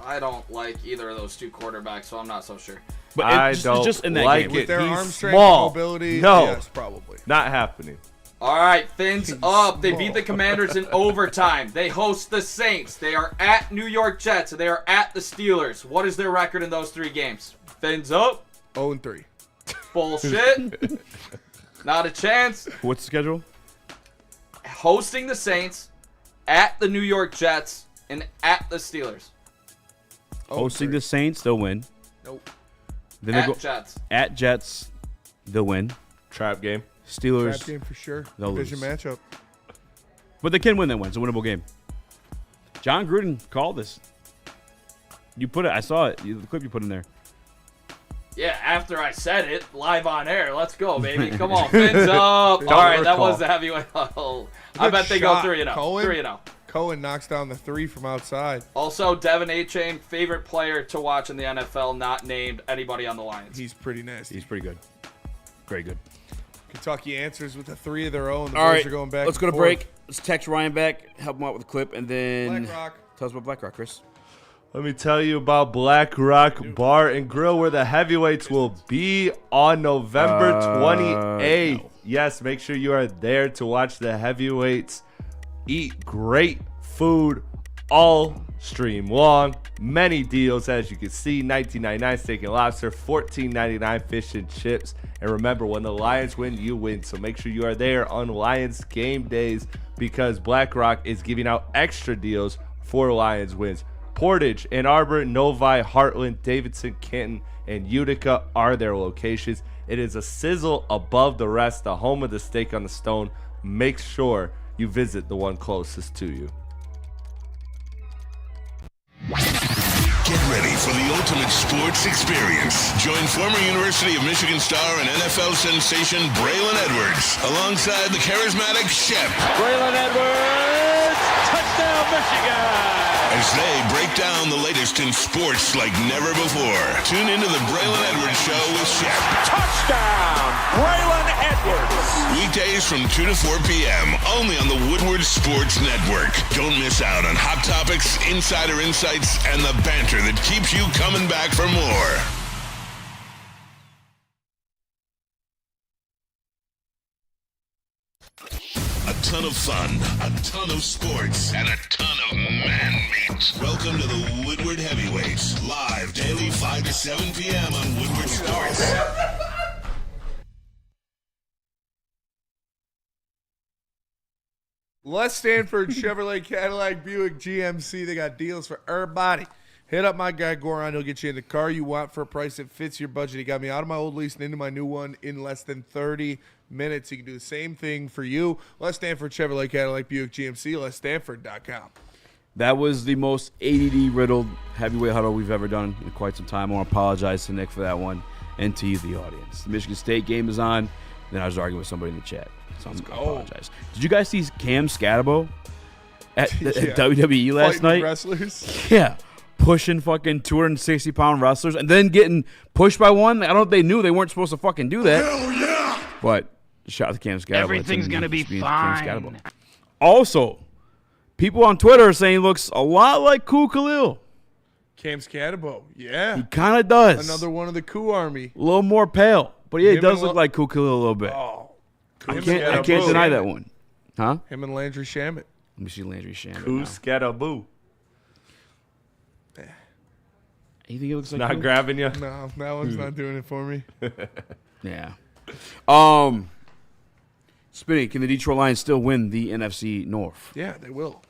I don't like either of those two quarterbacks, so I'm not so sure. But I don't just in that like game. it. With their He's arm strength small. and mobility, no, yes, probably. Not happening. All right, fins up. They beat the Commanders in overtime. They host the Saints. They are at New York Jets, and they are at the Steelers. What is their record in those three games? Fins up. 0-3. Bullshit. Not a chance. What's the schedule? Hosting the Saints, at the New York Jets, and at the Steelers. Hosting the Saints, they'll win. Nope. Then At they go Jets. At Jets, they'll win. Trap game. Steelers, Trap game for sure. they'll Division lose. matchup. But they can win that one. It's a winnable game. John Gruden called this. You put it. I saw it. The clip you put in there. Yeah, after I said it, live on air. Let's go, baby. Come on, fins up. All right, that was the heavyweight huddle. I bet they go 3-0. 3-0. Cohen knocks down the three from outside. Also, Devin A-Chain, favorite player to watch in the NFL, not named anybody on the Lions. He's pretty nasty. He's pretty good. Very good. Kentucky answers with a three of their own. The All boys right, are going back. let's go to break. Let's text Ryan back, help him out with the clip, and then BlackRock. tell us about BlackRock, Chris. Let me tell you about Black Rock Bar and Grill, where the heavyweights will be on November 28th. No. Yes, make sure you are there to watch the heavyweights eat great food all stream long. Many deals, as you can see. $19.99 steak and lobster, $14.99 fish and chips. And remember, when the Lions win, you win. So make sure you are there on Lions game days, because BlackRock is giving out extra deals for Lions wins. Portage, Ann Arbor, Novi, Heartland, Davidson, Canton, and Utica are their locations. It is a sizzle above the rest, the home of the steak on the stone. Make sure you visit the one closest to you. Get ready for the ultimate sports experience. Join former University of Michigan star and NFL sensation Braylon Edwards alongside the charismatic Shep. Braylon Edwards, touchdown Michigan! As they break down the latest in sports like never before. Tune into the Braylon Edwards Show with Shep. Touchdown, Braylon Edwards! Weekdays from 2 to 4 p.m. only on the Woodward Sports Network. Don't miss out on hot topics, insider insights, and the banter that keeps you coming back for more. A ton of fun, a ton of sports, and a ton of man meat. Welcome to the Woodward Heavyweights, live daily 5 to 7 p.m. on Woodward Sports. Les Stanford, Chevrolet, Cadillac, Buick, GMC. They got deals for everybody. Hit up my guy Goran. He'll get you in the car you want for a price that fits your budget. He got me out of my old lease and into my new one in less than 30 minutes. He can do the same thing for you. Les Stanford, Chevrolet, Cadillac, Buick, GMC, LesStanford.com. That was the most ADD-riddled heavyweight huddle we've ever done in quite some time. I want to apologize to Nick for that one and to you, the audience. The Michigan State game is on. Then I was arguing with somebody in the chat. So I apologize. Did you guys see Cam Scatabo at WWE last Fighting night? wrestlers. Yeah. Pushing fucking 260-pound wrestlers and then getting pushed by one. I don't know if they knew they weren't supposed to fucking do that. Hell yeah! But shout out to Cam Scatabo. Everything's gonna be fine. Also, people on Twitter are saying he looks a lot like Ku Khalil. Cam Scatabo. Yeah. He kind of does. Another one of the Ku army. A little more pale. But yeah, he Him does and look like Ku Khalil a little bit. Oh. I can't deny that one. Huh? Him and Landry Shamet. Let me see Landry Shamet. Ku Scatabo. You think he looks like not Ku? grabbing you? No, that one's not doing it for me. Yeah. Spinny, can the Detroit Lions still win the NFC North? Yeah, they will.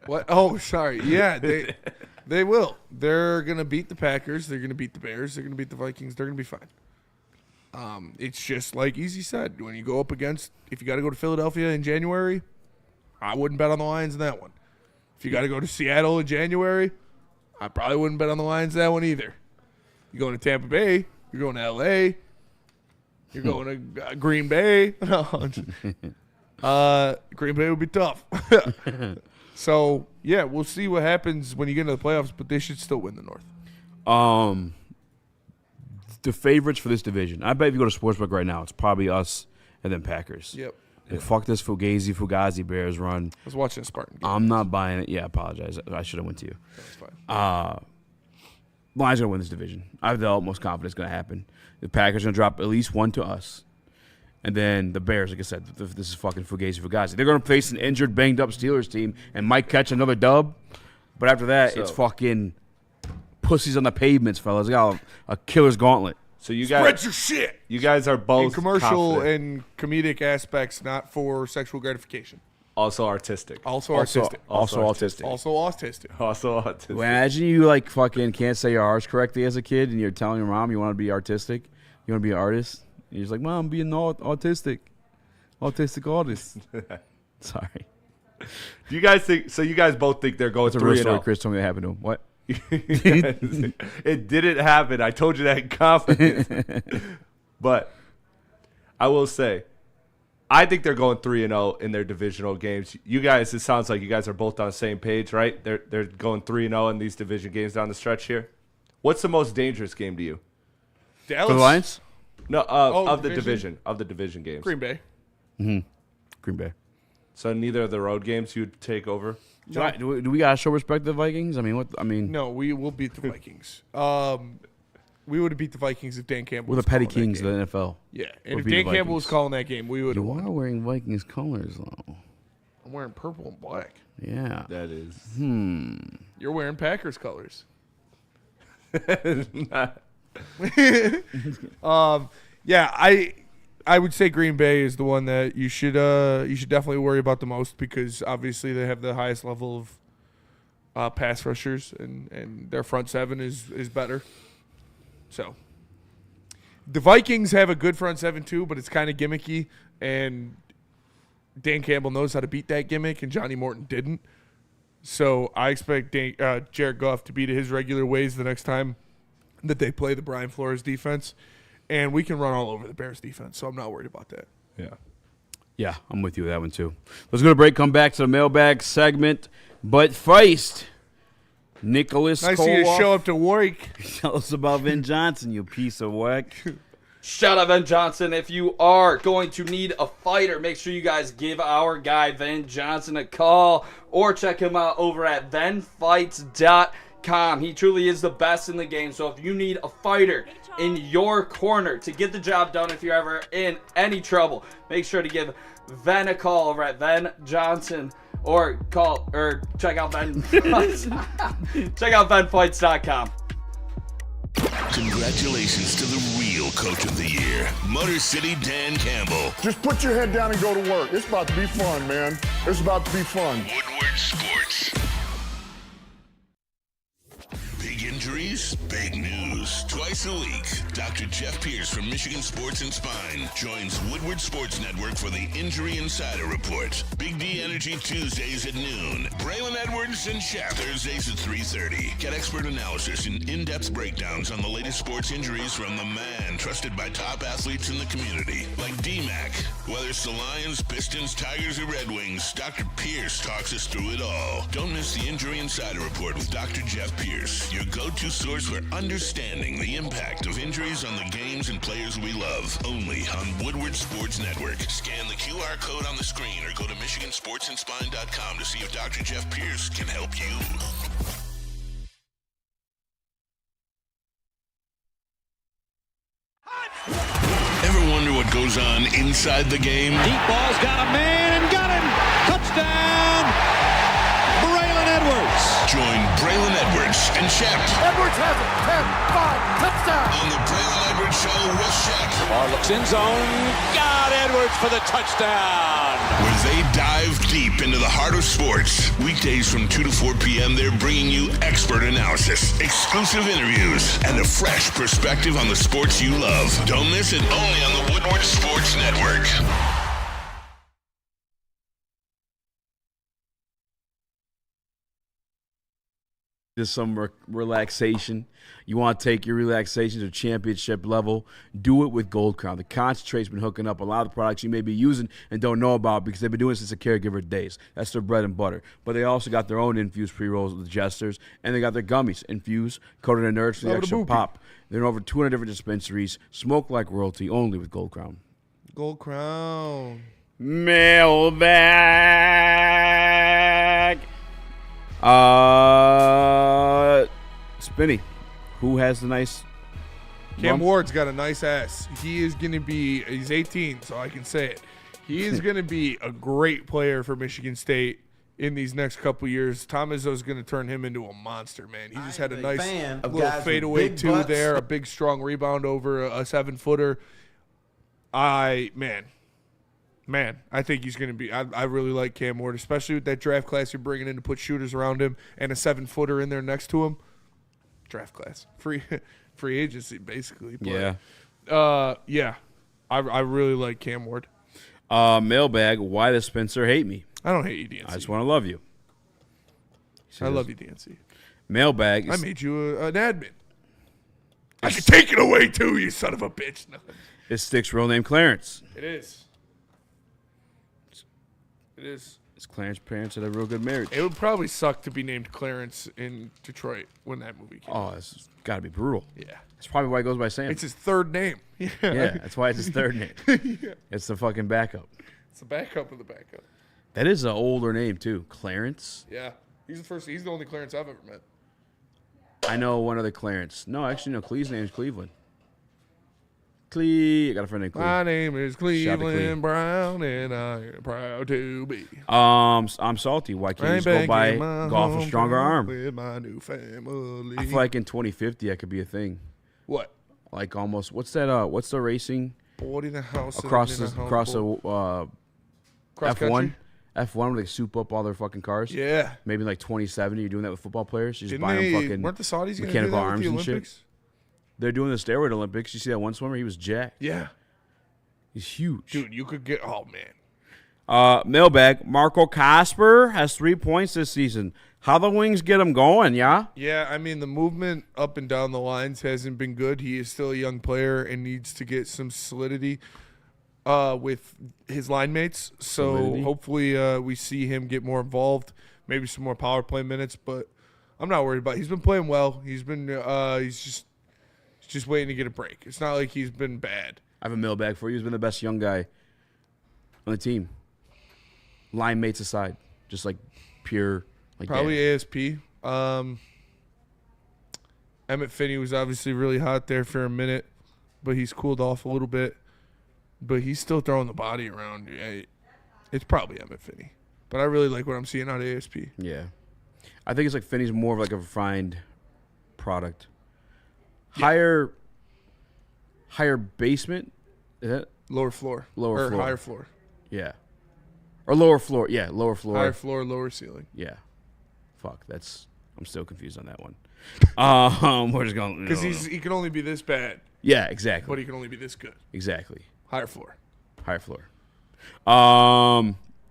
What? Oh, sorry. Yeah, they will. They're gonna beat the Packers. They're gonna beat the Bears. They're gonna beat the Vikings. They're gonna be fine. It's just like Easy said. When you go up against, if you got to go to Philadelphia in January, I wouldn't bet on the Lions in that one. If you got to go to Seattle in January, I probably wouldn't bet on the Lions in that one either. You're going to Tampa Bay. You're going to L.A. You're going to Green Bay. Green Bay would be tough. So, yeah, we'll see what happens when you get into the playoffs, but they should still win the North. The favorites for this division. I bet if you go to Sportsbook right now, it's probably us and then Packers. Yep. Like, fuck this Fugazi Bears run. I was watching a Spartan game. I'm not buying it. Yeah, I apologize. I should have went to you. That's fine. Lions going to win this division. I have the utmost confidence going to happen. The Packers are going to drop at least one to us. And then the Bears, like I said, this is fucking Fugazi. They're going to face an injured, banged-up Steelers team and might catch another dub. But after that, it's fucking pussies on the pavements, fellas. They got a killer's gauntlet. So you guys Spread your shit. You guys are both in commercial confident. and comedic aspects, not for sexual gratification. Also artistic. Also autistic. Also autistic. Also autistic. Also autistic. Well, imagine you like fucking can't say your R's correctly as a kid, and you're telling your mom you want to be artistic, you want to be an artist. And you're just like, Mom, I'm being autistic artist. Sorry. Do you guys think? So you guys both think they're going 3-0? Chris told me that happened to him. What? It didn't happen. I told you that in confidence. But I will say, I think they're going 3-0 in their divisional games. You guys, it sounds like you guys are both on the same page, right? They're going 3-0 in these division games down the stretch here. What's the most dangerous game to you? Dallas. For the Lions? No, of the division games. Green Bay. Mm-hmm. Green Bay. So neither of the road games you'd take over? No. Do we gotta show respect to the Vikings? I mean, what? I mean, no, we will beat the Vikings. We would have beat the Vikings if Dan Campbell. We're the petty kings of the NFL. Yeah, and if Dan Campbell was calling that game, we would. You are wearing Vikings colors, though. I'm wearing purple and black. Yeah, that is. You're wearing Packers colors. Yeah, I would say Green Bay is the one that you should definitely worry about the most, because obviously they have the highest level of pass rushers, and their front seven is better. So the Vikings have a good front seven too, but it's kind of gimmicky, and Dan Campbell knows how to beat that gimmick, and Johnny Morton didn't. So I expect Jared Goff to be to his regular ways the next time that they play the Brian Flores defense. And we can run all over the Bears defense, so I'm not worried about that. Yeah, I'm with you with that one too. Let's go to break. Come back to the mailbag segment. But first, Nicholas Nice of you to show up to work. Tell us about Vin Johnson, you piece of work. Shout out Vin Johnson. If you are going to need a fighter, make sure you guys give our guy Vin Johnson a call, or check him out over at venfights.com. He truly is the best in the game. So if you need a fighter in your corner to get the job done, if you're ever in any trouble, make sure to give Ven a call over at Ven Johnson, or check out Ven. Check out venfights.com. Congratulations to the real coach of the year, Motor City Dan Campbell. Just put your head down and go to work. It's about to be fun, man. It's about to be fun. Woodward Sports. Big Injuries? Big news. Twice a week, Dr. Jeff Pierce from Michigan Sports and Spine joins Woodward Sports Network for the Injury Insider Report. Big D Energy Tuesdays at noon. Braylon Edwards and Shep Thursdays at 3:30. Get expert analysis and in-depth breakdowns on the latest sports injuries from the man trusted by top athletes in the community, like D-Mac. Whether it's the Lions, Pistons, Tigers, or Red Wings, Dr. Pierce talks us through it all. Don't miss the Injury Insider Report with Dr. Jeff Pierce, your go-to source for understanding the impact of injuries on the games and players we love. Only on Woodward Sports Network. Scan the QR code on the screen or go to MichiganSportsandSpine.com to see if Dr. Jeff Pierce can help you. Ever wonder what goes on inside the game? Deep ball's got a man and got him. Touchdown, Braylon Edwards. Join Braylon Edwards and Shep. Edwards has it. 10-5, touchdown. On the Braylon Edwards Show with Shep. Ball looks in zone. Got Edwards for the touchdown. Where they dive deep into the heart of sports. Weekdays from 2 to 4 p.m., they're bringing you expert analysis, exclusive interviews, and a fresh perspective on the sports you love. Don't miss it, only on the Woodward Sports Network. Just some relaxation. You want to take your relaxation to championship level, do it with Gold Crown. The concentrate's been hooking up a lot of the products you may be using and don't know about because they've been doing it since the caregiver days. That's their bread and butter. But they also got their own infused pre-rolls with digesters, and they got their gummies infused, coated in nerds for the extra pop. They're in over 200 different dispensaries. Smoke like royalty, only with Gold Crown. Gold Crown. Mailbag. Spinny, who has the nice Cam bump? Ward's got a nice ass. He is going to be, he's 18, so I can say it. He is going to be a great player for Michigan State in these next couple years. Tom Izzo's going to turn him into a monster, man. He just had a nice little fadeaway two there, a big strong rebound over a 7-footer. Man, I think he's going to be. I really like Cam Ward, especially with that draft class you're bringing in to put shooters around him and a 7-footer in there next to him. Draft class, free agency, basically. But, yeah. I really like Cam Ward. Mailbag. Why does Spencer hate me? I don't hate you, DNC. I just want to love you. I love you, DNC. Mailbag. I made you an admin. I can take it away too, you son of a bitch. No. Is Stick's real name Clarence? It is. It is. His Clarence parents had a real good marriage. It would probably suck to be named Clarence in Detroit when that movie came out. Oh, it's got to be brutal. Yeah. That's probably why he goes by Sam. It's his third name. Yeah, that's why it's his third name. Yeah. It's the fucking backup. It's the backup of the backup. That is an older name, too. Clarence? Yeah. He's the only Clarence I've ever met. I know one other Clarence. No, actually, no. Cleve's name is Cleveland. I got a friend named Cleve. My name is Cleveland Brown, and I am proud to be. I'm salty. Why can't you just go buy Goff a stronger arm? With my new family. I feel like in 2050 that could be a thing. What? Like almost. What's that? What's the racing? Bought in the house. Across Cross F1. country? F1 where they soup up all their fucking cars. Yeah. Maybe like 2070. You're doing that with football players. You just Didn't buy them they- fucking weren't the Saudis gonna do mechanical that with arms the and shit. Olympics? They're doing the steroid Olympics. You see that one swimmer? He was jacked. Yeah. He's huge. Dude, you could get. Oh, man. Mailbag. Marco Casper has 3 points this season. How the Wings get him going, yeah? Yeah, I mean, the movement up and down the lines hasn't been good. He is still a young player and needs to get some solidity with his line mates. So hopefully we see him get more involved, maybe some more power play minutes. But I'm not worried about it. He's been playing well. He's been he's just waiting to get a break. It's not like he's been bad. I have a mailbag for you. He's been the best young guy on the team. Line mates aside. Just like pure. Like Probably ASP. Emmett Finney was obviously really hot there for a minute, but he's cooled off a little bit. But he's still throwing the body around. It's probably Emmett Finney. But I really like what I'm seeing out of ASP. Yeah. I think it's like Finney's more of like a refined product. Yeah. Higher basement? Is that? Lower floor. Lower floor. Higher floor. Yeah. Or lower floor. Yeah, lower floor. Higher floor, lower ceiling. Yeah. Fuck, that's I'm still confused on that one. We're just going because he can only be this bad. Yeah, exactly. But he can only be this good. Exactly. Higher floor.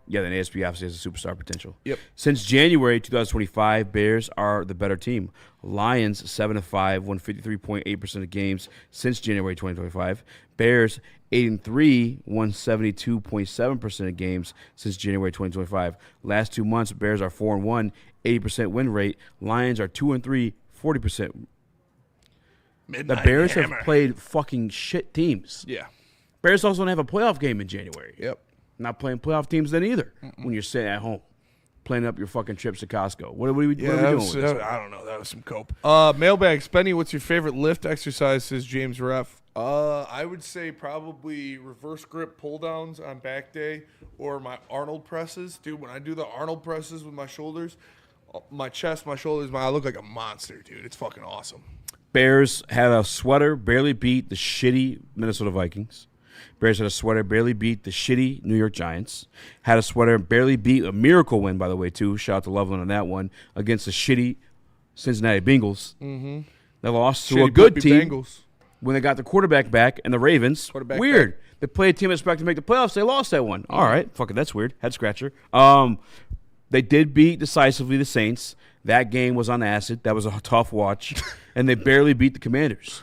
Yeah, then ASP obviously has a superstar potential. Yep. Since January 2025, Bears are the better team. Lions 7-5, won 53.8% of games since January 2025. Bears 8-3, won 72.7% of games since January 2025. Last 2 months, Bears are 4-1, 80% win rate. Lions are 2-3, 40%. The Bears have played fucking shit teams. Yeah. Bears also don't have a playoff game in January. Yep. Not playing playoff teams then either. When you're sitting at home, planning up your fucking trips to Costco. What are we doing with this? I don't know. That was some cope. Mailbag. Spenny, what's your favorite lift exercise, says James Ref? I would say probably reverse grip pull downs on back day or my Arnold presses. Dude, when I do the Arnold presses with my shoulders, my chest, my shoulders, I look like a monster, dude. It's fucking awesome. Bears had a sweater, barely beat the shitty Minnesota Vikings. Bears had a sweater, barely beat the shitty New York Giants. Had a sweater, barely beat a miracle win, by the way, too. Shout out to Loveland on that one, against the shitty Cincinnati Bengals. Mm-hmm. They lost to Shitty a good poopy team Bengals. when they got the quarterback back, and the Ravens. Weird. Back. They played a team that's expected to make the playoffs. They lost that one. All right. Fuck it. That's weird. Head scratcher. They did beat decisively the Saints. That game was on acid. That was a tough watch. And they barely beat the Commanders.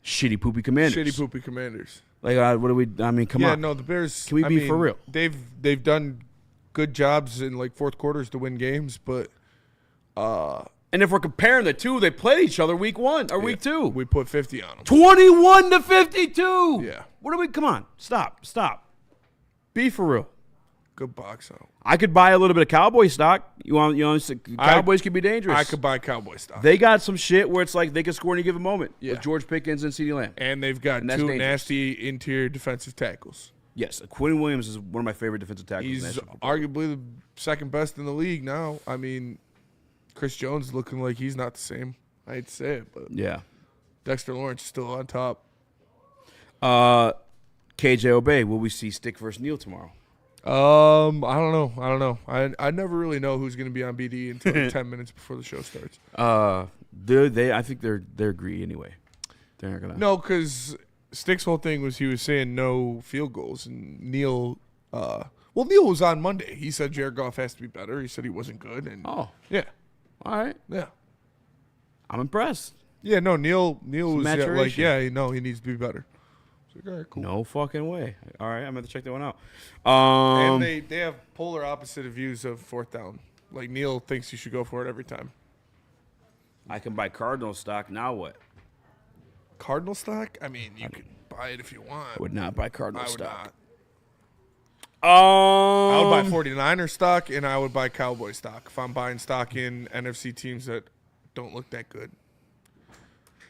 Shitty poopy Commanders. Like, what do we? I mean, come on. Yeah, no, the Bears. Can we be for real? They've done good jobs in like fourth quarters to win games, but. And if we're comparing the two, they played each other week 1 or week 2. We put 50 on them. 21-52. Yeah. What do we? Come on, stop. Be for real. Good box out. I could buy a little bit of Cowboy stock. Cowboys could be dangerous. I could buy Cowboy stock. They got some shit where it's like they can score in a given moment with George Pickens and CeeDee Lamb. And they've got two dangerous. nasty interior defensive tackles. Yes, Quinn Williams is one of my favorite defensive tackles. He's arguably the second best in the league now. I mean, Chris Jones is looking like he's not the same. I hate to say it, but yeah, Dexter Lawrence is still on top. KJ Obey, will we see Stick versus Neal tomorrow? I don't know. I never really know who's going to be on BD until 10 minutes before the show starts. I think they're greedy anyway. They're not gonna. No, because Stick's whole thing was he was saying no field goals, and Neal. Neal was on Monday. He said Jared Goff has to be better. He said he wasn't good, and yeah, all right, yeah, I'm impressed. Yeah, no, Neal was like, maturation. he needs to be better. Like, all right, cool. No fucking way. All right, I'm going to check that one out. And they have polar opposite views of fourth down. Like, Neal thinks you should go for it every time. I can buy Cardinal stock. Now what? Cardinal stock? I mean, you could buy it if you want. I would not buy Cardinal stock. I would buy 49er stock, and I would buy Cowboy stock if I'm buying stock in NFC teams that don't look that good.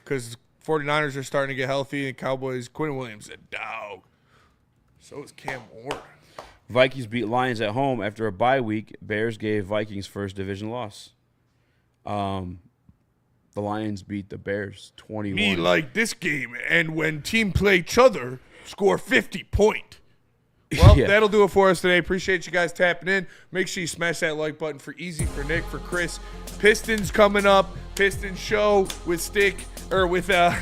Because 49ers are starting to get healthy, and Cowboys, Quinn Williams, a dog. So is Cam Ward. Vikings beat Lions at home after a bye week. Bears gave Vikings first division loss. The Lions beat the Bears 21. Me like this game, and when team play each other, score 50 point. Well, that'll do it for us today. Appreciate you guys tapping in. Make sure you smash that like button for Easy, for Nick, for Chris. Pistons coming up. Pistons show with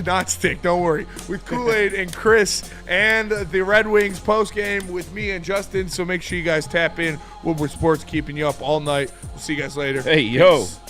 not Stick, don't worry, with Kool-Aid and Chris, and the Red Wings post game with me and Justin. So make sure you guys tap in. Woodward Sports keeping you up all night. We'll see you guys later. Hey, yo. Peace.